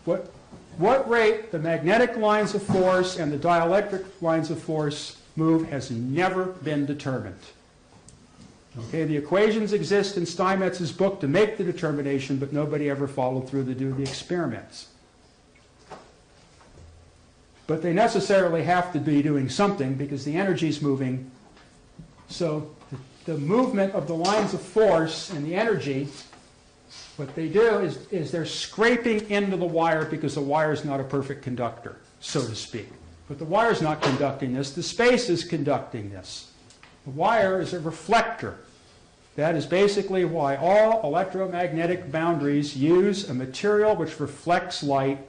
What rate the magnetic lines of force and the dielectric lines of force move has never been determined. Okay, the equations exist in Steinmetz's book to make the determination, but nobody ever followed through to do the experiments. But they necessarily have to be doing something because the energy is moving. So the movement of the lines of force and the energy, what they do is they're scraping into the wire because the wire is not a perfect conductor, so to speak. But the wire is not conducting this. The space is conducting this. The wire is a reflector. That is basically why all electromagnetic boundaries use a material which reflects light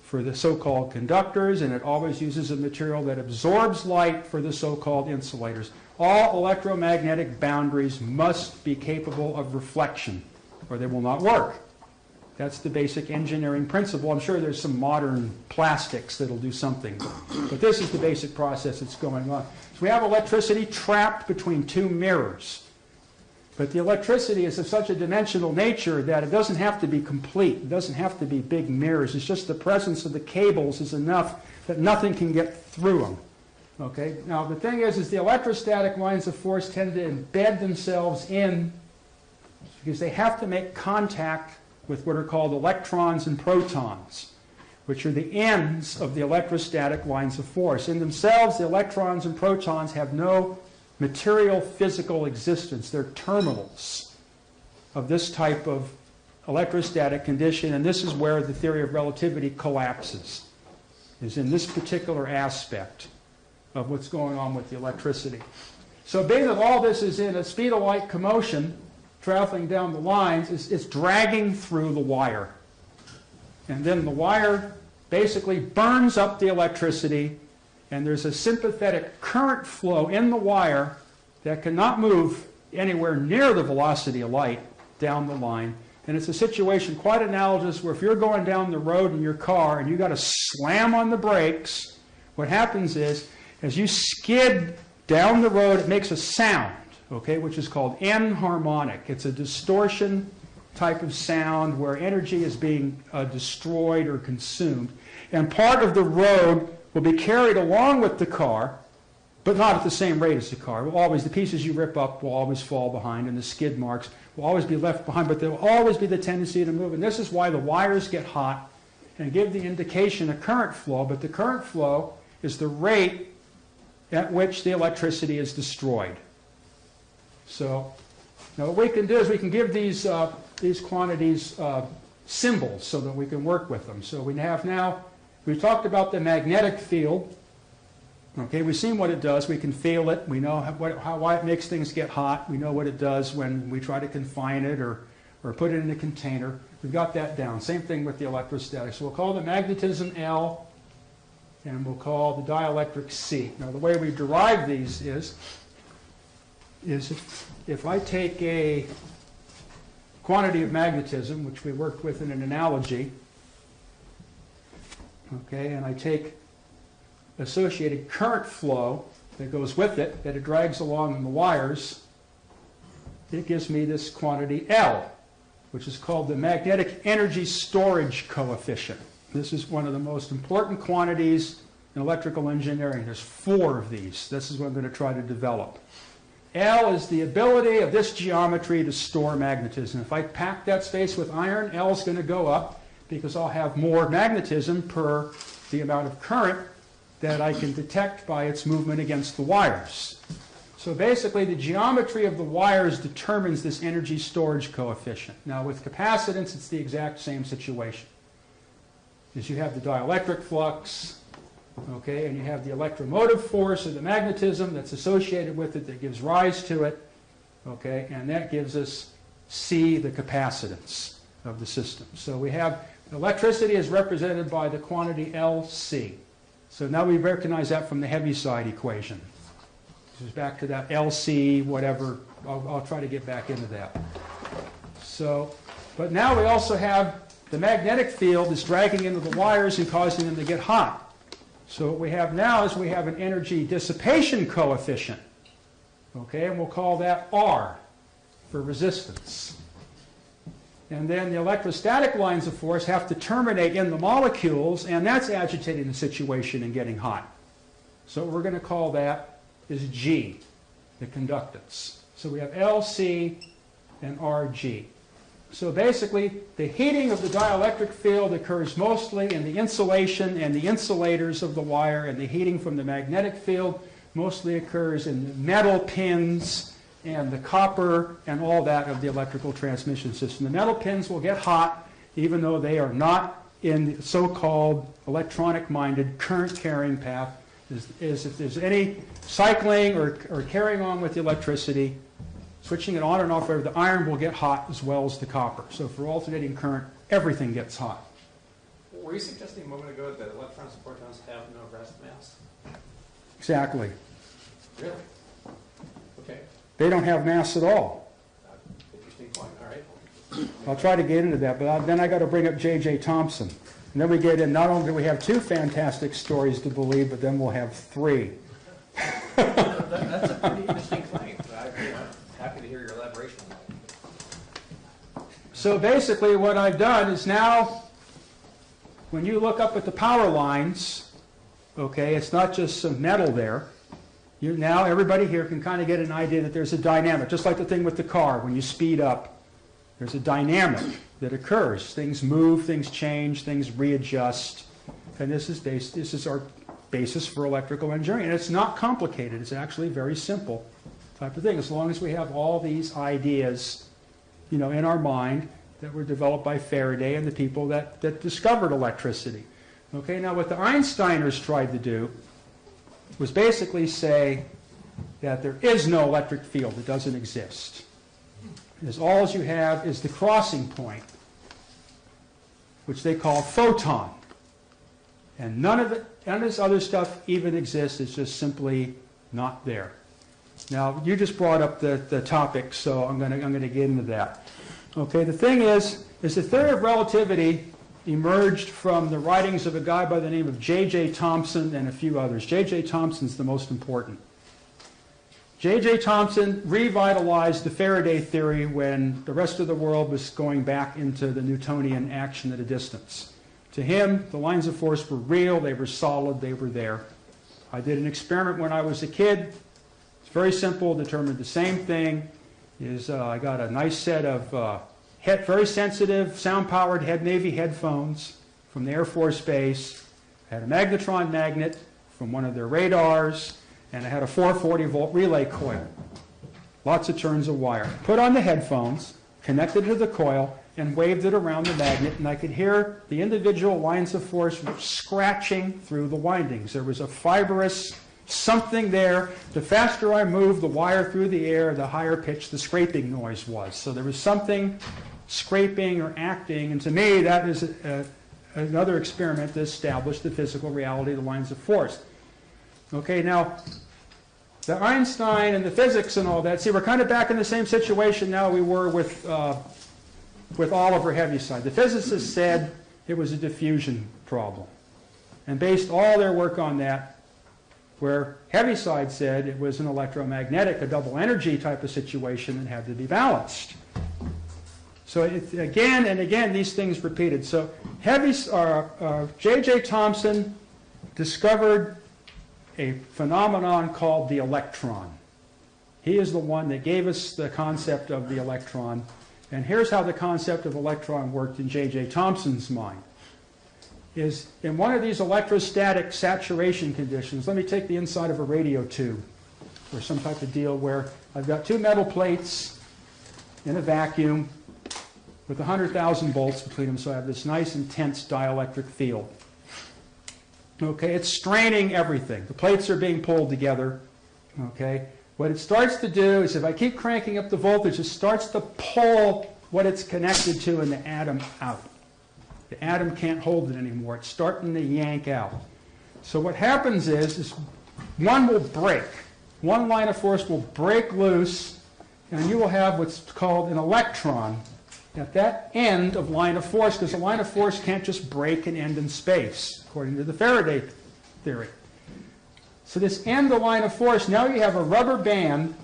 for the so-called conductors, and it always uses a material that absorbs light for the so-called insulators. All electromagnetic boundaries must be capable of reflection, or they will not work. That's the basic engineering principle. I'm sure there's some modern plastics that'll do something, but this is the basic process that's going on. So we have electricity trapped between two mirrors. But the electricity is of such a dimensional nature that it doesn't have to be complete. It doesn't have to be big mirrors. It's just the presence of the cables is enough that nothing can get through them. Okay? Now, the thing is the electrostatic lines of force tend to embed themselves in because they have to make contact with what are called electrons and protons, which are the ends of the electrostatic lines of force. In themselves, the electrons and protons have no material physical existence. They're terminals of this type of electrostatic condition, and this is where the theory of relativity collapses, is in this particular aspect of what's going on with the electricity. So being that all this is in a speed of light commotion, traveling down the lines, it's dragging through the wire. And then the wire basically burns up the electricity, and there's a sympathetic current flow in the wire that cannot move anywhere near the velocity of light down the line. And it's a situation quite analogous where if you're going down the road in your car and you've got to slam on the brakes, what happens is as you skid down the road, it makes a sound, okay, which is called enharmonic. It's a distortion type of sound where energy is being destroyed or consumed. And part of the road will be carried along with the car, but not at the same rate as the car. The pieces you rip up will always fall behind, and the skid marks will always be left behind, but there will always be the tendency to move. And this is why the wires get hot and give the indication of current flow, but the current flow is the rate at which the electricity is destroyed. So now what we can do is we can give these quantities symbols so that we can work with them. So we have now, we've talked about the magnetic field. Okay, we've seen what it does. We can feel it. We know why it makes things get hot. We know what it does when we try to confine it or put it in a container. We've got that down. Same thing with the electrostatic. So we'll call the magnetism L, and we'll call the dielectric C. Now the way we derive these is if I take a quantity of magnetism, which we worked with in an analogy, okay, and I take associated current flow that goes with it, that it drags along in the wires, it gives me this quantity L, which is called the magnetic energy storage coefficient. This is one of the most important quantities in electrical engineering. There's 4 of these. This is what I'm going to try to develop. L is the ability of this geometry to store magnetism. If I pack that space with iron, L is going to go up because I'll have more magnetism per the amount of current that I can detect by its movement against the wires. So basically, the geometry of the wires determines this energy storage coefficient. Now, with capacitance, it's the exact same situation. Is you have the dielectric flux, okay, and you have the electromotive force or the magnetism that's associated with it that gives rise to it, okay, and that gives us C, the capacitance of the system. So we have electricity is represented by the quantity LC. So now we recognize that from the Heaviside equation. This is back to that LC, whatever. I'll try to get back into that. So, but now we also have the magnetic field is dragging into the wires and causing them to get hot. So what we have now is we have an energy dissipation coefficient. Okay, and we'll call that R for resistance. And then the electrostatic lines of force have to terminate in the molecules, and that's agitating the situation and getting hot. So what we're going to call that is G, the conductance. So we have LC and RG. So basically, the heating of the dielectric field occurs mostly in the insulation and the insulators of the wire, and the heating from the magnetic field mostly occurs in the metal pins and the copper and all that of the electrical transmission system. The metal pins will get hot even though they are not in the so-called electronic-minded current-carrying path. Is if there's any cycling or carrying on with the electricity, switching it on and off, the iron will get hot as well as the copper. So for alternating current, everything gets hot. Were you suggesting a moment ago that electrons and protons have no rest mass? Exactly. Really? Okay. They don't have mass at all. Interesting point. All right. I'll try to get into that, but then I got to bring up J.J. Thomson. And then we get in, not only do we have 2 fantastic stories to believe, but then we'll have 3. That's a pretty interesting claim. I'm happy to hear your elaboration on that. So basically what I've done is now, when you look up at the power lines, okay, it's not just some metal there. Now everybody here can kind of get an idea that there's a dynamic, just like the thing with the car. When you speed up, there's a dynamic that occurs. Things move, things change, things readjust. And this is our basis for electrical engineering. And it's not complicated. It's actually very simple type of thing, as long as we have all these ideas, in our mind that were developed by Faraday and the people that discovered electricity. Okay, now what the Einsteiners tried to do was basically say that there is no electric field. It doesn't exist. All you have is the crossing point, which they call photon. And none of this other stuff even exists. It's just simply not there. Now, you just brought up the topic, so I'm going to get into that. Okay, the thing is the theory of relativity emerged from the writings of a guy by the name of J.J. Thomson and a few others. J.J. Thomson's the most important. J.J. Thomson revitalized the Faraday theory when the rest of the world was going back into the Newtonian action at a distance. To him, the lines of force were real, they were solid, they were there. I did an experiment when I was a kid. It's very simple, determined the same thing. I got a nice set of very sensitive, sound-powered Navy headphones from the Air Force Base. I had a magnetron magnet from one of their radars, and I had a 440-volt relay coil. Lots of turns of wire. Put on the headphones, connected to the coil, and waved it around the magnet, and I could hear the individual lines of force scratching through the windings. There was a fibrous something there. The faster I moved the wire through the air, the higher pitched the scraping noise was. So there was something scraping or acting, and to me that is another experiment that established the physical reality of the lines of force. Okay, now, the Einstein and the physics and all that, see, we're kind of back in the same situation now we were with Oliver Heaviside. The physicists said it was a diffusion problem, and based all their work on that, where Heaviside said it was an electromagnetic, a double energy type of situation that had to be balanced. So again and again, these things repeated. So J.J. Thomson discovered a phenomenon called the electron. He is the one that gave us the concept of the electron. And here's how the concept of electron worked in J.J. Thomson's mind. Is in one of these electrostatic saturation conditions, let me take the inside of a radio tube. or some type of deal where I've got two metal plates in a vacuum with 100,000 volts between them, so I have this nice intense dielectric field. Okay, it's straining everything. The plates are being pulled together. Okay, what it starts to do is if I keep cranking up the voltage, it starts to pull what it's connected to in the atom out. The atom can't hold it anymore. It's starting to yank out. So what happens is one will break. One line of force will break loose, and you will have what's called an electron at that end of line of force, because a line of force can't just break and end in space, according to the Faraday theory. So this end of line of force, now you have a rubber band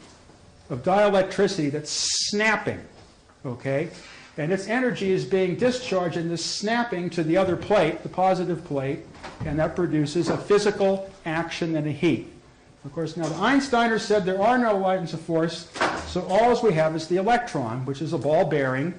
of dielectricity that's snapping, okay? And its energy is being discharged in this snapping to the other plate, the positive plate, and that produces a physical action and a heat. Of course, now the Einsteiners said there are no lines of force, so all we have is the electron, which is a ball bearing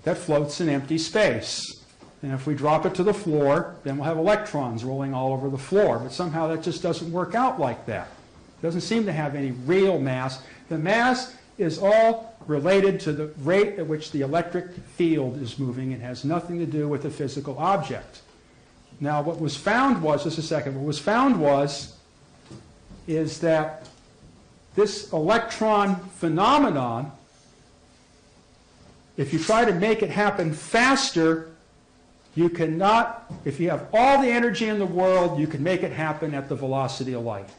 that floats in empty space. And if we drop it to the floor, then we'll have electrons rolling all over the floor. But somehow that just doesn't work out like that. It doesn't seem to have any real mass. The mass is all related to the rate at which the electric field is moving. It has nothing to do with a physical object. Now, what was found was, just a second, what was found is that this electron phenomenon, if you try to make it happen faster, you cannot, if you have all the energy in the world, you can make it happen at the velocity of light.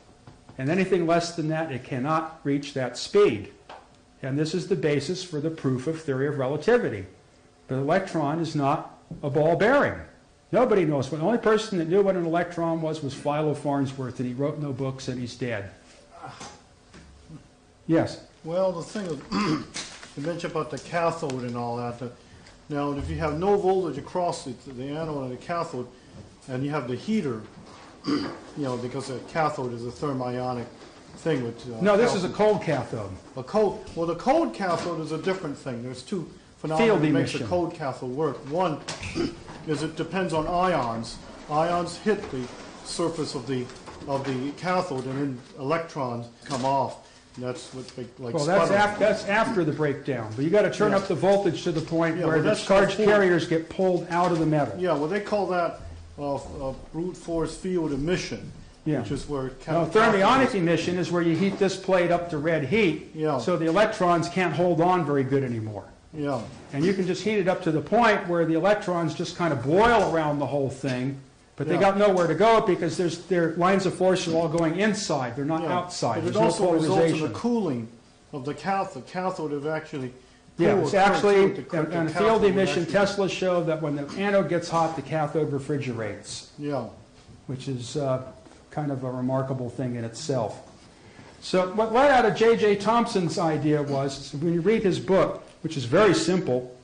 And anything less than that, it cannot reach that speed. And this is the basis for the proof of theory of relativity. The electron is not a ball bearing. Nobody knows. The only person that knew what an electron was Philo Farnsworth, and he wrote no books, and he's dead. Yes? Well, the thing is, you mentioned about the cathode and all that. Now, if you have no voltage across the anode and the cathode, and you have the heater, you know, because a cathode is a thermionic thing. With, no, this is a cold cathode. Well, the cold cathode is a different thing. There's two phenomena that makes a cold cathode work. One is it depends on ions. Ions hit the surface of the cathode, and then electrons come off. And that's what they like. Well, that's after the breakdown. But you got to turn up the voltage to the point where the charged carriers get pulled out of the metal. Yeah, well, they call that brute force field emission, which is where thermionic emission is where you heat this plate up to red heat, so the electrons can't hold on very good anymore. Yeah. And you can just heat it up to the point where the electrons just kind of boil around the whole thing, but they got nowhere to go because their lines of force are all going inside. They're not outside. But it also results in the cooling of the cathode. The cathode is actually it's actually, on a field emission, Tesla showed that when the anode gets hot, the cathode refrigerates. Yeah. Which is kind of a remarkable thing in itself. So what led out of J.J. Thomson's idea was, when you read his book, which is very simple,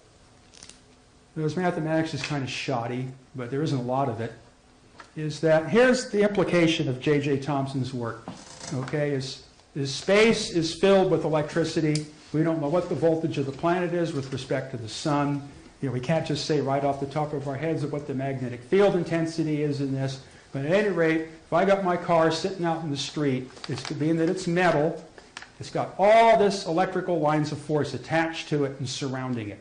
his mathematics is kind of shoddy, but there isn't a lot of it, is that here's the implication of J.J. Thomson's work. Okay, is space is filled with electricity. We don't know what the voltage of the planet is with respect to the sun. You know, we can't just say right off the top of our heads what the magnetic field intensity is in this. But at any rate, if I got my car sitting out in the street, it's being that it's metal, it's got all this electrical lines of force attached to it and surrounding it.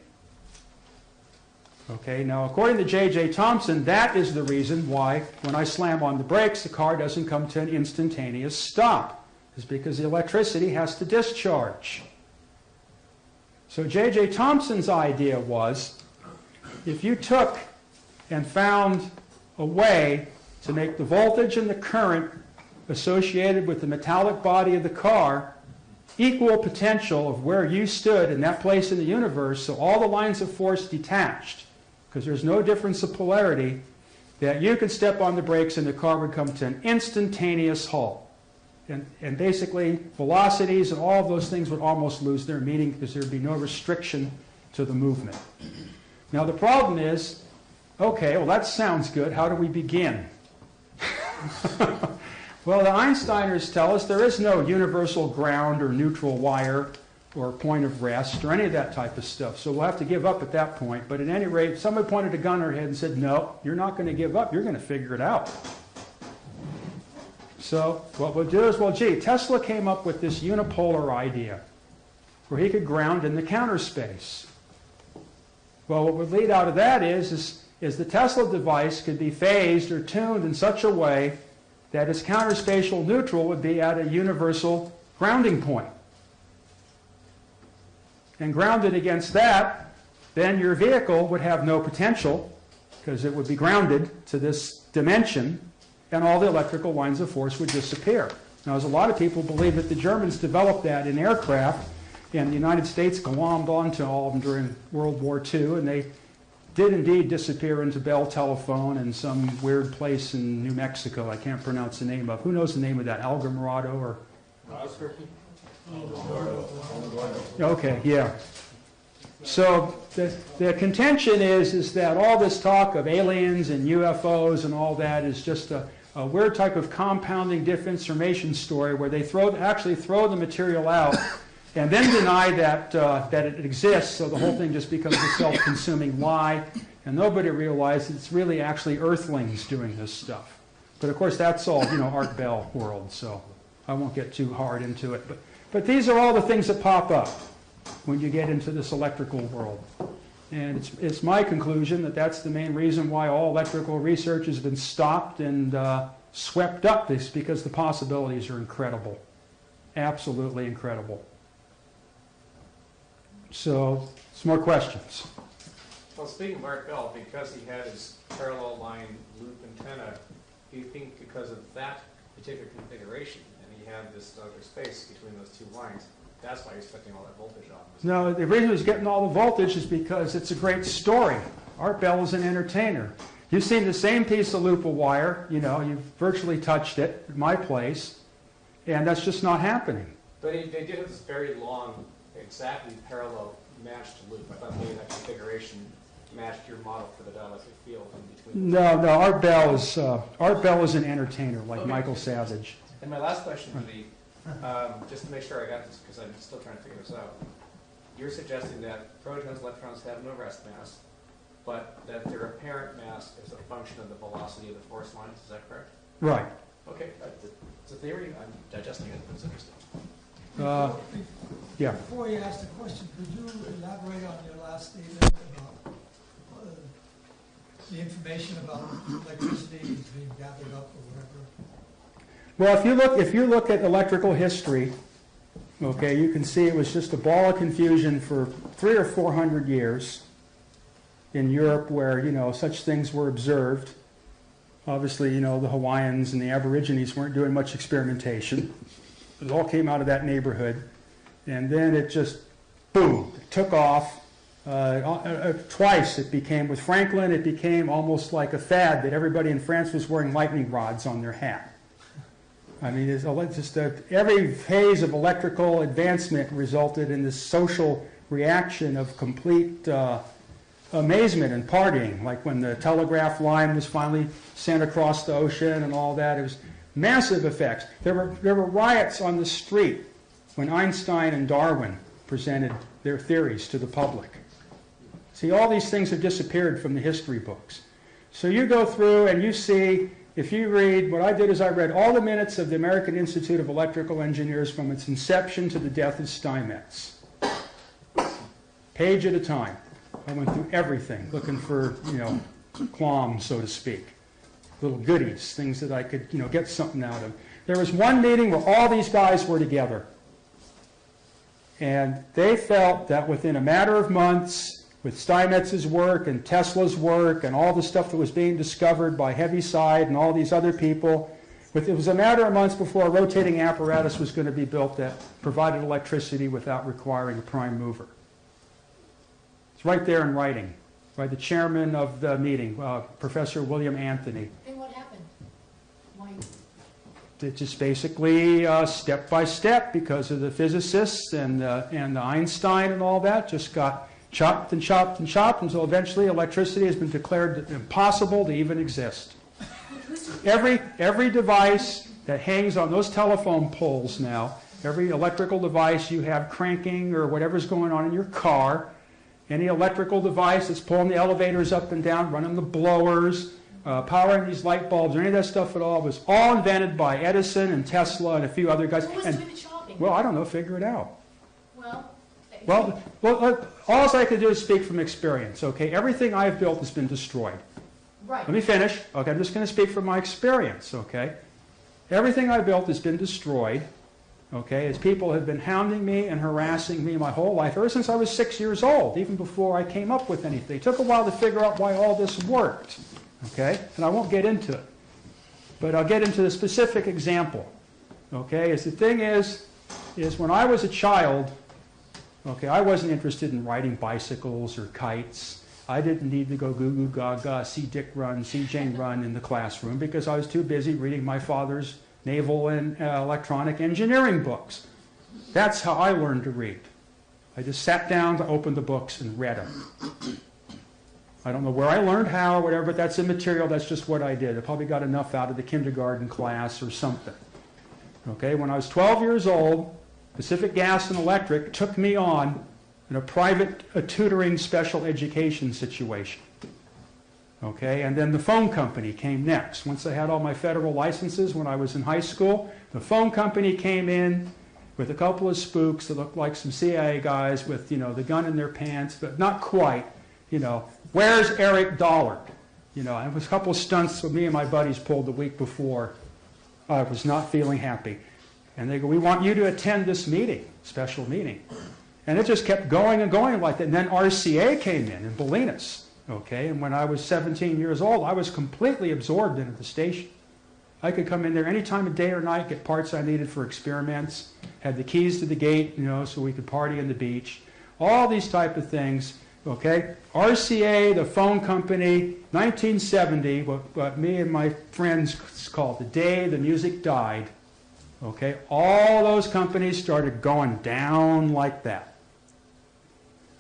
Okay, now according to J.J. Thomson, that is the reason why when I slam on the brakes, the car doesn't come to an instantaneous stop. It's because the electricity has to discharge. So J.J. Thomson's idea was, if you took and found a way to make the voltage and the current associated with the metallic body of the car equal potential of where you stood in that place in the universe, so all the lines of force detached, because there's no difference of polarity, that you could step on the brakes and the car would come to an instantaneous halt. And basically, velocities and all of those things would almost lose their meaning because there would be no restriction to the movement. Now the problem is, okay, well that sounds good. How do we begin? Well, the Einsteiners tell us there is no universal ground or neutral wire or point of rest or any of that type of stuff. So we'll have to give up at that point. But at any rate, somebody pointed a gun at our head and said, no, you're not going to give up. You're going to figure it out. So what we'll do is, well, gee, Tesla came up with this unipolar idea where he could ground in the counter space. Well, what would lead out of that is the Tesla device could be phased or tuned in such a way that its counterspatial neutral would be at a universal grounding point. And grounded against that, then your vehicle would have no potential because it would be grounded to this dimension, and all the electrical lines of force would disappear. Now, there's a lot of people believe that the Germans developed that in aircraft, and the United States glommed onto all of them during World War II, and they did indeed disappear into Bell Telephone and some weird place in New Mexico I can't pronounce the name of. Who knows the name of that? Algamorado or? Okay, yeah. So the contention is that all this talk of aliens and UFOs and all that is just a weird type of compounding disinformation story where they actually throw the material out and then deny that it exists, so the whole thing just becomes a self-consuming lie, and nobody realizes it's really actually Earthlings doing this stuff. But of course, that's all, Art Bell world, so I won't get too hard into it. But these are all the things that pop up when you get into this electrical world. And it's my conclusion that that's the main reason why all electrical research has been stopped and swept up, is because the possibilities are incredible. Absolutely incredible. So, some more questions. Well, speaking of Art Bell, because he had his parallel line loop antenna, do you think because of that particular configuration, and he had this other space between those two lines, that's why he's putting all that voltage on? No, the reason he's getting all the voltage is because it's a great story. Art Bell is an entertainer. You've seen the same piece of loop of wire, you've virtually touched it at my place, and that's just not happening. But they did have this very long, exactly parallel matched loop. I thought maybe that configuration matched your model for the dielectric field in between. No, Art Bell is an entertainer, like okay. Michael Savage. And my last question would be, just to make sure I got this, because I'm still trying to figure this out. You're suggesting that protons, electrons have no rest mass, but that their apparent mass is a function of the velocity of the force lines. Is that correct? Right. Okay, it's a theory. I'm digesting it. It's interesting. Yeah. Before you ask the question, could you elaborate on your last statement about the information about electricity is being gathered up or whatever? Well, if you look at electrical history, okay, you can see it was just a ball of confusion for 300 or 400 years in Europe, where such things were observed. Obviously, the Hawaiians and the Aborigines weren't doing much experimentation. It all came out of that neighborhood, and then it just, boom, it took off. Twice it became, with Franklin, it became almost like a fad that everybody in France was wearing lightning rods on their hat. I mean, it's just every phase of electrical advancement resulted in this social reaction of complete amazement and partying, like when the telegraph line was finally sent across the ocean and all that. It was massive effects. There were riots on the street when Einstein and Darwin presented their theories to the public. See, all these things have disappeared from the history books. So you go through and you see, if you read, what I did is I read all the minutes of the American Institute of Electrical Engineers from its inception to the death of Steinmetz. Page at a time. I went through everything, looking for, qualms, so to speak. Little goodies, things that I could, get something out of. There was one meeting where all these guys were together. And they felt that within a matter of months, with Steinmetz's work and Tesla's work and all the stuff that was being discovered by Heaviside and all these other people, it was a matter of months before a rotating apparatus was going to be built that provided electricity without requiring a prime mover. It's right there in writing by the chairman of the meeting, Professor William Anthony. And what happened? Why? It just basically step by step, because of the physicists and the Einstein and all that, just got chopped and chopped and chopped until eventually electricity has been declared impossible to even exist. Every device that hangs on those telephone poles now, every electrical device you have cranking or whatever's going on in your car, any electrical device that's pulling the elevators up and down, running the blowers, powering these light bulbs or any of that stuff at all. It was all invented by Edison and Tesla and a few other guys. Who was And, doing the shopping? well, I don't know, figure it out. Well, All I can do is speak from experience, okay? Everything I've built has been destroyed. right. Let me finish. Okay, I'm just going to speak from my experience, okay? Everything I built has been destroyed, okay, as people have been hounding me and harassing me my whole life, ever since I was 6 years old, even before I came up with anything. It took a while to figure out why all this worked, okay? And I won't get into it. But I'll get into the specific example, okay? As the thing is when I was a child, okay, I wasn't interested in riding bicycles or kites. I didn't need to go goo goo gaga, see Dick run, see Jane run in the classroom because I was too busy reading my father's naval and electronic engineering books. That's how I learned to read. I just sat down to open the books and read them. I don't know where I learned how or whatever, but that's immaterial. That's just what I did. I probably got enough out of the kindergarten class or something. Okay, when I was 12 years old, Pacific Gas and Electric took me on in a private tutoring special education situation. Okay, and then the phone company came next. Once I had all my federal licenses when I was in high school, the phone company came in with a couple of spooks that looked like some CIA guys with, you know, the gun in their pants, but not quite, you know, where's Eric Dollard? You know, and it was a couple of stunts that me and my buddies pulled the week before. I was not feeling happy. And they go, we want you to attend this meeting, special meeting. And it just kept going and going like that. And then RCA came in Bolinas. Okay, and when I was 17 years old, I was completely absorbed into the station. I could come in there any time of day or night, get parts I needed for experiments, had the keys to the gate, you know, so we could party on the beach. All these type of things, okay? RCA, the phone company, 1970, what me and my friends called the day the music died. Okay, all those companies started going down like that.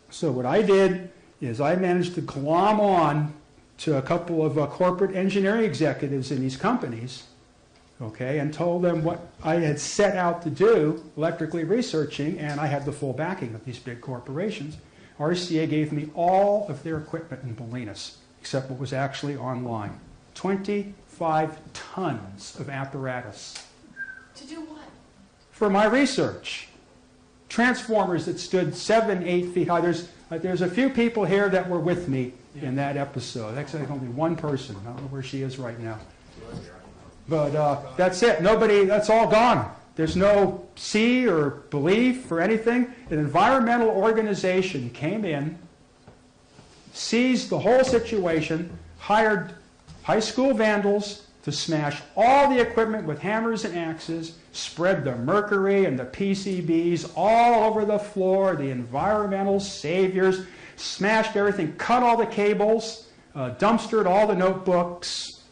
So what I did is I managed to glom on to a couple of corporate engineering executives in these companies, okay, and told them what I had set out to do, electrically researching, and I had the full backing of these big corporations. RCA gave me all of their equipment in Bolinas, except what was actually online. 25 tons of apparatus. To do what? For my research. Transformers that stood 7, 8 feet high. There's a few people here that were with me in that episode. Actually, only one person. I don't know where she is right now. But that's it. Nobody, that's all gone. There's no see or belief or anything. An environmental organization came in, seized the whole situation, hired high school vandals to smash all the equipment with hammers and axes, spread the mercury and the PCBs all over the floor, the environmental saviors, smashed everything, cut all the cables, dumpstered all the notebooks,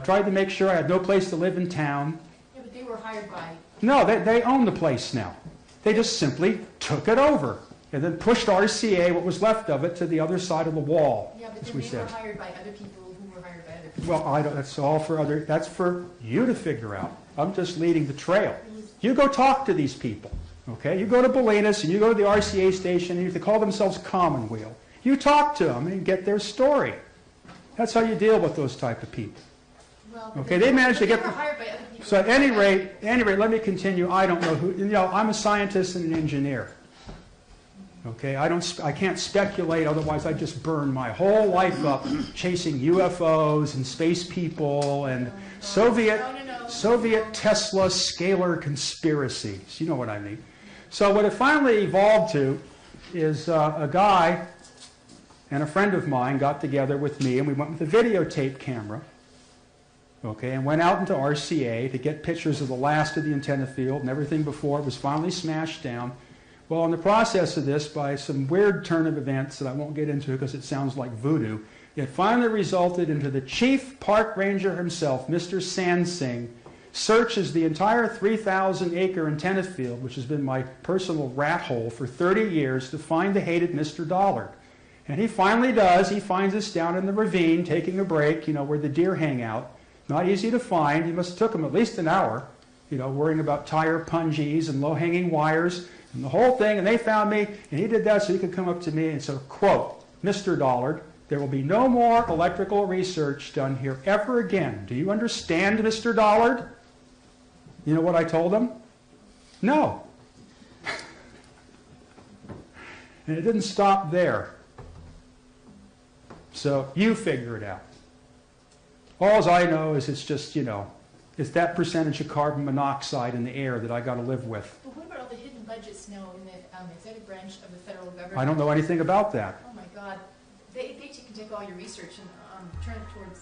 tried to make sure I had no place to live in town. Yeah, but they were hired by... No, they own the place now. They just simply took it over and then pushed RCA, what was left of it, to the other side of the wall, Yeah, but as then we they said. were hired by other people who were hired by other people. Well, I don't, that's all for other, that's for you to figure out. I'm just leading the trail. You go talk to these people, okay? You go to Bolinas and you go to the RCA station and they call themselves Commonweal. You talk to them and get their story. That's how you deal with those type of people. Well, Okay, they managed to get They were the- hired by other people. So at any rate, let me continue. I don't know who, you know, I'm a scientist and an engineer. Okay, I can't speculate, otherwise I'd just burn my whole life up chasing UFOs and space people and Soviet Tesla scalar conspiracies. You know what I mean. So what it finally evolved to is a guy and a friend of mine got together with me and we went with a videotape camera, okay, and went out into RCA to get pictures of the last of the antenna field and everything before it was finally smashed down. Well, in the process of this, by some weird turn of events that I won't get into because it sounds like voodoo, it finally resulted into the chief park ranger himself, Mr. Sansing, searches the entire 3,000-acre antenna field, which has been my personal rat hole for 30 years, to find the hated Mr. Dollard. And he finally does. He finds us down in the ravine, taking a break, you know, where the deer hang out. Not easy to find. He must have took him at least an hour, you know, worrying about tire pungees and low-hanging wires and the whole thing. And they found me, and he did that so he could come up to me and say, quote, Mr. Dollard, There will be no more electrical research done here ever again. Do you understand, Mr. Dollard? You know what I told him? No. And it didn't stop there. So you figure it out. All I know is it's just, it's that percentage of carbon monoxide in the air that I got to live with. But what about all the hidden budgets now in the executive branch of the federal government? I don't know anything about that. Oh my God. They can take all your research and turn it towards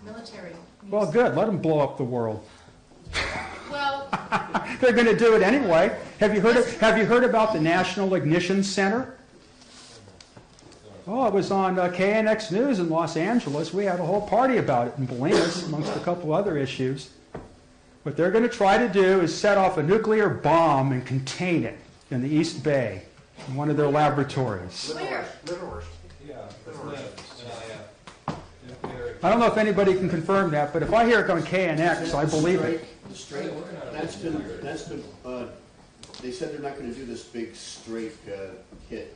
military use. Well, good. Let them blow up the world. Well, They're going to do it anyway. Have you heard about the National Ignition Center? Oh, it was on KNX News in Los Angeles. We had a whole party about it in Bolinas, amongst a couple other issues. What they're going to try to do is set off a nuclear bomb and contain it in the East Bay, in one of their laboratories. where? I don't know if anybody can confirm that, but if I hear it on KNX, I believe it. The straight, that's been, they said they're not gonna do this big straight, hit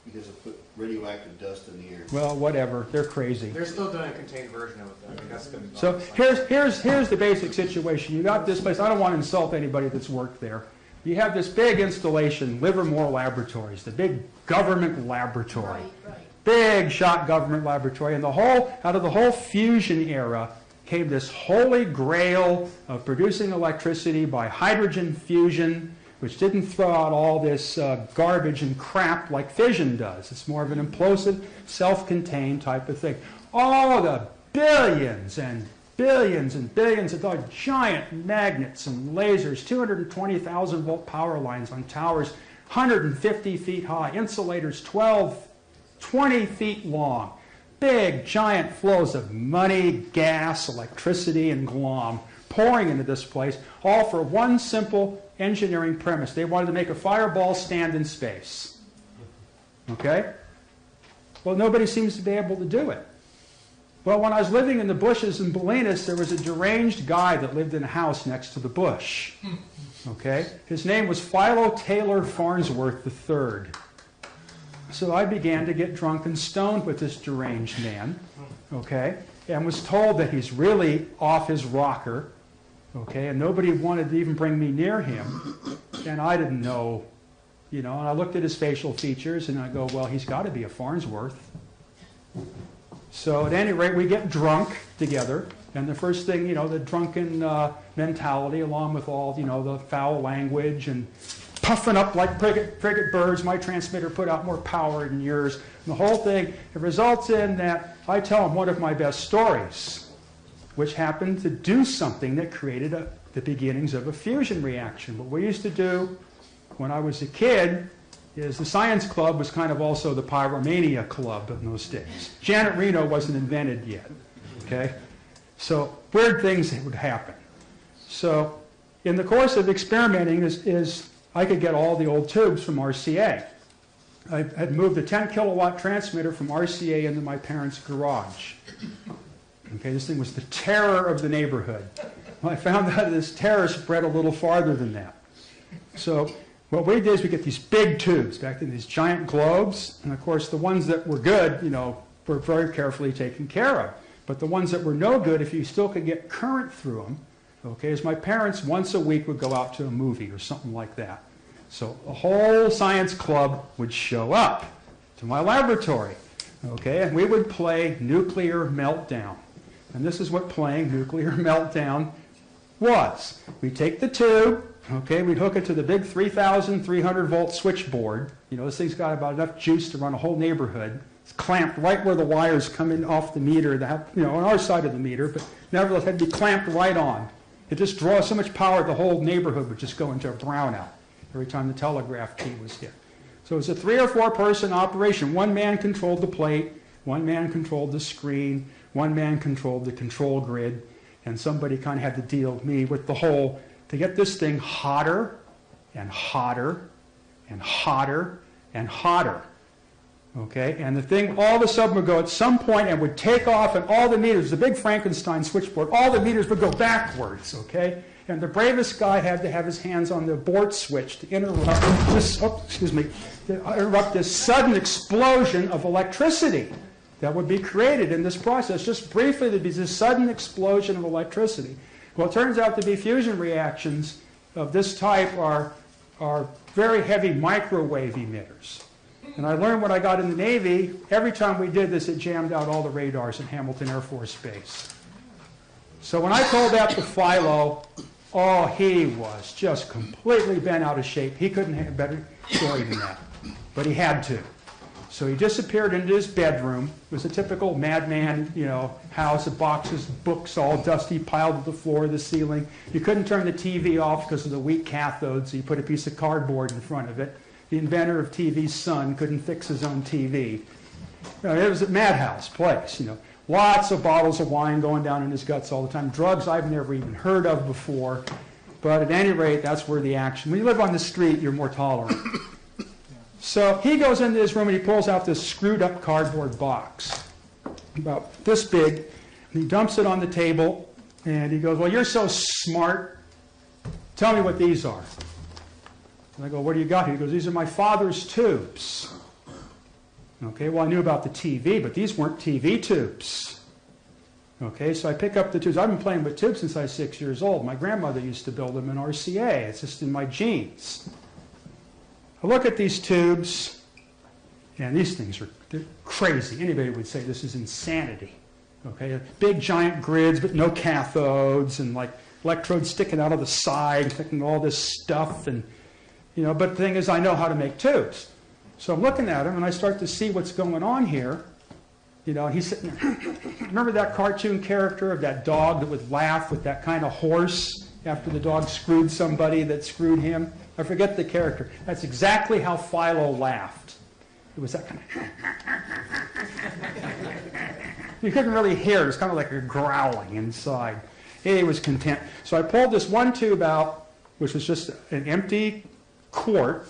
because of put radioactive dust in the air. Well, whatever. They're crazy. They're still doing a contained version of it, though. I mean, that's going to be. So here's the basic situation. You got this place. I don't want to insult anybody that's worked there. You have this big installation, Livermore Laboratories, the big government laboratory. Right. Big shot government laboratory. And out of the whole fusion era came this holy grail of producing electricity by hydrogen fusion, which didn't throw out all this garbage and crap like fission does. It's more of an implosive, self-contained type of thing. All the billions and billions and billions of giant magnets and lasers, 220,000 volt power lines on towers, 150 feet high, insulators 20 feet long, big giant flows of money, gas, electricity, and glom pouring into this place, all for one simple engineering premise. They wanted to make a fireball stand in space. Okay? Well, nobody seems to be able to do it. Well, when I was living in the bushes in Bolinas, there was a deranged guy that lived in a house next to the bush. Okay? His name was Philo Taylor Farnsworth III. So I began to get drunk and stoned with this deranged man, okay, and was told that he's really off his rocker, okay, and nobody wanted to even bring me near him, and I didn't know, and I looked at his facial features, and I go, well, he's got to be a Farnsworth. So at any rate, we get drunk together, and the first thing, the drunken mentality, along with all, the foul language and puffing up like frigate birds. My transmitter put out more power than yours. And the whole thing, it results in that I tell him one of my best stories, which happened to do something that created the beginnings of a fusion reaction. What we used to do when I was a kid is the science club was kind of also the pyromania club in those days. Janet Reno wasn't invented yet, okay? So weird things would happen. So in the course of experimenting is I could get all the old tubes from RCA. I had moved a 10 kilowatt transmitter from RCA into my parents' garage. Okay, this thing was the terror of the neighborhood. Well, I found out this terror spread a little farther than that. So what we did is we get these big tubes, back in these giant globes, and of course the ones that were good, were very carefully taken care of. But the ones that were no good, if you still could get current through them, okay, as my parents once a week would go out to a movie or something like that. So a whole science club would show up to my laboratory, okay, and we would play Nuclear Meltdown. And this is what playing Nuclear Meltdown was. We'd take the tube, okay, we'd hook it to the big 3,300 volt switchboard. This thing's got about enough juice to run a whole neighborhood. It's clamped right where the wires come in off the meter, on our side of the meter, but nevertheless it had to be clamped right on. It just draws so much power the whole neighborhood would just go into a brownout every time the telegraph key was hit. So it was a 3 or 4 person operation. One man controlled the plate, one man controlled the screen, one man controlled the control grid, and somebody kind of had to deal with me with the whole, to get this thing hotter and hotter and hotter and hotter. Okay, and the thing all of a sudden would go at some point and would take off, and all the meters, the big Frankenstein switchboard, all the meters would go backwards, okay? And the bravest guy had to have his hands on the abort switch to interrupt this, to interrupt this sudden explosion of electricity. that would be created in this process. Just briefly, there'd be this sudden explosion of electricity. Well, it turns out to be fusion reactions of this type are very heavy microwave emitters. And I learned when I got in the Navy, every time we did this, it jammed out all the radars in Hamilton Air Force Base. So when I told that to Philo, oh, he was just completely bent out of shape. He couldn't have a better story than that. But he had to. So he disappeared into his bedroom. It was a typical madman, house of boxes, books all dusty, piled to the floor, the ceiling. You couldn't turn the TV off because of the weak cathode, so you put a piece of cardboard in front of it. The inventor of TV's son couldn't fix his own TV. It was a madhouse place, Lots of bottles of wine going down in his guts all the time. Drugs I've never even heard of before. But at any rate, that's where the action. When you live on the street, you're more tolerant. So he goes into his room and he pulls out this screwed up cardboard box, about this big, and he dumps it on the table, and he goes, well, you're so smart. Tell me what these are. And I go, what do you got here? He goes, these are my father's tubes. Okay, well, I knew about the TV, but these weren't TV tubes. Okay, so I pick up the tubes. I've been playing with tubes since I was 6 years old. My grandmother used to build them in RCA. It's just in my genes. I look at these tubes, and these things they're crazy. Anybody would say this is insanity. Okay, big giant grids, but no cathodes, and like electrodes sticking out of the side, and all this stuff. And but the thing is, I know how to make tubes. So I'm looking at him, and I start to see what's going on here. And he's sitting there. Remember that cartoon character of that dog that would laugh with that kind of horse after the dog screwed somebody that screwed him? I forget the character. That's exactly how Philo laughed. It was that kind of... You couldn't really hear it. It was kind of like a growling inside. He was content. So I pulled this one tube out, which was just an empty quart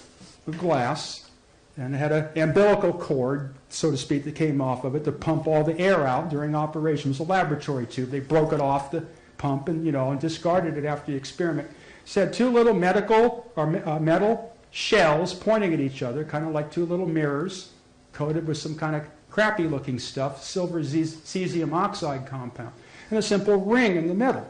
of glass, and it had an umbilical cord, so to speak, that came off of it to pump all the air out during operation. It was a laboratory tube. They broke it off the pump and discarded it after the experiment. Said two little metal shells pointing at each other, kind of like two little mirrors, coated with some kind of crappy-looking stuff, silver cesium oxide compound, and a simple ring in the middle.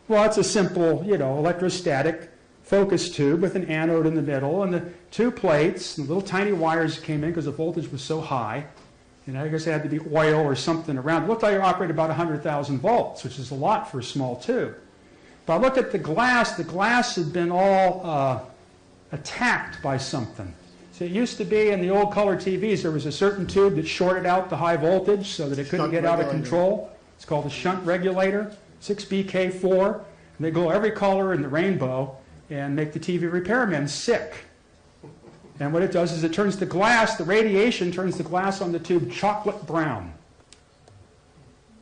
Well, it's a simple, electrostatic focus tube with an anode in the middle, and the two plates, and the little tiny wires came in because the voltage was so high, and I guess it had to be oil or something around. It looked like it operated about 100,000 volts, which is a lot for a small tube. But I looked at the glass had been all attacked by something. So it used to be in the old color TVs, there was a certain tube that shorted out the high voltage so that it couldn't get out of control. It's called a shunt regulator, 6BK4. And they glow every color in the rainbow and make the TV repairmen sick. And what it does is it turns the glass, the radiation turns the glass on the tube chocolate brown. And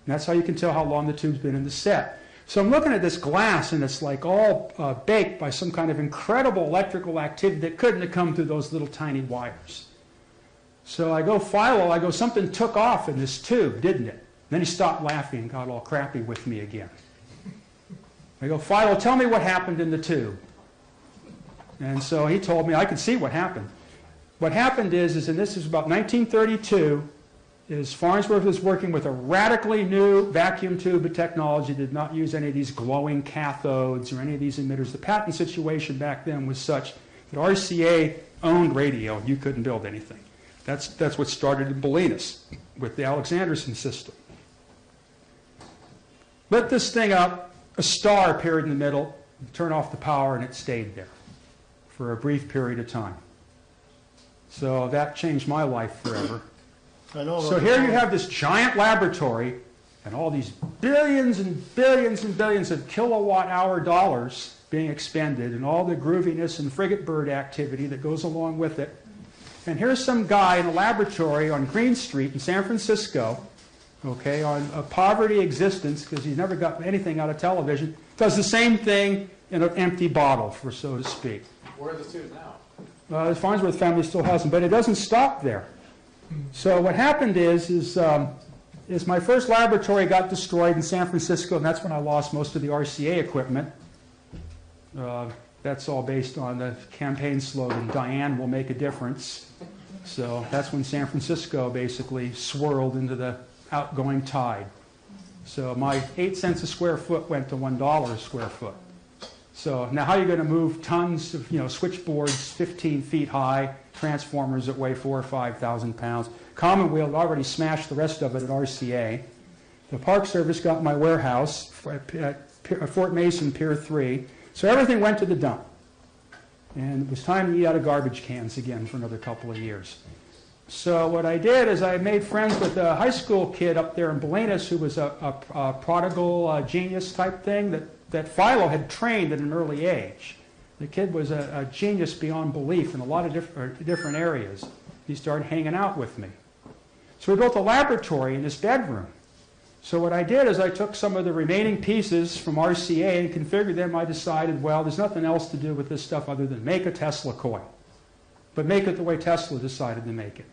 that's how you can tell how long the tube's been in the set. So I'm looking at this glass, and it's like all baked by some kind of incredible electrical activity that couldn't have come through those little tiny wires. So I go, Philo, something took off in this tube, didn't it? And then he stopped laughing and got all crappy with me again. I go, Philo, tell me what happened in the tube. And so he told me I could see what happened. What happened is and this is about 1932, is Farnsworth was working with a radically new vacuum tube technology that did not use any of these glowing cathodes or any of these emitters. The patent situation back then was such that RCA owned radio and you couldn't build anything. That's what started in Bolinas with the Alexanderson system. Lit this thing up, a star appeared in the middle, turn off the power, and it stayed there for a brief period of time. So that changed my life forever. So here you have this giant laboratory and all these billions and billions and billions of kilowatt-hour dollars being expended and all the grooviness and frigate bird activity that goes along with it. And here's some guy in a laboratory on Green Street in San Francisco, okay, on a poverty existence because he's never got anything out of television, does the same thing in an empty bottle, for so to speak. Where are the tubes now? The Farnsworth family still has them, but it doesn't stop there. So what happened is my first laboratory got destroyed in San Francisco, and that's when I lost most of the RCA equipment. That's all based on the campaign slogan, Diane will make a difference. So that's when San Francisco basically swirled into the outgoing tide. So my 8 cents a square foot went to $1 a square foot. So now how are you going to move tons of switchboards 15 feet high, transformers that weigh 4,000 or 5,000 pounds? Commonweal had already smashed the rest of it at RCA. The Park Service got my warehouse at Fort Mason Pier 3. So everything went to the dump. And it was time to eat out of garbage cans again for another couple of years. So what I did is I made friends with a high school kid up there in Bolinas who was a prodigal genius type thing that Philo had trained at an early age. The kid was a genius beyond belief in a lot of different areas. He started hanging out with me. So we built a laboratory in this bedroom. So what I did is I took some of the remaining pieces from RCA and configured them. I decided, well, there's nothing else to do with this stuff other than make a Tesla coil. But make it the way Tesla decided to make it.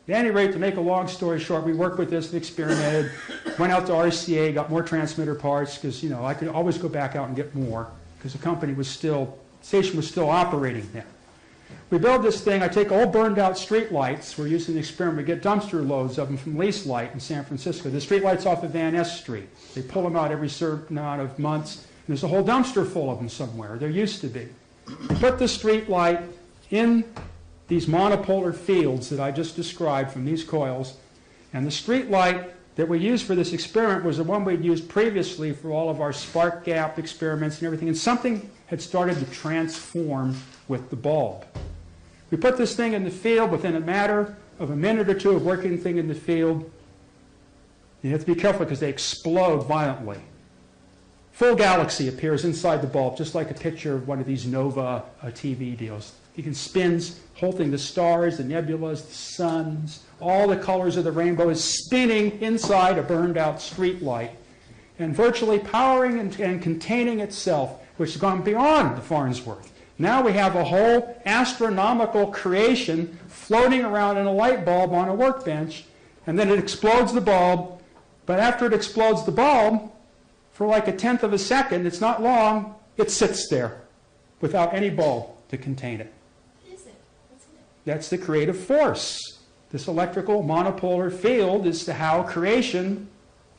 At any rate, to make a long story short, we worked with this, we experimented, went out to RCA, got more transmitter parts, because I could always go back out and get more, because the station was still operating then. We build this thing, I take old burned out street lights, we're using the experiment, we get dumpster loads of them from Lease Light in San Francisco. The street lights off of Van Ness Street. They pull them out every certain amount of months, and there's a whole dumpster full of them somewhere. There used to be. Put the street light in these monopolar fields that I just described from these coils, and the street light that we used for this experiment was the one we'd used previously for all of our spark gap experiments and everything, and something had started to transform with the bulb. We put this thing in the field within a matter of a minute or two of working the thing in the field. You have to be careful because they explode violently. Full galaxy appears inside the bulb, just like a picture of one of these Nova TV deals. You can spins, whole thing, the stars, the nebulas, the suns, all the colors of the rainbow is spinning inside a burned out street light and virtually powering and containing itself, which has gone beyond the Farnsworth. Now we have a whole astronomical creation floating around in a light bulb on a workbench, and then it explodes the bulb, but after it explodes the bulb, for like 1/10 of a second, it's not long, it sits there without any bulb to contain it. That's the creative force. This electrical monopolar field is how creation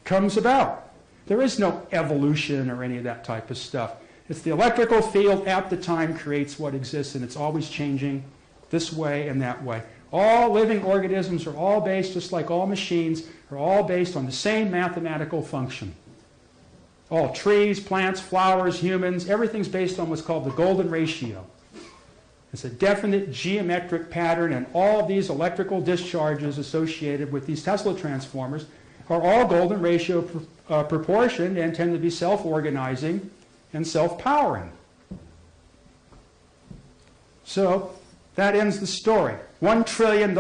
comes about. There is no evolution or any of that type of stuff. It's the electrical field at the time creates what exists, and it's always changing this way and that way. All living organisms are all based, just like all machines, are all based on the same mathematical function. All trees, plants, flowers, humans, everything's based on what's called the golden ratio. It's a definite geometric pattern, and all of these electrical discharges associated with these Tesla transformers are all golden ratio proportioned and tend to be self-organizing and self-powering. So that ends the story. $1 trillion in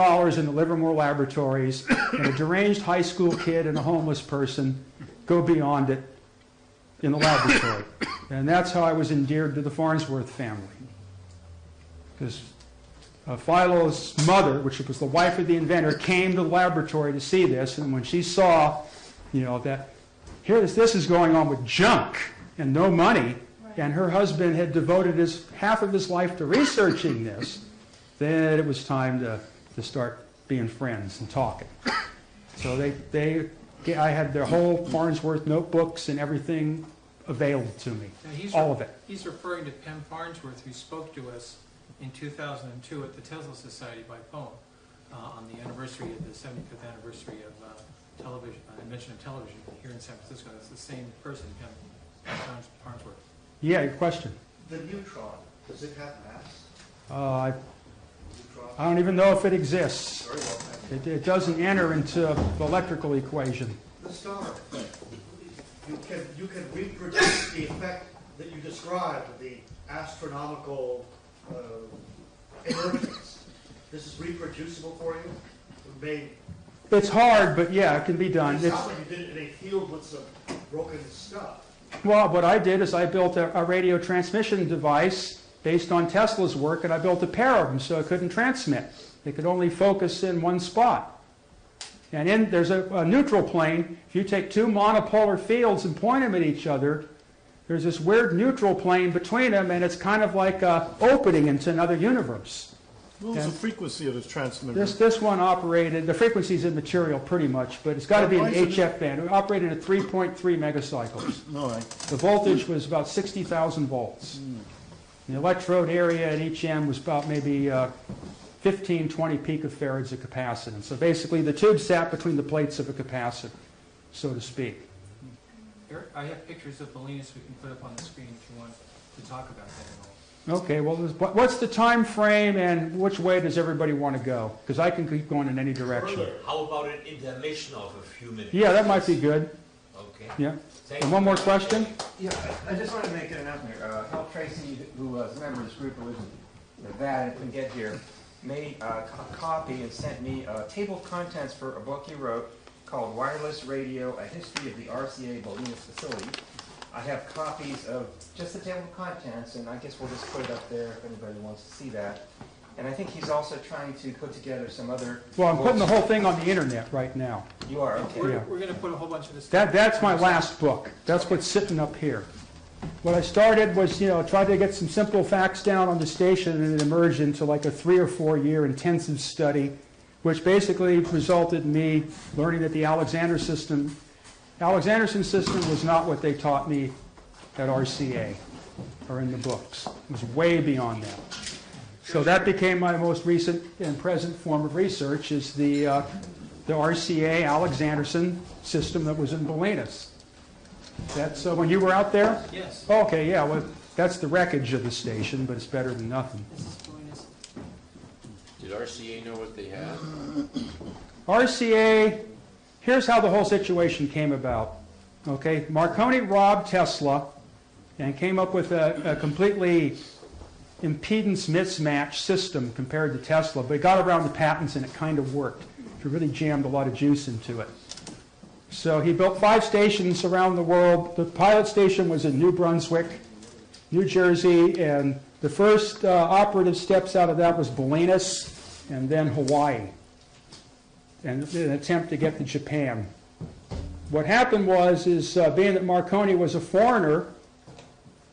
the Livermore laboratories, and a deranged high school kid and a homeless person go beyond it in the laboratory. And that's how I was endeared to the Farnsworth family. Because Philo's mother, which was the wife of the inventor, came to the laboratory to see this, and when she saw, that here this is going on with junk and no money, and her husband had devoted half of his life to researching this, then it was time to start being friends and talking. So I had their whole Farnsworth notebooks and everything available to me, all of it. He's referring to Pem Farnsworth, who spoke to us in 2002 at the Tesla Society by phone on the anniversary of the 75th anniversary of television, invention of television here in San Francisco. That's the same person, Pem Farnsworth. Yeah, your question. The neutron, does it have mass? I don't even know if it exists. Very well, thank It doesn't enter into the electrical equation. you. The star, you can reproduce the effect that you described, the astronomical emergence. This is reproducible for you? It's hard, but yeah, it can be done. It sounds like you did it in a field with some broken stuff. Well, what I did is I built a radio transmission device based on Tesla's work, and I built a pair of them so it couldn't transmit. It could only focus in one spot. And there's a neutral plane. If you take two monopolar fields and point them at each other, there's this weird neutral plane between them, and it's kind of like an opening into another universe. What was the And frequency of this transmitter? this one operated, the frequency's immaterial pretty much, but it's got to be an HF band. It operated at 3.3 megacycles. All right. The voltage was about 60,000 volts. The electrode area at each end was about maybe 15, 20 picofarads of capacitance. So basically the tube sat between the plates of a capacitor, so to speak. I have pictures of Bolinas we can put up on the screen if you want to talk about that at all. Okay, well, what's the time frame and which way does everybody want to go? Because I can keep going in any direction. Further, how about an intermission of a few minutes? Yeah, that might be good. Okay. Yeah. Thank And you. one more question? Yeah, I just wanted to make an announcement here. Hal Tracy, who was a member of this group who was in Nevada and couldn't get here, made a copy and sent me a table of contents for a book he wrote called Wireless Radio, A History of the RCA Bolinas Facility. I have copies of just the table of contents, and I guess we'll just put it up there if anybody wants to see that. And I think he's also trying to put together some other... Well, I'm putting the whole thing on the internet right now. You are, okay. Yeah. We're going to put a whole bunch of this. That's my last book. That's what's sitting up here. What I started was, try to get some simple facts down on the station, and it emerged into like a 3 or 4 year intensive study, which basically resulted in me learning that the Alexanderson system was not what they taught me at RCA or in the books. It was way beyond that. So that became my most recent and present form of research, is the RCA Alexanderson system that was in Bolinas. That's when you were out there? Yes. Oh, okay, yeah, well, that's the wreckage of the station, but it's better than nothing. This is Bolinas. Did RCA know what they had? RCA, here's how the whole situation came about. Okay, Marconi robbed Tesla and came up with a completely impedance mismatch system compared to Tesla, but it got around the patents and it kind of worked. He really jammed a lot of juice into it. So he built 5 stations around the world. The pilot station was in New Brunswick, New Jersey, and the first operative steps out of that was Bolinas and then Hawaii, and an attempt to get to Japan. What happened was, being that Marconi was a foreigner,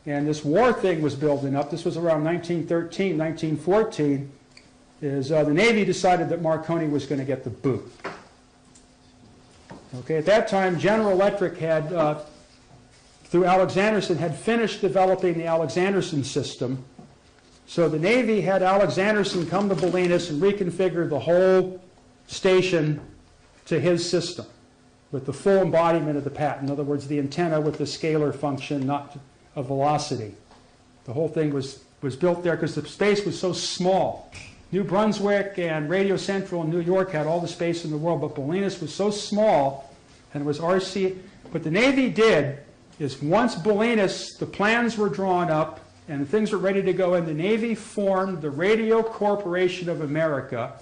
and this war thing was building up, this was around 1913, 1914, the Navy decided that Marconi was going to get the boot. Okay, at that time, General Electric had, through Alexanderson, had finished developing the Alexanderson system. So the Navy had Alexanderson come to Bolinas and reconfigure the whole station to his system with the full embodiment of the patent. In other words, the antenna with the scalar function, not a velocity. The whole thing was built there because the space was so small. New Brunswick and Radio Central in New York had all the space in the world, but Bolinas was so small, and it was RC. What the Navy did is, once Bolinas, the plans were drawn up and things were ready to go in, the Navy formed the Radio Corporation of America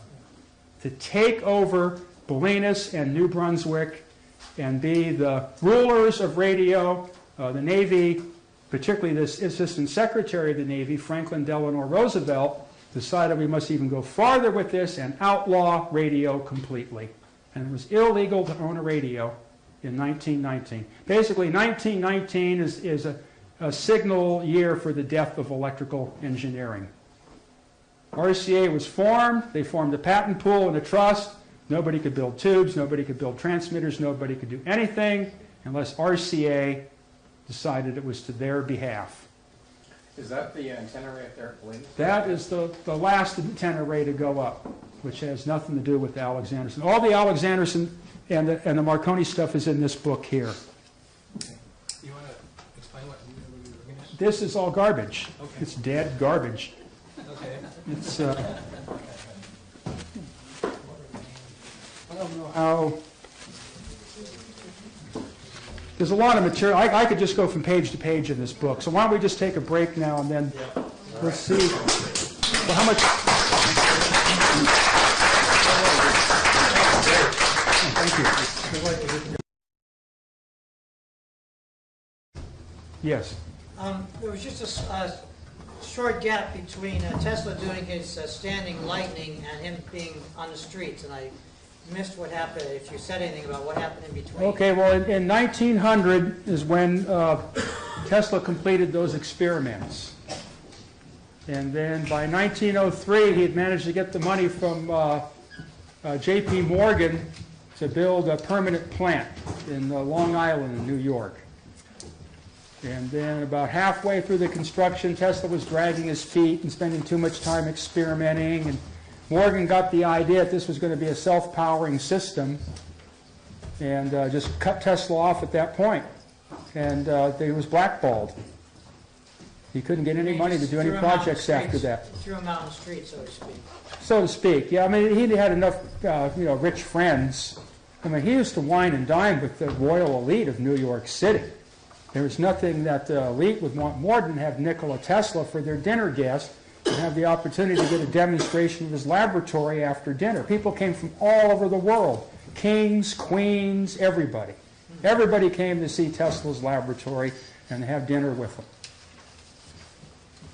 to take over Bolinas and New Brunswick and be the rulers of radio. The Navy, particularly this Assistant Secretary of the Navy, Franklin Delano Roosevelt, decided we must even go farther with this and outlaw radio completely. And it was illegal to own a radio in 1919. Basically, 1919 is a signal year for the death of electrical engineering. RCA was formed. They formed a patent pool and a trust. Nobody could build tubes. Nobody could build transmitters. Nobody could do anything unless RCA decided it was to their behalf. Is that the antenna right there, Bolinas? That is the last antenna array to go up, which has nothing to do with the Alexanderson. All the Alexanderson and the Marconi stuff is in this book here. You want to explain what you were looking at? This is all garbage. Okay. It's dead garbage. Okay. It's, I don't know how. There's a lot of material. I could just go from page to page in this book. So why don't we just take a break now and then we'll see. Well, how much? Oh, thank you. Yes. There was just a short gap between Tesla doing his standing lightning and him being on the streets, and I missed what happened, if you said anything about what happened in between. Okay, well, in 1900 is when Tesla completed those experiments. And then by 1903, he had managed to get the money from J.P. Morgan to build a permanent plant in Long Island in New York. And then about halfway through the construction, Tesla was dragging his feet and spending too much time experimenting. And Morgan got the idea that this was going to be a self-powering system and just cut Tesla off at that point. And he was blackballed. He couldn't get any money to do any projects after that. Threw him out on the street, so to speak. So to speak, yeah. I mean, he had enough, rich friends. I mean, he used to wine and dine with the royal elite of New York City. There was nothing that the elite would want more than have Nikola Tesla for their dinner guest and have the opportunity to get a demonstration of his laboratory after dinner. People came from all over the world. Kings, queens, everybody. Everybody came to see Tesla's laboratory and have dinner with him.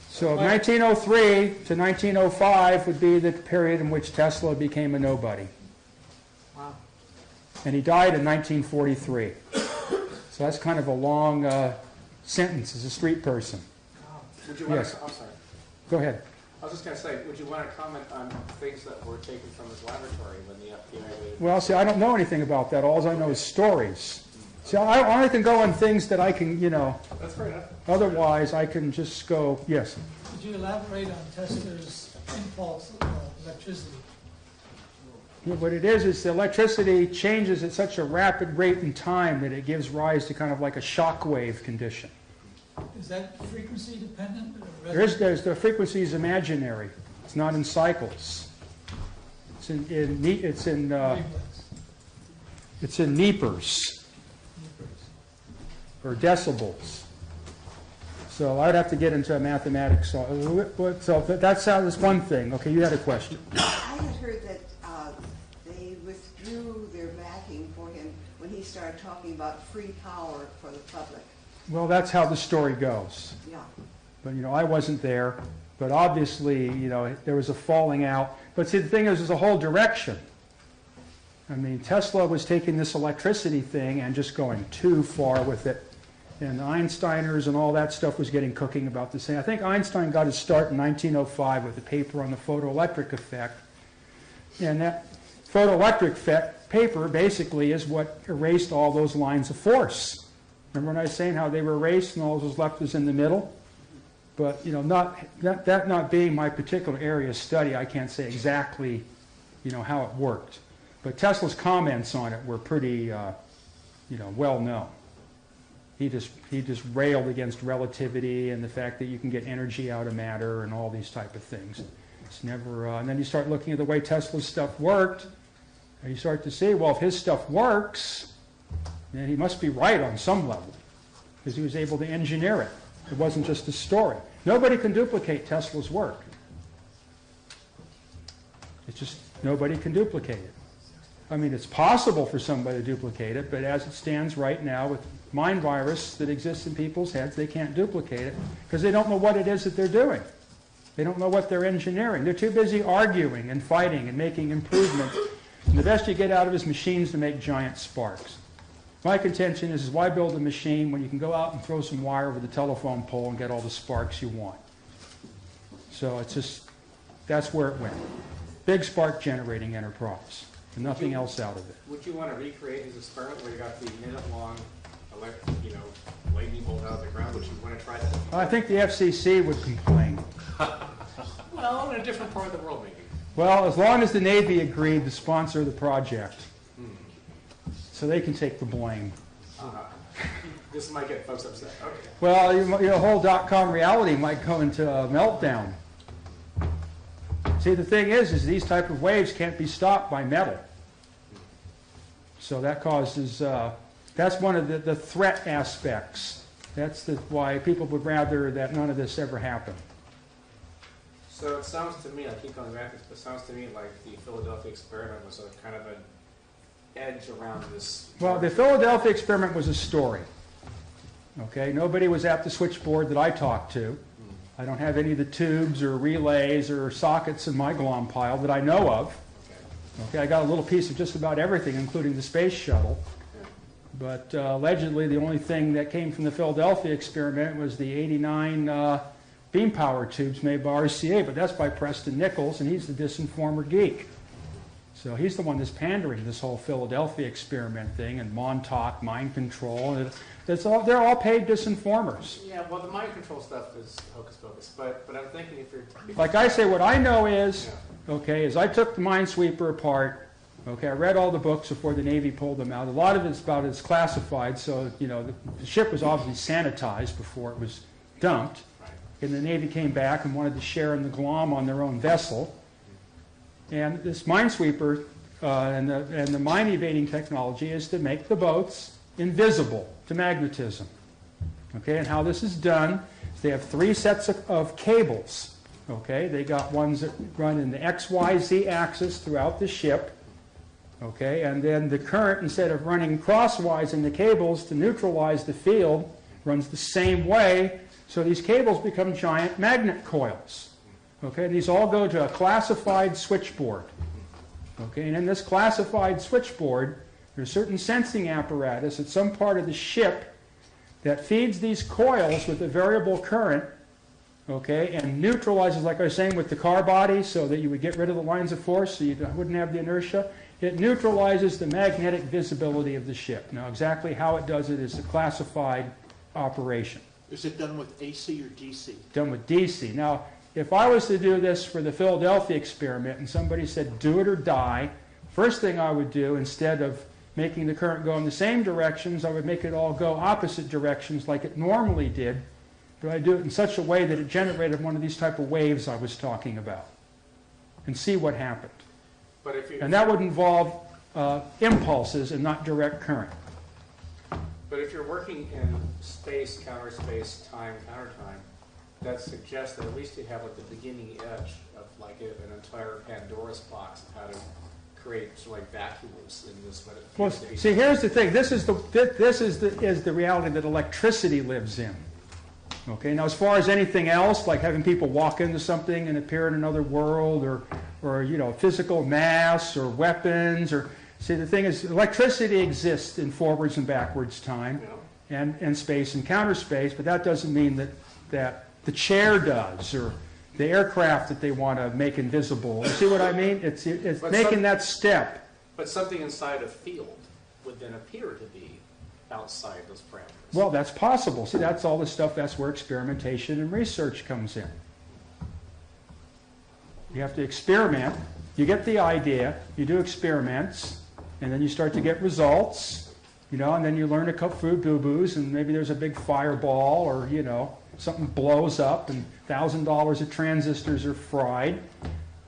So 1903 to 1905 would be the period in which Tesla became a nobody. Wow. And he died in 1943. So that's kind of a long sentence as a street person. Would you want Yes. to, I'm sorry. Go ahead. I was just going to say, would you want to comment on things that were taken from his laboratory when the FDA... Well, see, I don't know anything about that. All I know is stories. See, I only can go on things that I can, That's fair enough. otherwise I can just go, yes. Could you elaborate on Tesla's impulse electricity? What it is the electricity changes at such a rapid rate in time that it gives rise to kind of like a shock wave condition. Is that frequency dependent? Or The frequency is imaginary. It's not in cycles. It's in neepers or decibels. So I'd have to get into mathematics. So that's one thing. Okay, you had a question. I had heard that they withdrew their backing for him when he started talking about free power for the public. Well, that's how the story goes. Yeah. But, I wasn't there. But obviously, there was a falling out. But see, the thing is, there's a whole direction. I mean, Tesla was taking this electricity thing and just going too far with it. And the Einsteiners and all that stuff was getting cooking about the same. I think Einstein got his start in 1905 with a paper on the photoelectric effect. And that photoelectric paper basically is what erased all those lines of force. Remember when I was saying how they were erased and all that was left was in the middle? But, that not being my particular area of study, I can't say exactly, how it worked. But Tesla's comments on it were pretty, well known. He just railed against relativity and the fact that you can get energy out of matter and all these type of things. It's never, and then you start looking at the way Tesla's stuff worked, and you start to see, well, if his stuff works, then he must be right on some level, because he was able to engineer it. It wasn't just a story. Nobody can duplicate Tesla's work. It's just nobody can duplicate it. I mean, it's possible for somebody to duplicate it, but as it stands right now with mind virus that exists in people's heads, they can't duplicate it because they don't know what it is that they're doing. They don't know what they're engineering. They're too busy arguing and fighting and making improvements. And the best you get out of is machines to make giant sparks. My contention is why build a machine when you can go out and throw some wire over the telephone pole and get all the sparks you want? So it's just, that's where it went. Big spark generating enterprise. And nothing else out of it. Would you want to recreate his experiment where you got the minute-long, lightning bolt out of the ground? Would you want to try that? I think the FCC would complain. Well, in a different part of the world, maybe. Well, as long as the Navy agreed to sponsor the project, so they can take the blame. This might get folks upset. Okay. Well, your whole .com reality might go into a meltdown. See, the thing is these type of waves can't be stopped by metal. So that causes, that's one of the threat aspects. That's why people would rather that none of this ever happen. So it sounds to me, I keep going back to this, but it sounds to me like the Philadelphia experiment was a kind of an edge around this. Well, the Philadelphia experiment was a story. Okay, nobody was at the switchboard that I talked to. I don't have any of the tubes or relays or sockets in my glom pile that I know of. Okay, I got a little piece of just about everything, including the space shuttle. But allegedly, the only thing that came from the Philadelphia experiment was the 89 beam power tubes made by RCA, but that's by Preston Nichols, and he's the disinformer geek. So he's the one that's pandering to this whole Philadelphia experiment thing and Montauk, mind control. And they're all paid disinformers. Yeah, well, the mind control stuff is hocus pocus, but I'm thinking if you're... Like I say, what I know is, okay, is I took the Minesweeper apart. Okay, I read all the books before the Navy pulled them out. A lot of it's classified, so, you know, the ship was obviously sanitized before it was dumped. And the Navy came back and wanted to share in the glom on their own vessel. And this Minesweeper and the mine evading technology is to make the boats invisible to magnetism. Okay, and how this is done is they have 3 sets of cables. Okay, they got ones that run in the X, Y, Z axis throughout the ship. Okay, and then the current, instead of running crosswise in the cables to neutralize the field, runs the same way. So these cables become giant magnet coils. Okay, and these all go to a classified switchboard. Okay, and in this classified switchboard, there's certain sensing apparatus at some part of the ship that feeds these coils with a variable current, okay, and neutralizes, like I was saying, with the car body, so that you would get rid of the lines of force, so you wouldn't have the inertia. It neutralizes the magnetic visibility of the ship. Now, exactly how it does it is a classified operation. Is it done with AC or DC? Done with DC. Now, if I was to do this for the Philadelphia experiment and somebody said, do it or die, first thing I would do, instead of making the current go in the same directions, I would make it all go opposite directions like it normally did, but I'd do it in such a way that it generated one of these type of waves I was talking about, and see what happened. But if you, and that would involve impulses and not direct current. but if you're working in space, counter space, time, counter time, that suggests that at least you have like the beginning edge of like an entire Pandora's box of how to create sort of like vacuum loops in this. But Well, see, here's the thing. This is the reality that electricity lives in. Okay. Now, as far as anything else, like having people walk into something and appear in another world, or you know, physical mass or weapons, or see, the thing is, electricity exists in forwards and backwards time, and space and counter space, but that doesn't mean that the chair does, or the aircraft that they want to make invisible. You see what I mean? It's making that step. But something inside a field would then appear to be outside those parameters. Well, that's possible. See, that's all the stuff, that's where experimentation and research comes in. You have to experiment. You get the idea, you do experiments, and then you start to get results, you know, and then you learn a couple of boo-boos, and maybe there's a big fireball, or, you know, something blows up, and $1,000 of transistors are fried,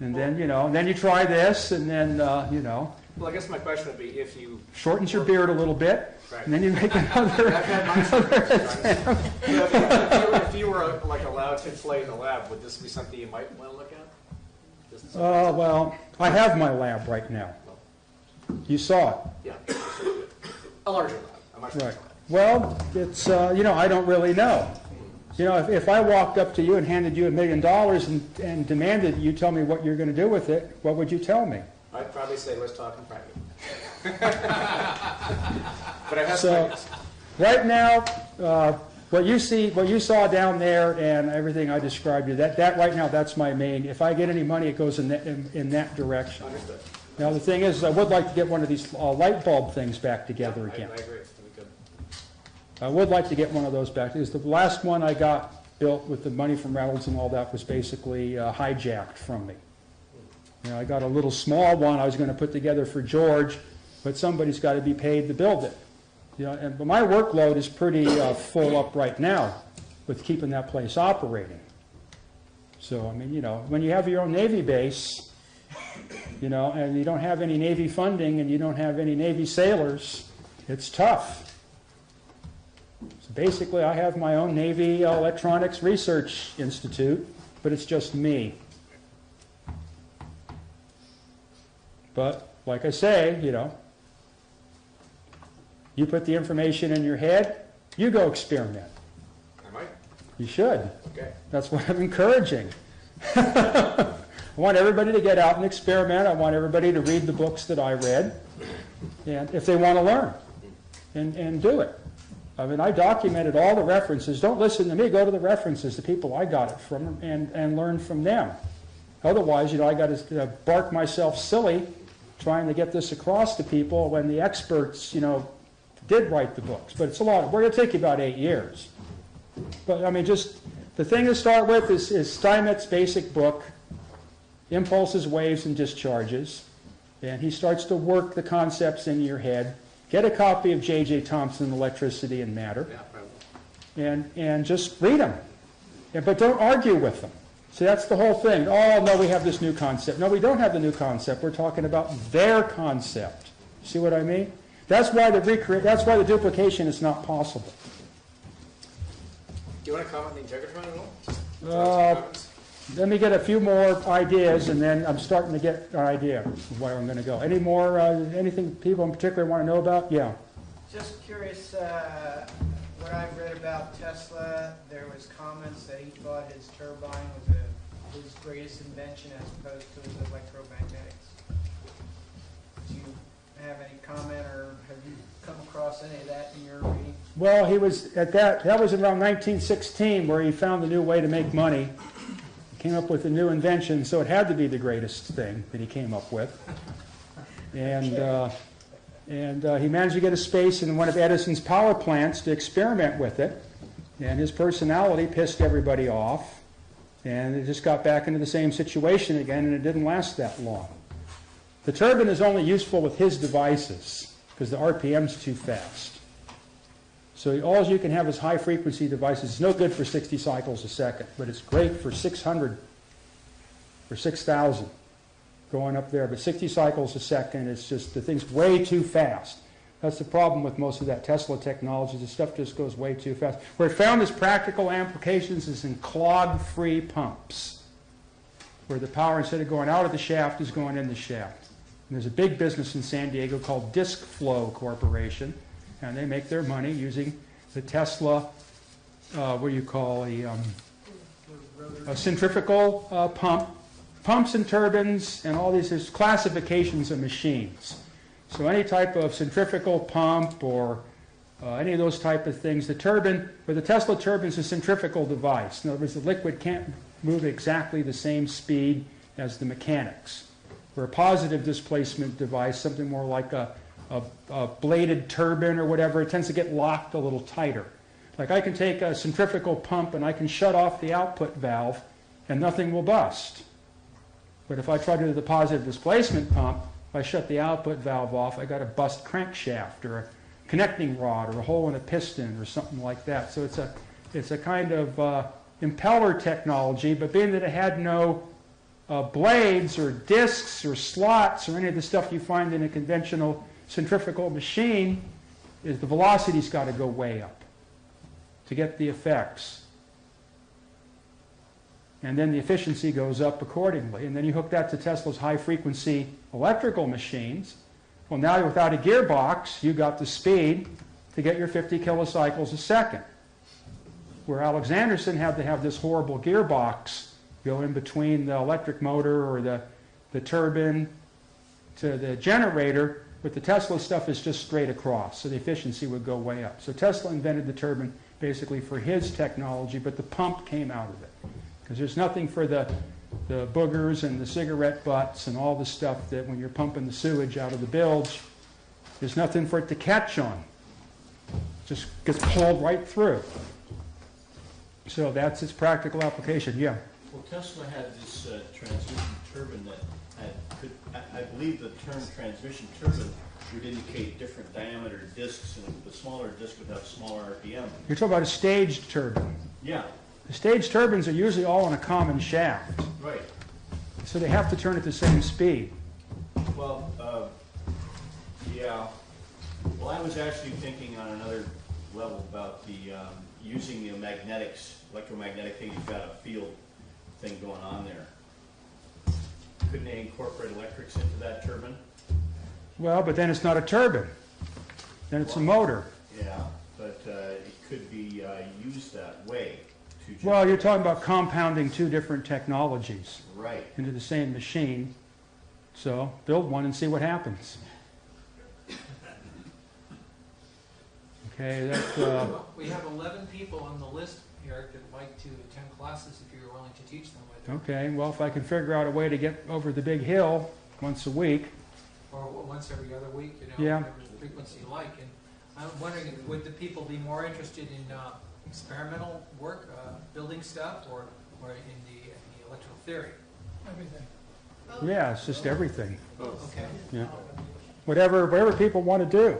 and then, you know, and then you try this, and then, you know. Well, I guess my question would be if you... Shortens your beard a little bit, right. And then you make another... If you were like allowed to play in the lab, would this be something you might want to look at? Well, I have my lab right now. You saw it. Yeah. A larger lab. A much larger Right. lab. Well, it's, you know, I don't really know. You know, if I walked up to you and handed you $1 million and demanded you tell me what you're going to do with it, what would you tell me? I'd probably say, let's talk in private. But I have So, right now, what you saw down there and everything I described to you, that right now, that's my main. If I get any money, it goes in that direction. Understood. Now, the thing is, I would like to get one of these light bulb things back together again. I agree. That'd be good. I would like to get one of those back, because the last one I got built with the money from Reynolds and all that was basically hijacked from me. You know, I got a little small one I was going to put together for George, but somebody's got to be paid to build it. You know, but my workload is pretty full up right now with keeping that place operating. So, I mean, you know, when you have your own Navy base, you know, and you don't have any Navy funding and you don't have any Navy sailors, it's tough. So basically, I have my own Navy Electronics Research Institute, but it's just me. But, like I say, you know, you put the information in your head, you go experiment. I might. You should. Okay. That's what I'm encouraging. I want everybody to get out and experiment. I want everybody to read the books that I read, and if they want to learn, and do it. I mean, I documented all the references. Don't listen to me. Go to the references, the people I got it from, and learn from them. Otherwise, I got to bark myself silly trying to get this across to people when the experts, did write the books. But it's a lot. We're going to take you about 8 years. But, I mean, just the thing to start with is Steinmetz' basic book, Impulses, Waves, and Discharges. And he starts to work the concepts in your head. Get a copy of J.J. Thomson, Electricity and Matter, and just read them. But don't argue with them. See, that's the whole thing. Oh, no, we have this new concept. No, we don't have the new concept. We're talking about their concept. See what I mean? That's why the duplication is not possible. Do you want to comment on the integratron at all? Let me get a few more ideas, and then I'm starting to get an idea of where I'm going to go. Any more, anything people in particular want to know about? Yeah. Just curious, what I've read about Tesla, there was comments that he thought his turbine was his greatest invention as opposed to his electromagnetics. Do you have any comment, or have you come across any of that in your reading? Well, he was at that was around 1916 where he found a new way to make money. Came up with a new invention, so it had to be the greatest thing that he came up with. And he managed to get a space in one of Edison's power plants to experiment with it. And his personality pissed everybody off. And it just got back into the same situation again, and it didn't last that long. The turbine is only useful with his devices because the RPM's too fast. So all you can have is high-frequency devices. It's no good for 60 cycles a second, but it's great for 600 or 6,000 going up there. But 60 cycles a second, it's just, the thing's way too fast. That's the problem with most of that Tesla technology. The stuff just goes way too fast. Where it found its practical applications is in clog-free pumps, where the power, instead of going out of the shaft, is going in the shaft. And there's a big business in San Diego called Disk Flow Corporation, and they make their money using the Tesla, what do you call a centrifugal pumps and turbines, and all these. There's classifications of machines. So any type of centrifugal pump or any of those type of things, the turbine, or the Tesla turbine is a centrifugal device. In other words, the liquid can't move exactly the same speed as the mechanics. For a positive displacement device, something more like a bladed turbine or whatever, it tends to get locked a little tighter. Like I can take a centrifugal pump and I can shut off the output valve and nothing will bust. But if I try to do the positive displacement pump, if I shut the output valve off, I got a bust crankshaft or a connecting rod or a hole in a piston or something like that. So it's a kind of impeller technology, but being that it had no blades or discs or slots or any of the stuff you find in a conventional centrifugal machine, is the velocity's got to go way up to get the effects. And then the efficiency goes up accordingly. And then you hook that to Tesla's high-frequency electrical machines. Well, now without a gearbox, you got the speed to get your 50 kilocycles a second. Where Alexanderson had to have this horrible gearbox go in between the electric motor or the turbine to the generator. With the Tesla stuff, is just straight across, so the efficiency would go way up. So Tesla invented the turbine basically for his technology, but the pump came out of it. Because there's nothing for the boogers and the cigarette butts and all the stuff that when you're pumping the sewage out of the bilge, there's nothing for it to catch on. It just gets pulled right through. So that's its practical application. Yeah? Well, Tesla had this transmission turbine that I believe the term transmission turbine would indicate different diameter discs, and the smaller disc would have smaller RPM. You're talking about a staged turbine. Yeah. The staged turbines are usually all in a common shaft. Right. So they have to turn at the same speed. Well, yeah. Well, I was actually thinking on another level about the using the magnetics, electromagnetic thing. You've got a field thing going on there. Couldn't they incorporate electrics into that turbine? Well, but then it's not a turbine. Then it's a motor. Yeah, but it could be used that way. Well, you're talking about compounding two different technologies right into the same machine. So build one and see what happens. Okay, that's, We have 11 people on the list, Eric, that'd like to attend classes if you're willing to teach them with them. okay, well, if I can figure out a way to get over the big hill once a week, Or once every other week, Yeah. whatever frequency you like. And I'm wondering, would the people be more interested in experimental work, building stuff, or in the electrical theory? Everything. yeah, it's just everything. Okay. Yeah. Whatever people want to do.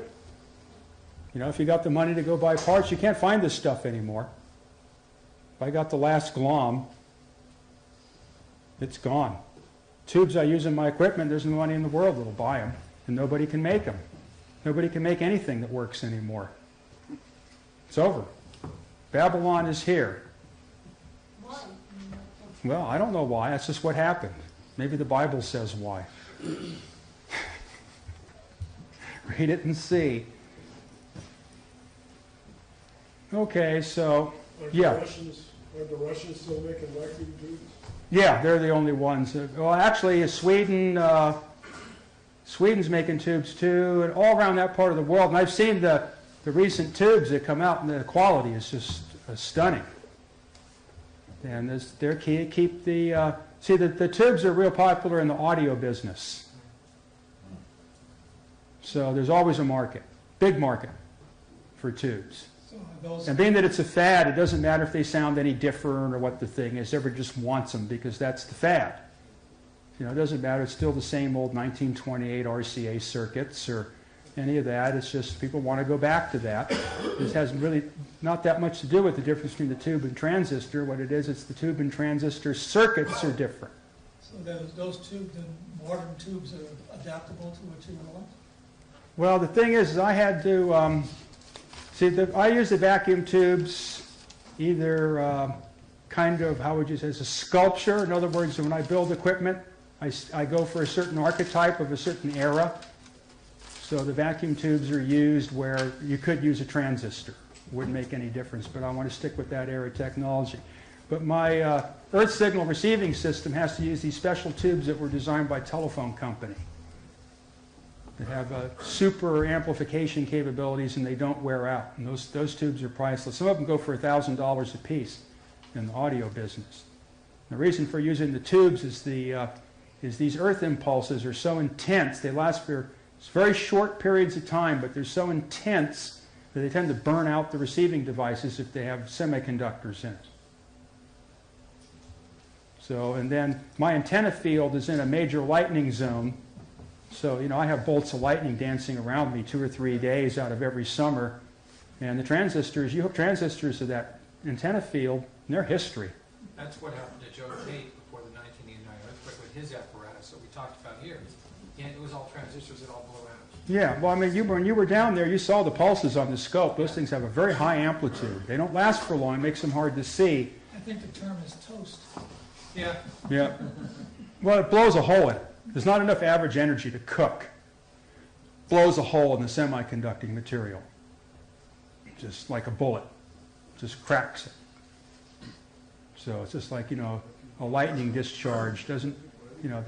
You know, if you got the money to go buy parts, you can't find this stuff anymore. If I got the last glom, it's gone. Tubes I use in my equipment, there's no money in the world that'll buy them, and nobody can make them. Nobody can make anything that works anymore. It's over. Babylon is here. Why? Well, I don't know why. That's just what happened. Maybe the Bible says why. Read it and see. Okay, so, yeah. Are the Russians still making vacuum tubes? Yeah, they're the only ones. Well, actually, Sweden's making tubes too, and all around that part of the world. And I've seen the recent tubes that come out, and the quality is just stunning. And they're keep the see the tubes are real popular in the audio business. So there's always a market, big market, for tubes. So are those, And being that it's a fad, it doesn't matter if they sound any different or what the thing is. Everybody just wants them because that's the fad. You know, it doesn't matter. It's still the same old 1928 RCA circuits or any of that. It's just people want to go back to that. This has really not that much to do with the difference between the tube and transistor. What it is, it's the tube and transistor circuits are different. so those tubes, the modern tubes are adaptable to what you want? Well, the thing is I had to, I use the vacuum tubes either kind of, how would you say, as a sculpture. In other words, when I build equipment, I go for a certain archetype of a certain era. So the vacuum tubes are used where you could use a transistor. Wouldn't make any difference, but I want to stick with that era technology. But my Earth signal receiving system has to use these special tubes that were designed by a telephone company that have super amplification capabilities and they don't wear out. And those tubes are priceless. Some of them go for $1,000 a piece in the audio business. The reason for using the tubes is these earth impulses are so intense. They last for very short periods of time, but they're so intense that they tend to burn out the receiving devices if they have semiconductors in it. So, and then my antenna field is in a major lightning zone. So, you know, I have bolts of lightning dancing around me 2 or 3 days out of every summer. And the transistors, you hook transistors to that antenna field, and they're history. That's what happened to Joe Tate before the 1989 earthquake with his apparatus that we talked about here. And it was all transistors that all blew out. Yeah, well, I mean, when you were down there, you saw the pulses on the scope. Those things have a very high amplitude. They don't last for long. It makes them hard to see. I think the term is toast. Yeah. Yeah. Well, it blows a hole in it. There's not enough average energy to cook. Blows a hole in the semiconducting material. Just like a bullet. Just cracks it. So it's just like, you know, a lightning discharge doesn't, you know,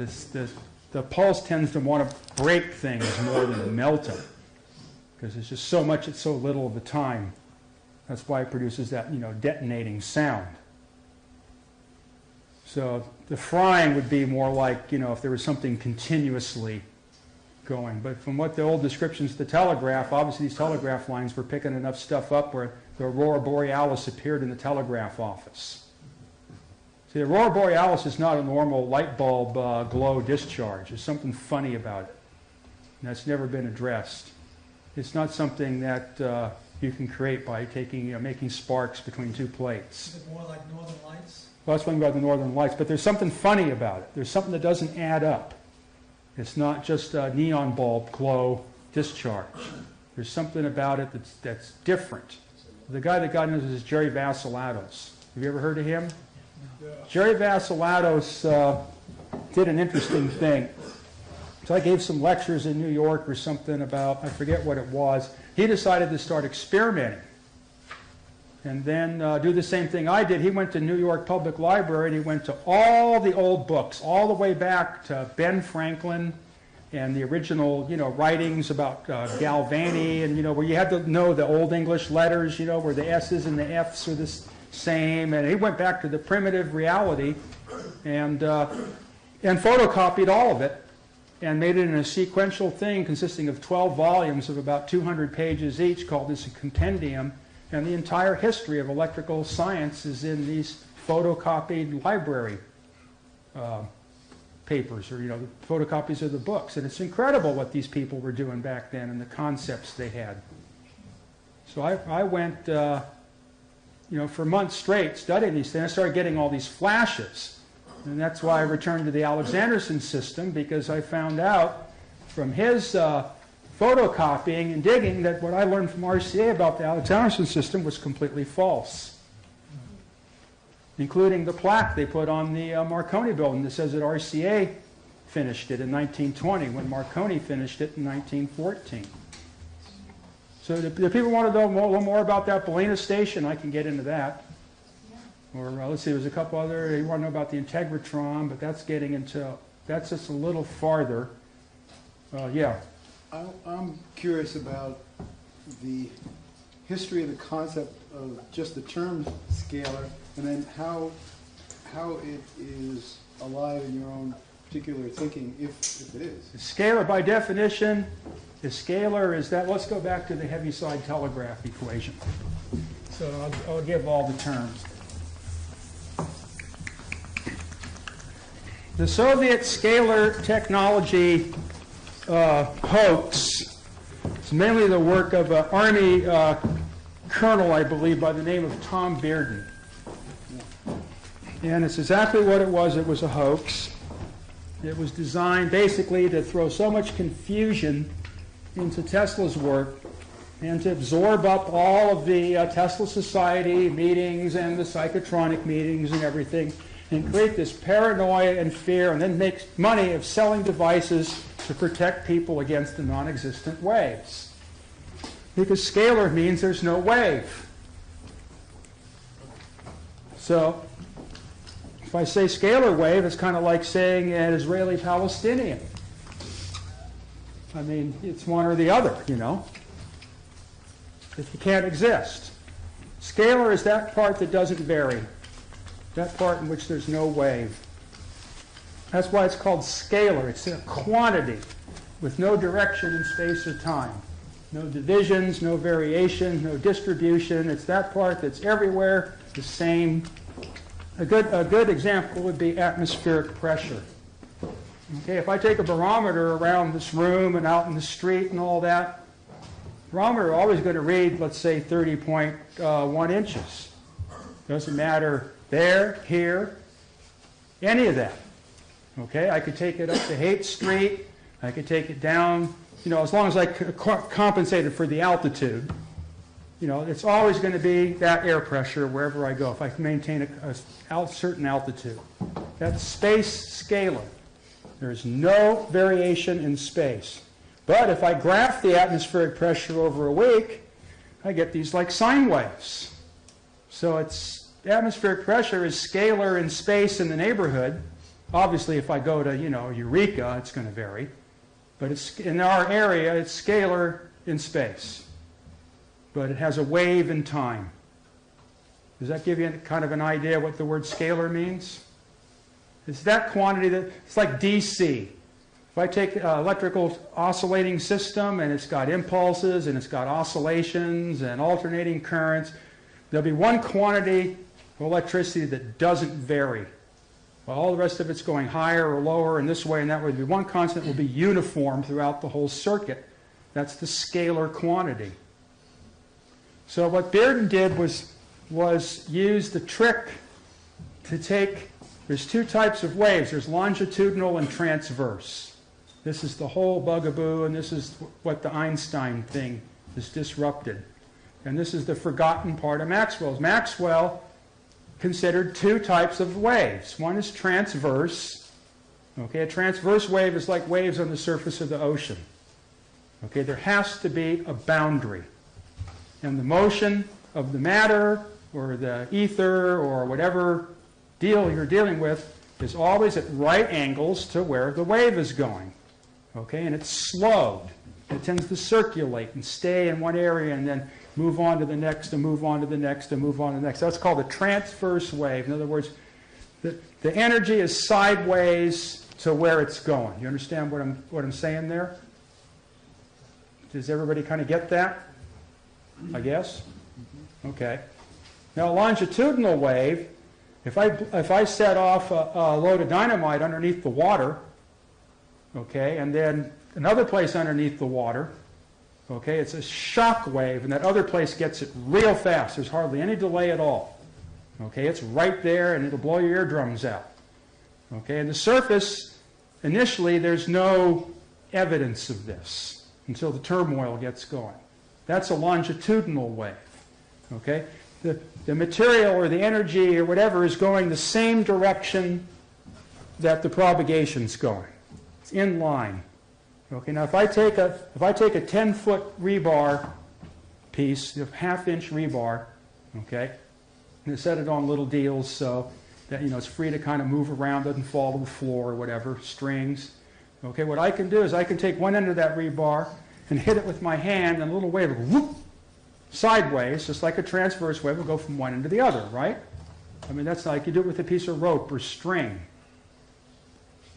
the pulse tends to want to break things more than melt them. Because it's just so much at so little of the time. That's why it produces that, you know, detonating sound. So the frying would be more like, you know, if there was something continuously going. But from what the old descriptions of the telegraph, obviously these telegraph lines were picking enough stuff up where the aurora borealis appeared in the telegraph office. See, the aurora borealis is not a normal light bulb glow discharge. There's something funny about it. And that's never been addressed. It's not something that you can create by taking, you know, making sparks between two plates. Is it more like northern lights? Well, that's one about the northern lights, but there's something funny about it. There's something that doesn't add up. It's not just a neon bulb glow discharge. There's something about it that's different. The guy that got into this is Jerry Vassilatos. Have you ever heard of him? Yeah. Jerry Vassilatos did an interesting thing. So I gave some lectures in New York or something about, I forget what it was. He decided to start experimenting and then do the same thing I did. He went to New York Public Library and he went to all the old books, all the way back to Ben Franklin, and the original, writings about Galvani, and, where you had to know the Old English letters, where the S's and the F's are the same. And he went back to the primitive reality and photocopied all of it and made it in a sequential thing consisting of 12 volumes of about 200 pages each called this a compendium. And the entire history of electrical science is in these photocopied library papers, or the photocopies of the books. And it's incredible what these people were doing back then and the concepts they had. So I went, for months straight studying these things. I started getting all these flashes. And that's why I returned to the Alexanderson system, because I found out from his photocopying and digging that what I learned from RCA about the Alexanderson system was completely false, including the plaque they put on the Marconi building that says that RCA finished it in 1920 when Marconi finished it in 1914. So do people want to know a little more about that Bellina station? I can get into that. Or let's see, there's a couple other, you want to know about the Integratron, but that's getting into, that's just a little farther. Yeah. I'm curious about the history of the concept of just the term scalar, and then how it is alive in your own particular thinking, if it is. Scalar, by definition, the scalar is that, let's go back to the Heaviside telegraph equation. So I'll give all the terms. The Soviet scalar technology hoax is mainly the work of an Army colonel, I believe, by the name of Tom Bearden. And it's exactly what it was. It was a hoax. It was designed basically to throw so much confusion into Tesla's work and to absorb up all of the Tesla Society meetings and the psychotronic meetings and everything, and create this paranoia and fear, and then make money of selling devices to protect people against the non-existent waves. Because scalar means there's no wave. So if I say scalar wave, it's kind of like saying an Israeli-Palestinian. I mean, it's one or the other, If you can't exist. Scalar is that part that doesn't vary. That part in which there's no wave. That's why it's called scalar. It's a quantity with no direction in space or time. No divisions, no variation, no distribution. It's that part that's everywhere the same. A good example would be atmospheric pressure. Okay, if I take a barometer around this room and out in the street and all that, the barometer is always going to read, let's say, 30.1 inches. Doesn't matter there, here, any of that. Okay, I could take it up to Haight Street. I could take it down, as long as I compensated for the altitude. It's always going to be that air pressure wherever I go if I can maintain a certain altitude. That's space scalar. There's no variation in space. But if I graph the atmospheric pressure over a week, I get these like sine waves. So the atmospheric pressure is scalar in space in the neighborhood. Obviously, if I go to, Eureka, it's going to vary. But it's, in our area, it's scalar in space. But it has a wave in time. Does that give you kind of an idea what the word scalar means? It's that quantity that, it's like DC. If I take an electrical oscillating system and it's got impulses and it's got oscillations and alternating currents, there'll be one quantity of electricity that doesn't vary. While all the rest of it's going higher or lower in this way and that way, there'll be one constant that will be uniform throughout the whole circuit. That's the scalar quantity. So what Bearden did was use the trick to take, there's two types of waves. There's longitudinal and transverse. This is the whole bugaboo, and this is what the Einstein thing is disrupted. And this is the forgotten part of Maxwell's. Maxwell considered two types of waves. One is transverse. Okay, a transverse wave is like waves on the surface of the ocean. Okay, there has to be a boundary. And the motion of the matter or the ether or whatever deal you're dealing with is always at right angles to where the wave is going. Okay, and it's slowed. It tends to circulate and stay in one area and then move on to the next and move on to the next and move on to the next. That's called a transverse wave. In other words, the energy is sideways to where it's going. You understand what I'm saying there? Does everybody kind of get that? I guess? Okay. Now, a longitudinal wave, if I set off a load of dynamite underneath the water, okay, and then another place underneath the water, okay, it's a shock wave, and that other place gets it real fast. There's hardly any delay at all. Okay, it's right there, and it'll blow your eardrums out. Okay, and the surface, initially, there's no evidence of this until the turmoil gets going. That's a longitudinal wave. Okay, the material or the energy or whatever is going the same direction that the propagation's going. It's in line. Okay, now if I take a 10-foot rebar piece, a half-inch rebar, okay, and set it on little deals so that it's free to kind of move around, doesn't fall to the floor or whatever, strings. Okay, what I can do is I can take one end of that rebar and hit it with my hand, and a little wave will whoop sideways, just like a transverse wave will go from one end to the other, right? I mean, that's like you do it with a piece of rope or string.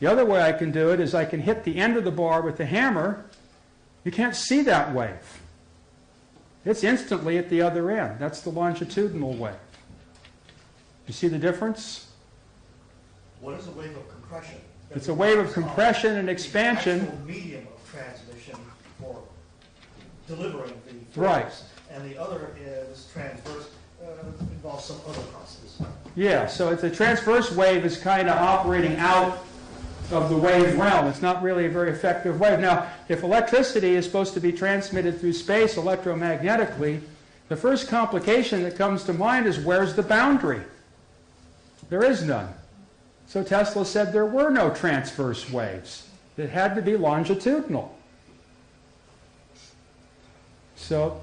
The other way I can do it is I can hit the end of the bar with the hammer. You can't see that wave. It's instantly at the other end. That's the longitudinal wave. You see the difference? What is a wave of compression? It's a wave of compression and expansion. The actual medium of transmission for delivering the Right. force, and the other is transverse, involves some other process. Yeah, so it's a transverse wave is kind of operating out of the wave realm. It's not really a very effective wave. Now, if electricity is supposed to be transmitted through space electromagnetically, the first complication that comes to mind is where's the boundary? There is none. So Tesla said there were no transverse waves. It had to be longitudinal. So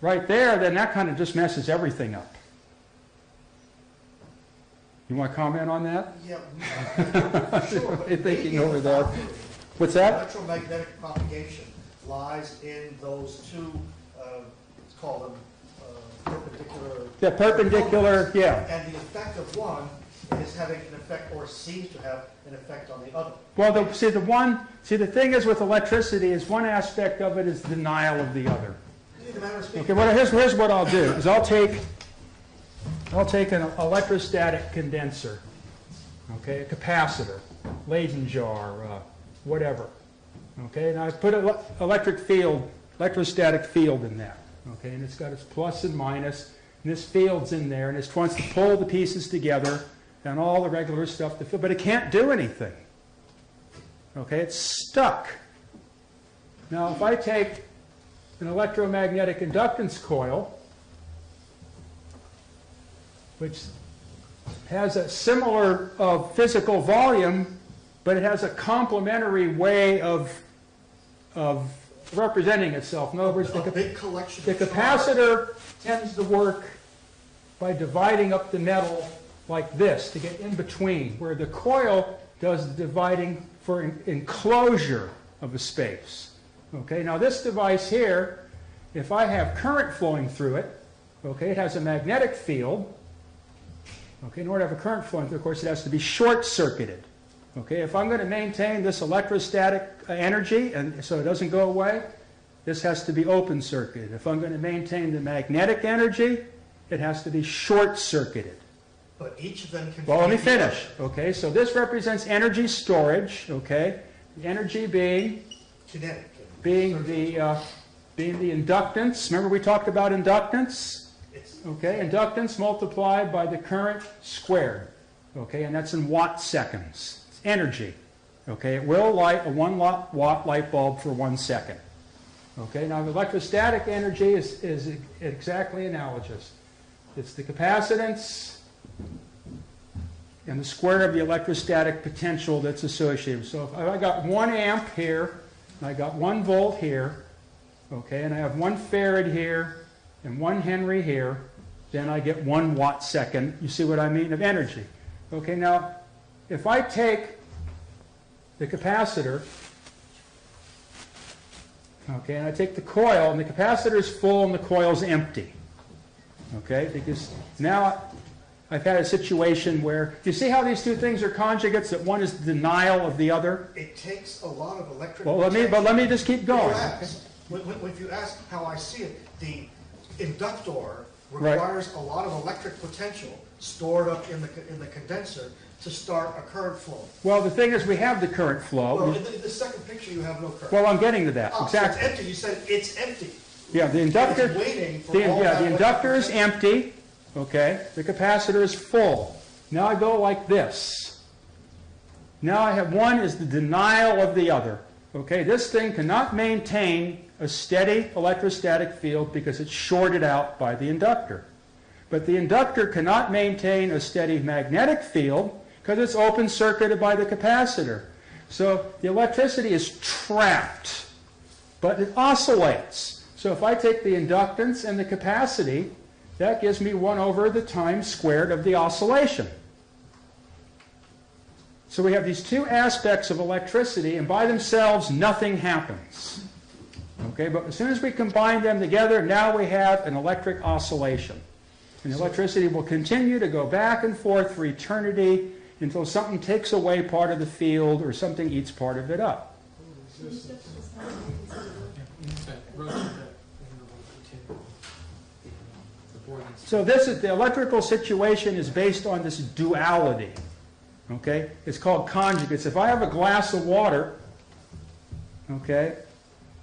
right there, then that kind of just messes everything up. You want to comment on that? Yeah. Sure. What are you thinking over there? What's that? Electromagnetic propagation lies in those two, let's call them perpendicular. Yeah, perpendicular, yeah. And the effect of one is having an effect, or seems to have an effect on the other. Well, the thing is with electricity is one aspect of it is denial of the other. Okay, well, here's what I'll do, is I'll take an electrostatic condenser, okay, a capacitor, Leyden jar, whatever, okay, and I put an electrostatic field in that, okay, and it's got its plus and minus, and this field's in there, and it wants to pull the pieces together and all the regular stuff, but it can't do anything, okay, it's stuck. Now, if I take an electromagnetic inductance coil, which has a similar physical volume, but it has a complementary way of representing itself. In other words, the capacitor tends to work by dividing up the metal like this to get in between, where the coil does the dividing for enclosure of a space. Okay, now this device here, if I have current flowing through it, okay, it has a magnetic field. Okay, in order to have a current flowing through, of course, it has to be short-circuited. Okay, if I'm going to maintain this electrostatic energy, and so it doesn't go away, this has to be open-circuited. If I'm going to maintain the magnetic energy, it has to be short-circuited. But each of them can... Well, let me finish. Okay, so this represents energy storage. Okay, the energy being kinetic, being the inductance. Remember we talked about inductance. Okay, inductance multiplied by the current squared. Okay, and that's in watt seconds. It's energy. Okay, it will light a 1 watt light bulb for 1 second. Okay, now the electrostatic energy is exactly analogous. It's the capacitance and the square of the electrostatic potential that's associated. So if I got 1 amp here, and I got 1 volt here, okay, and I have 1 farad here, and 1 Henry here, then I get 1 watt second, you see what I mean, of energy. Okay, now, if I take the capacitor Okay, and I take the coil, and the capacitor is full and the coil is empty. Okay, because now I've had a situation where, do you see how these two things are conjugates, that one is the denial of the other? It takes a lot of electric Well, let me just keep going. If you ask how I see it, the inductor requires a lot of electric potential stored up in the condenser to start a current flow. Well, the thing is, we have the current flow. Well, in the second picture, you have no current. Well, I'm getting to that. Oh, Exactly. So it's empty. You said it's empty. Yeah, the inductor. It's waiting for all that the inductor is electric empty. Okay, the capacitor is full. Now I go like this. Now I have one is the denial of the other. Okay, this thing cannot maintain a steady electrostatic field because it's shorted out by the inductor. But the inductor cannot maintain a steady magnetic field because it's open circuited by the capacitor. So the electricity is trapped, but it oscillates. So if I take the inductance and the capacity, that gives me 1 over the time squared of the oscillation. So we have these two aspects of electricity, and by themselves, nothing happens. Okay, but as soon as we combine them together, now we have an electric oscillation. And the electricity will continue to go back and forth for eternity until something takes away part of the field or something eats part of it up. So this is the electrical situation is based on this duality. Okay, it's called conjugates. If I have a glass of water, okay,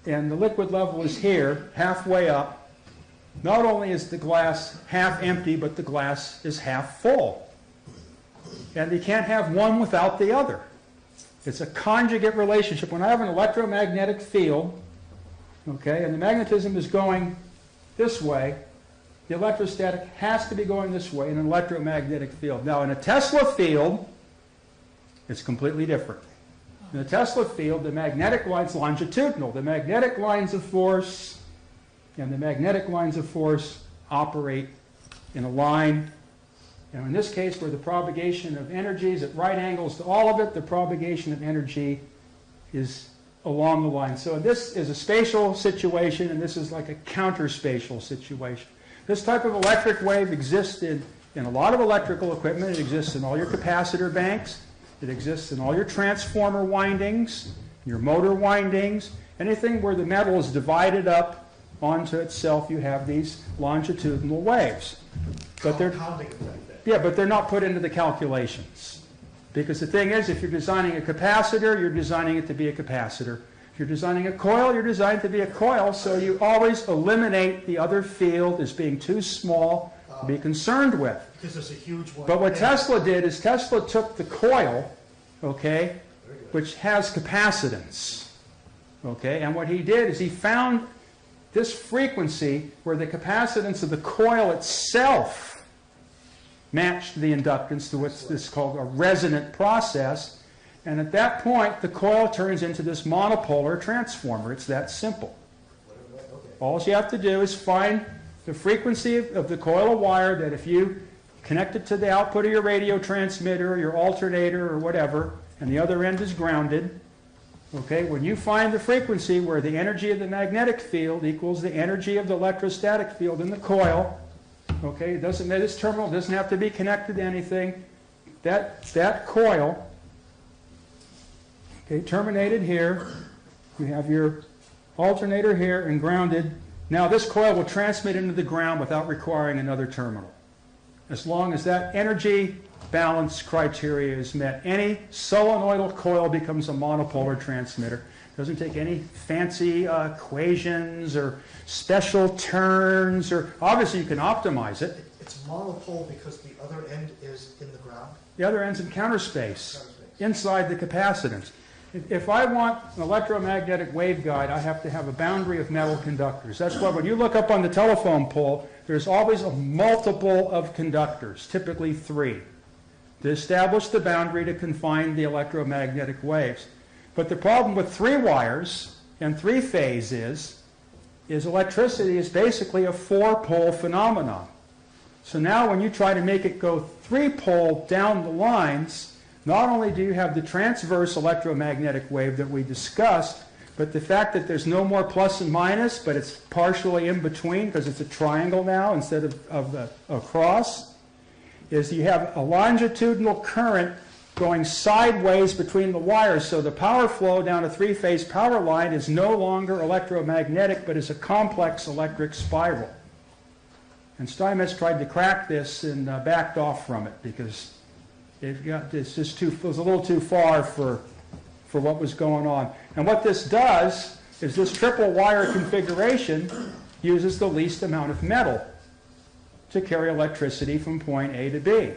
and the liquid level is here, halfway up, not only is the glass half empty, but the glass is half full. And you can't have one without the other. It's a conjugate relationship. When I have an electromagnetic field, okay, and the magnetism is going this way, the electrostatic has to be going this way in an electromagnetic field. Now, in a Tesla field, it's completely different. In the Tesla field, the magnetic line's longitudinal. The magnetic lines of force and the magnetic lines of force operate in a line. Now, in this case, where the propagation of energy is at right angles to all of it, the propagation of energy is along the line. So this is a spatial situation, and this is like a counterspatial situation. This type of electric wave exists in a lot of electrical equipment. It exists in all your capacitor banks. It exists in all your transformer windings, your motor windings, anything where the metal is divided up onto itself, you have these longitudinal waves. But they're not put into the calculations. Because the thing is, if you're designing a capacitor, you're designing it to be a capacitor. If you're designing a coil, you're designing it to be a coil, so you always eliminate the other field as being too small to be concerned with. Because there's a huge one. But what Tesla did is Tesla took the coil, okay, which has capacitance, okay, and what he did is he found this frequency where the capacitance of the coil itself matched the inductance to what's this called a resonant process, and at that point the coil turns into this monopolar transformer. It's that simple. All you have to do is find the frequency of the coil of wire that if you connect it to the output of your radio transmitter, your alternator, or whatever, and the other end is grounded, okay, when you find the frequency where the energy of the magnetic field equals the energy of the electrostatic field in the coil, okay, this terminal doesn't have to be connected to anything. That coil, okay, terminated here, you have your alternator here and grounded. Now this coil will transmit into the ground without requiring another terminal. As long as that energy balance criteria is met, any solenoidal coil becomes a monopolar transmitter. It doesn't take any fancy equations or special turns, or obviously you can optimize it. It's monopole because the other end is in the ground? The other end's in counter space, inside the capacitance. If I want an electromagnetic waveguide, I have to have a boundary of metal conductors. That's why when you look up on the telephone pole, there's always a multiple of conductors, typically 3, to establish the boundary to confine the electromagnetic waves. But the problem with 3 wires and 3 phase is electricity is basically a 4-pole phenomenon. So now when you try to make it go 3-pole down the lines, not only do you have the transverse electromagnetic wave that we discussed, But the fact that there's no more plus and minus, but it's partially in between because it's a triangle now instead of a cross, is you have a longitudinal current going sideways between the wires. So the power flow down a three-phase power line is no longer electromagnetic, but is a complex electric spiral. And Steinmetz tried to crack this and backed off from it because it was a little too far for what was going on. And what this does is this triple wire configuration uses the least amount of metal to carry electricity from point A to B.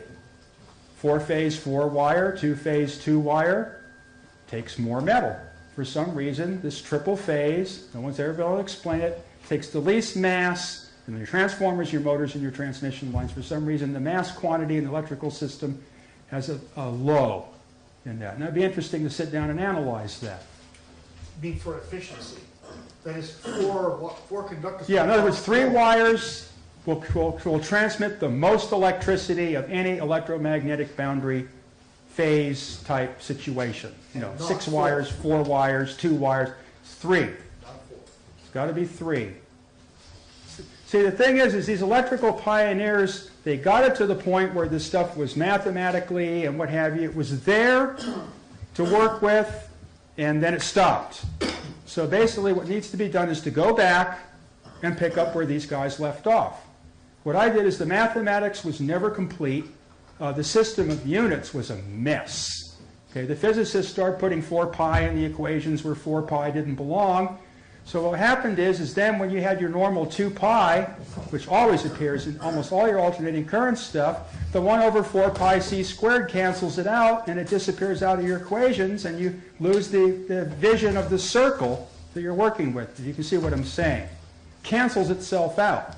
4-phase 4-wire, 2-phase 2-wire takes more metal. For some reason, this triple phase, no one's ever been able to explain it, takes the least mass in your transformers, your motors, and your transmission lines. For some reason, the mass quantity in the electrical system has a low in that. And it'd be interesting to sit down and analyze that. You mean for efficiency? That is four conductors. Yeah, in other words, 3 wires will transmit the most electricity of any electromagnetic boundary phase type situation. You know, 6 wires, 4 wires, 2 wires, 3. It's got to be 3. See, the thing is these electrical pioneers, they got it to the point where this stuff was mathematically and what have you. It was there to work with, and then it stopped. So basically what needs to be done is to go back and pick up where these guys left off. What I did is the mathematics was never complete. The system of units was a mess. Okay, the physicists started putting 4 pi in the equations where 4 pi didn't belong. So what happened is then when you had your normal 2 pi, which always appears in almost all your alternating current stuff, the 1 over 4 pi c squared cancels it out and it disappears out of your equations and you lose the vision of the circle that you're working with. You can see what I'm saying. Cancels itself out.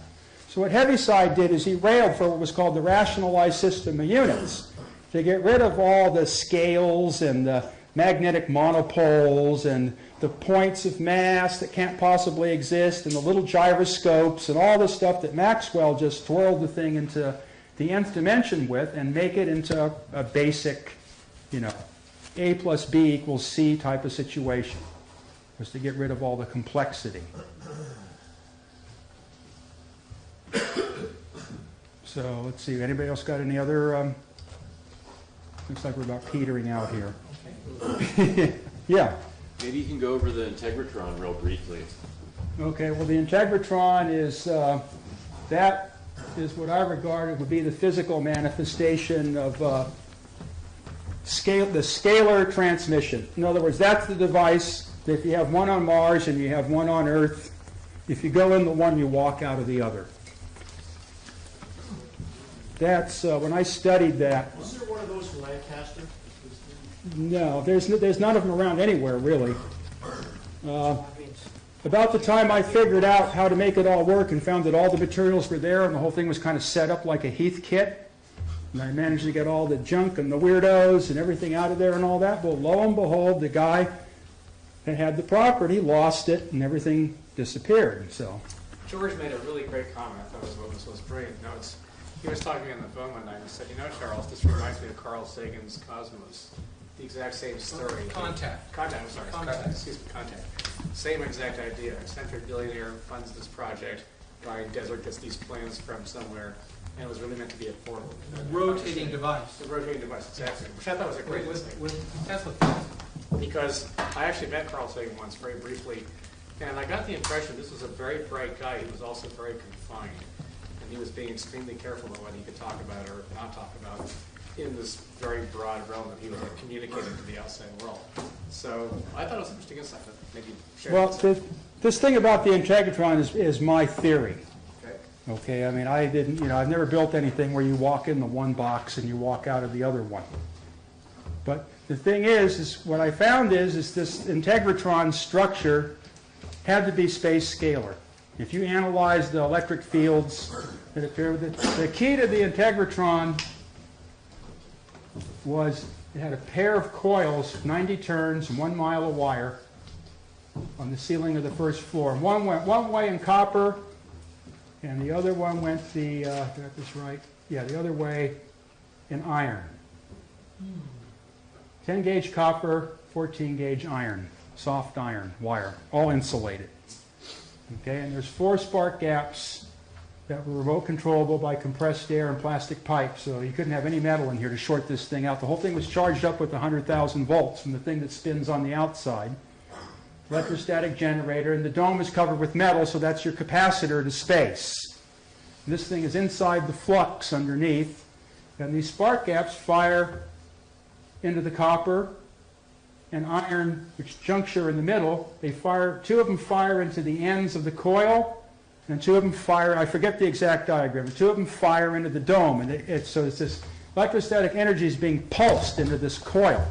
So what Heaviside did is he railed for what was called the rationalized system of units to get rid of all the scales and the magnetic monopoles and the points of mass that can't possibly exist and the little gyroscopes and all the stuff that Maxwell just twirled the thing into the nth dimension with and make it into a basic, you know, A plus B equals C type of situation. Was to get rid of all the complexity. So let's see, anybody else got any other, looks like we're about petering out here. Okay. Yeah. Maybe you can go over the integratron real briefly. Okay, well the integratron is, that is what I regard would be the physical manifestation of the scalar transmission. In other words, that's the device that if you have one on Mars and you have one on Earth, if you go in the one, you walk out of the other. That's, when I studied that. Was there one of those for Lancaster? No, there's none of them around anywhere, really. About the time I figured out how to make it all work and found that all the materials were there and the whole thing was kind of set up like a Heath kit, and I managed to get all the junk and the weirdos and everything out of there and all that, well, lo and behold, the guy that had the property lost it and everything disappeared. So George made a really great comment. I thought this was brilliant. He was talking on the phone one night and he said, Charles, this reminds me of Carl Sagan's Cosmos. The exact same story. Contact. Contact, I'm sorry. Contact. Same exact idea. Eccentric billionaire funds this project. Guy in desert gets these plans from somewhere, and it was really meant to be a portal. Rotating device. The rotating device, exactly. Which I thought was a great listing. With Tesla. Because I actually met Carl Sagan once, very briefly, and I got the impression this was a very bright guy. He was also very confined. And he was being extremely careful about what he could talk about or not talk about in this very broad realm that he was communicating to the outside world. So I thought it was interesting insight. Maybe share. Well, this thing about the integratron is my theory. Okay, I mean, I didn't, I've never built anything where you walk in the one box and you walk out of the other one. But the thing is what I found is this integratron structure had to be space scalar. If you analyze the electric fields that appear with it, the key to the integratron was it had a pair of coils, 90 turns, and 1 mile of wire on the ceiling of the first floor. One went one way in copper, and the other one went the, got this right? Yeah, the other way in iron. 10 gauge copper, 14 gauge iron. soft iron wire, all insulated. Okay, and there's 4 spark gaps that were remote controllable by compressed air and plastic pipes, so you couldn't have any metal in here to short this thing out. The whole thing was charged up with 100,000 volts from the thing that spins on the outside. Electrostatic generator, and the dome is covered with metal, so that's your capacitor to space. And this thing is inside the flux underneath, and these spark gaps fire into the copper and iron, which juncture in the middle. They fire, 2 of them fire into the ends of the coil, and 2 of them fire, I forget the exact diagram, but 2 of them fire into the dome. And so it's this electrostatic energy is being pulsed into this coil.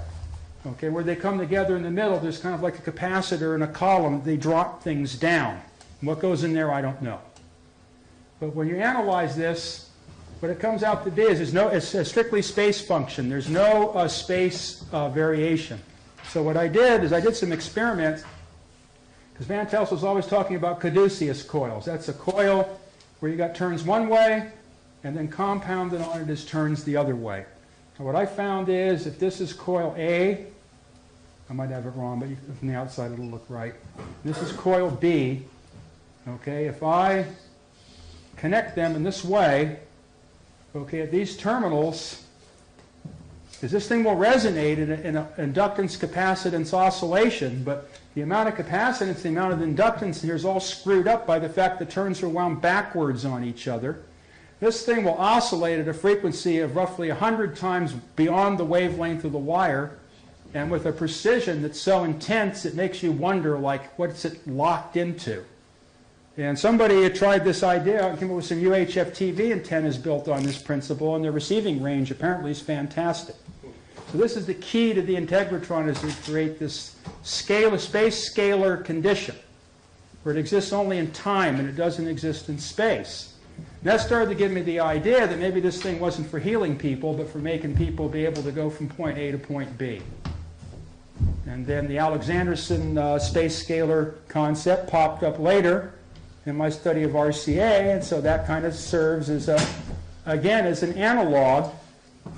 Okay, where they come together in the middle, there's kind of like a capacitor and a column. They drop things down. And what goes in there, I don't know. But when you analyze this, what it comes out to be is it's a strictly space function. There's no space variation. So what I did is I did some experiments, because Van Tassel was always talking about caduceus coils. That's a coil where you got turns one way, and then compounded on it is turns the other way. And what I found is, if this is coil A, I might have it wrong, but from the outside it'll look right. This is coil B. Okay, if I connect them in this way, okay, at these terminals, because this thing will resonate in an inductance capacitance oscillation, but the amount of capacitance, the amount of inductance here is all screwed up by the fact the turns are wound backwards on each other. This thing will oscillate at a frequency of roughly 100 times beyond the wavelength of the wire, and with a precision that's so intense it makes you wonder, like, what's it locked into? And somebody had tried this idea and came up with some UHF TV antennas built on this principle, and their receiving range apparently is fantastic. So this is the key to the integratron, is to create this space scalar condition, where it exists only in time and it doesn't exist in space. And that started to give me the idea that maybe this thing wasn't for healing people, but for making people be able to go from point A to point B. And then the Alexanderson space scalar concept popped up later in my study of RCA, and so that kind of serves as again, as an analog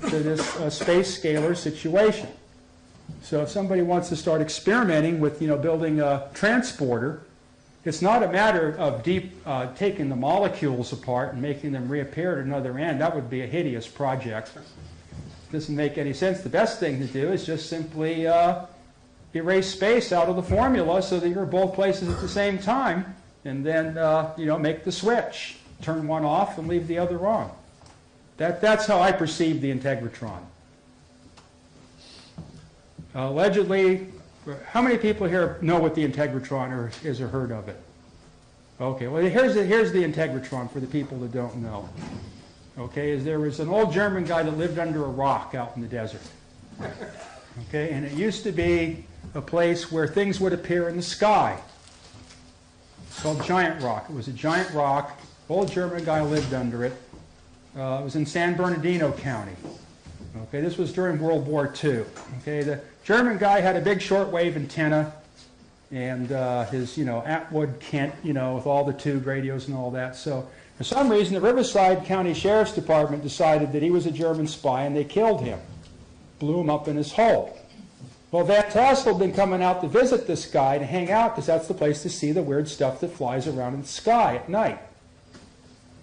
to this space scalar situation. So if somebody wants to start experimenting with, building a transporter, it's not a matter of taking the molecules apart and making them reappear at another end. That would be a hideous project. Doesn't make any sense. The best thing to do is just simply erase space out of the formula so that you're both places at the same time, and then make the switch, turn one off and leave the other on. That's how I perceive the integratron. Allegedly, how many people here know what the integratron is or heard of it? Okay, well here's the integratron for the people that don't know. Okay, there was an old German guy that lived under a rock out in the desert. Okay, and it used to be a place where things would appear in the sky. It's called Giant Rock. It was a giant rock. Old German guy lived under it. It was in San Bernardino County. Okay, this was during World War II. Okay, the German guy had a big shortwave antenna, and his, Atwood Kent, with all the tube radios and all that. So for some reason, the Riverside County Sheriff's Department decided that he was a German spy, and they killed him, blew him up in his hole. Well, Van Tassel had been coming out to visit this guy to hang out, because that's the place to see the weird stuff that flies around in the sky at night.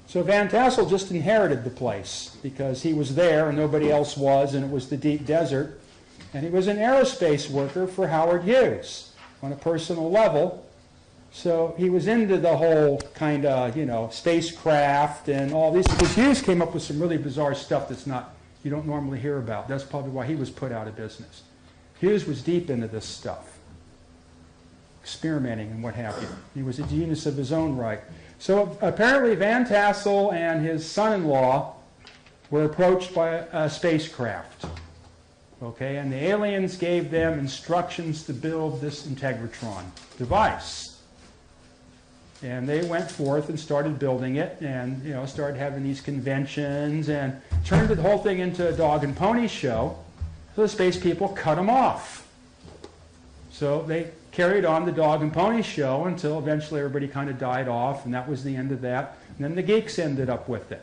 So Van Tassel just inherited the place because he was there and nobody else was, and it was the deep desert. And he was an aerospace worker for Howard Hughes on a personal level. So he was into the whole kind of, spacecraft and all these. Because Hughes came up with some really bizarre stuff you don't normally hear about. That's probably why he was put out of business. Hughes was deep into this stuff, experimenting and what have you. He was a genius of his own right. So apparently Van Tassel and his son-in-law were approached by a spacecraft. Okay, and the aliens gave them instructions to build this integratron device. And they went forth and started building it, and started having these conventions, and turned the whole thing into a dog and pony show. So the space people cut them off. So they carried on the dog and pony show until eventually everybody kind of died off, and that was the end of that. And then the geeks ended up with it.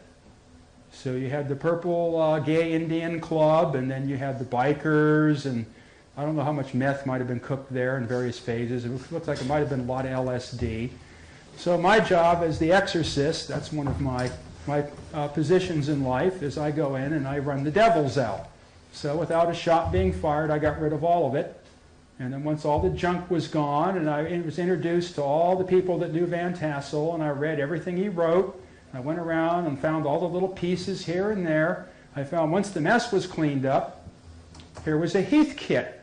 So you had the Purple Gay Indian Club, and then you had the bikers, and I don't know how much meth might have been cooked there in various phases. It looks like it might have been a lot of LSD. So my job as the exorcist, that's one of my positions in life, is I go in and I run the devils out. So without a shot being fired, I got rid of all of it. And then once all the junk was gone, and I was introduced to all the people that knew Van Tassel, and I read everything he wrote, I went around and found all the little pieces here and there. I found once the mess was cleaned up, here was a Heath kit.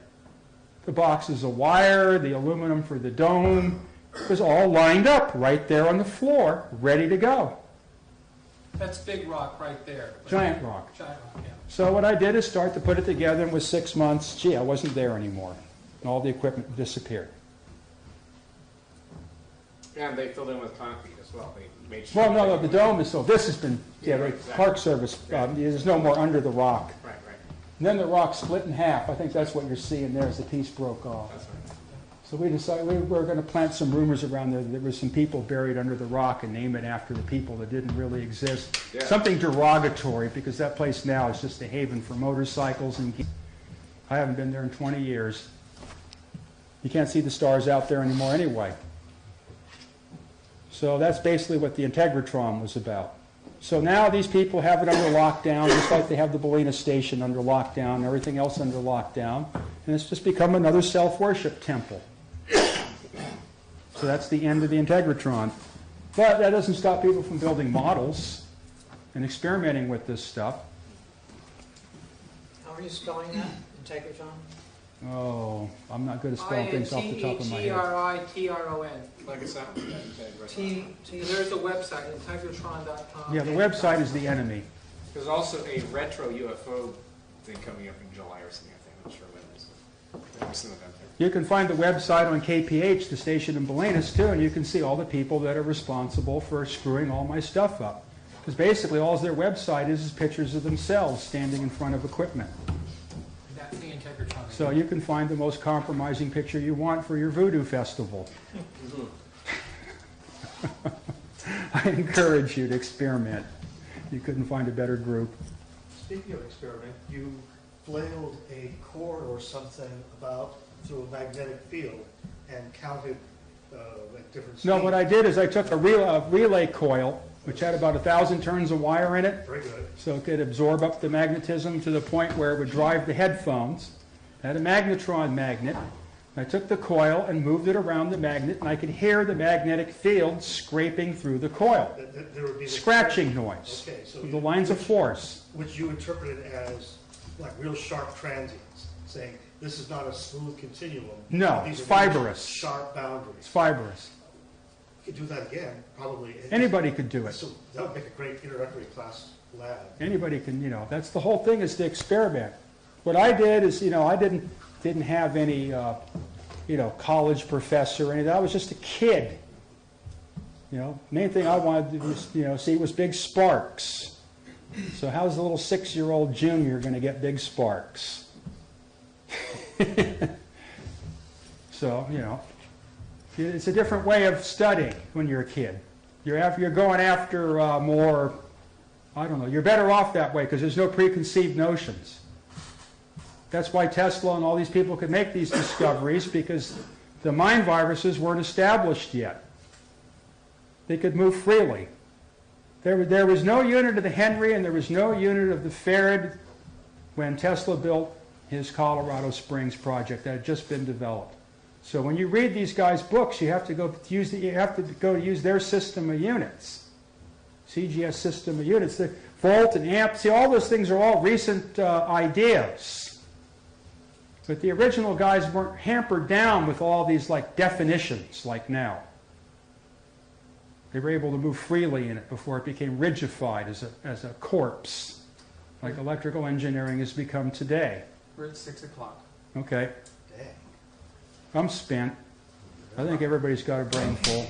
The boxes of wire, the aluminum for the dome, was all lined up right there on the floor, ready to go. That's big rock right there. Giant rock. Giant rock, yeah. So what I did is start to put it together, and with 6 months, gee, I wasn't there anymore. And all the equipment disappeared. And they filled in with concrete as well. They made sure. Well, no, the dome is so, this has been, the exactly. Park Service, there's no more under the rock. Right, right. And then the rock split in half. I think that's what you're seeing there as the piece broke off. That's right. So we decided we were going to plant some rumors around there that there were some people buried under the rock and name it after the people that didn't really exist. Yeah. Something derogatory, because that place now is just a haven for motorcycles and I haven't been there in 20 years. You can't see the stars out there anymore anyway. So that's basically what the Integratron was about. So now these people have it under lockdown, just like they have the Ballina station under lockdown and everything else under lockdown. And it's just become another self-worship temple. So that's the end of the Integratron. But that doesn't stop people from building models and experimenting with this stuff. How are you spelling that, Integratron? Oh, I'm not good at spelling things off the top of my head. Integratron. Like it sounds. There's a website, integratron.com. Yeah, the website is the enemy. There's also a retro UFO thing coming up in July or something, I think. I'm not sure when it is. There's an event there. You can find the website on KPH, the station in Bolinas, too, and you can see all the people that are responsible for screwing all my stuff up. Because basically all their website is pictures of themselves standing in front of equipment. That's the Integratron. So you can find the most compromising picture you want for your voodoo festival. I encourage you to experiment. You couldn't find a better group. Speaking of experiment, you flailed a cord or something about through a magnetic field and counted at different speeds. No, what I did is I took a relay coil, which had about 1,000 turns of wire in it. Very good. So it could absorb up the magnetism to the point where it would drive the headphones. It had a magnetron magnet. I took the coil and moved it around the magnet, and I could hear the magnetic field scraping through the coil. There would be the scratching noise. Okay, so the lines of force. Which you interpreted as like real sharp transients, saying this is not a smooth continuum. No, These it's are really fibrous. Sharp boundaries. It's fibrous. You could do that again, probably. Anybody could do it. So that would make a great introductory class lab. Anybody can, that's the whole thing, is to experiment. What I did is, I didn't have any, college professor or anything. I was just a kid. Main thing I wanted to see was big sparks. So how's the little 6-year-old junior going to get big sparks? So, it's a different way of studying when you're a kid. You're going after more, I don't know, you're better off that way because there's no preconceived notions. That's why Tesla and all these people could make these discoveries, because the mind viruses weren't established yet. They could move freely. There was no unit of the Henry and there was no unit of the Farad when Tesla built his Colorado Springs project that had just been developed. So when you read these guys' books, you have to go use their system of units, CGS system of units. The volt and amp, see, all those things are all recent ideas. But the original guys weren't hampered down with all these definitions like now. They were able to move freely in it before it became rigidified as a corpse, like electrical engineering has become today. We're at 6 o'clock. Okay. I'm spent. I think everybody's got a brain full.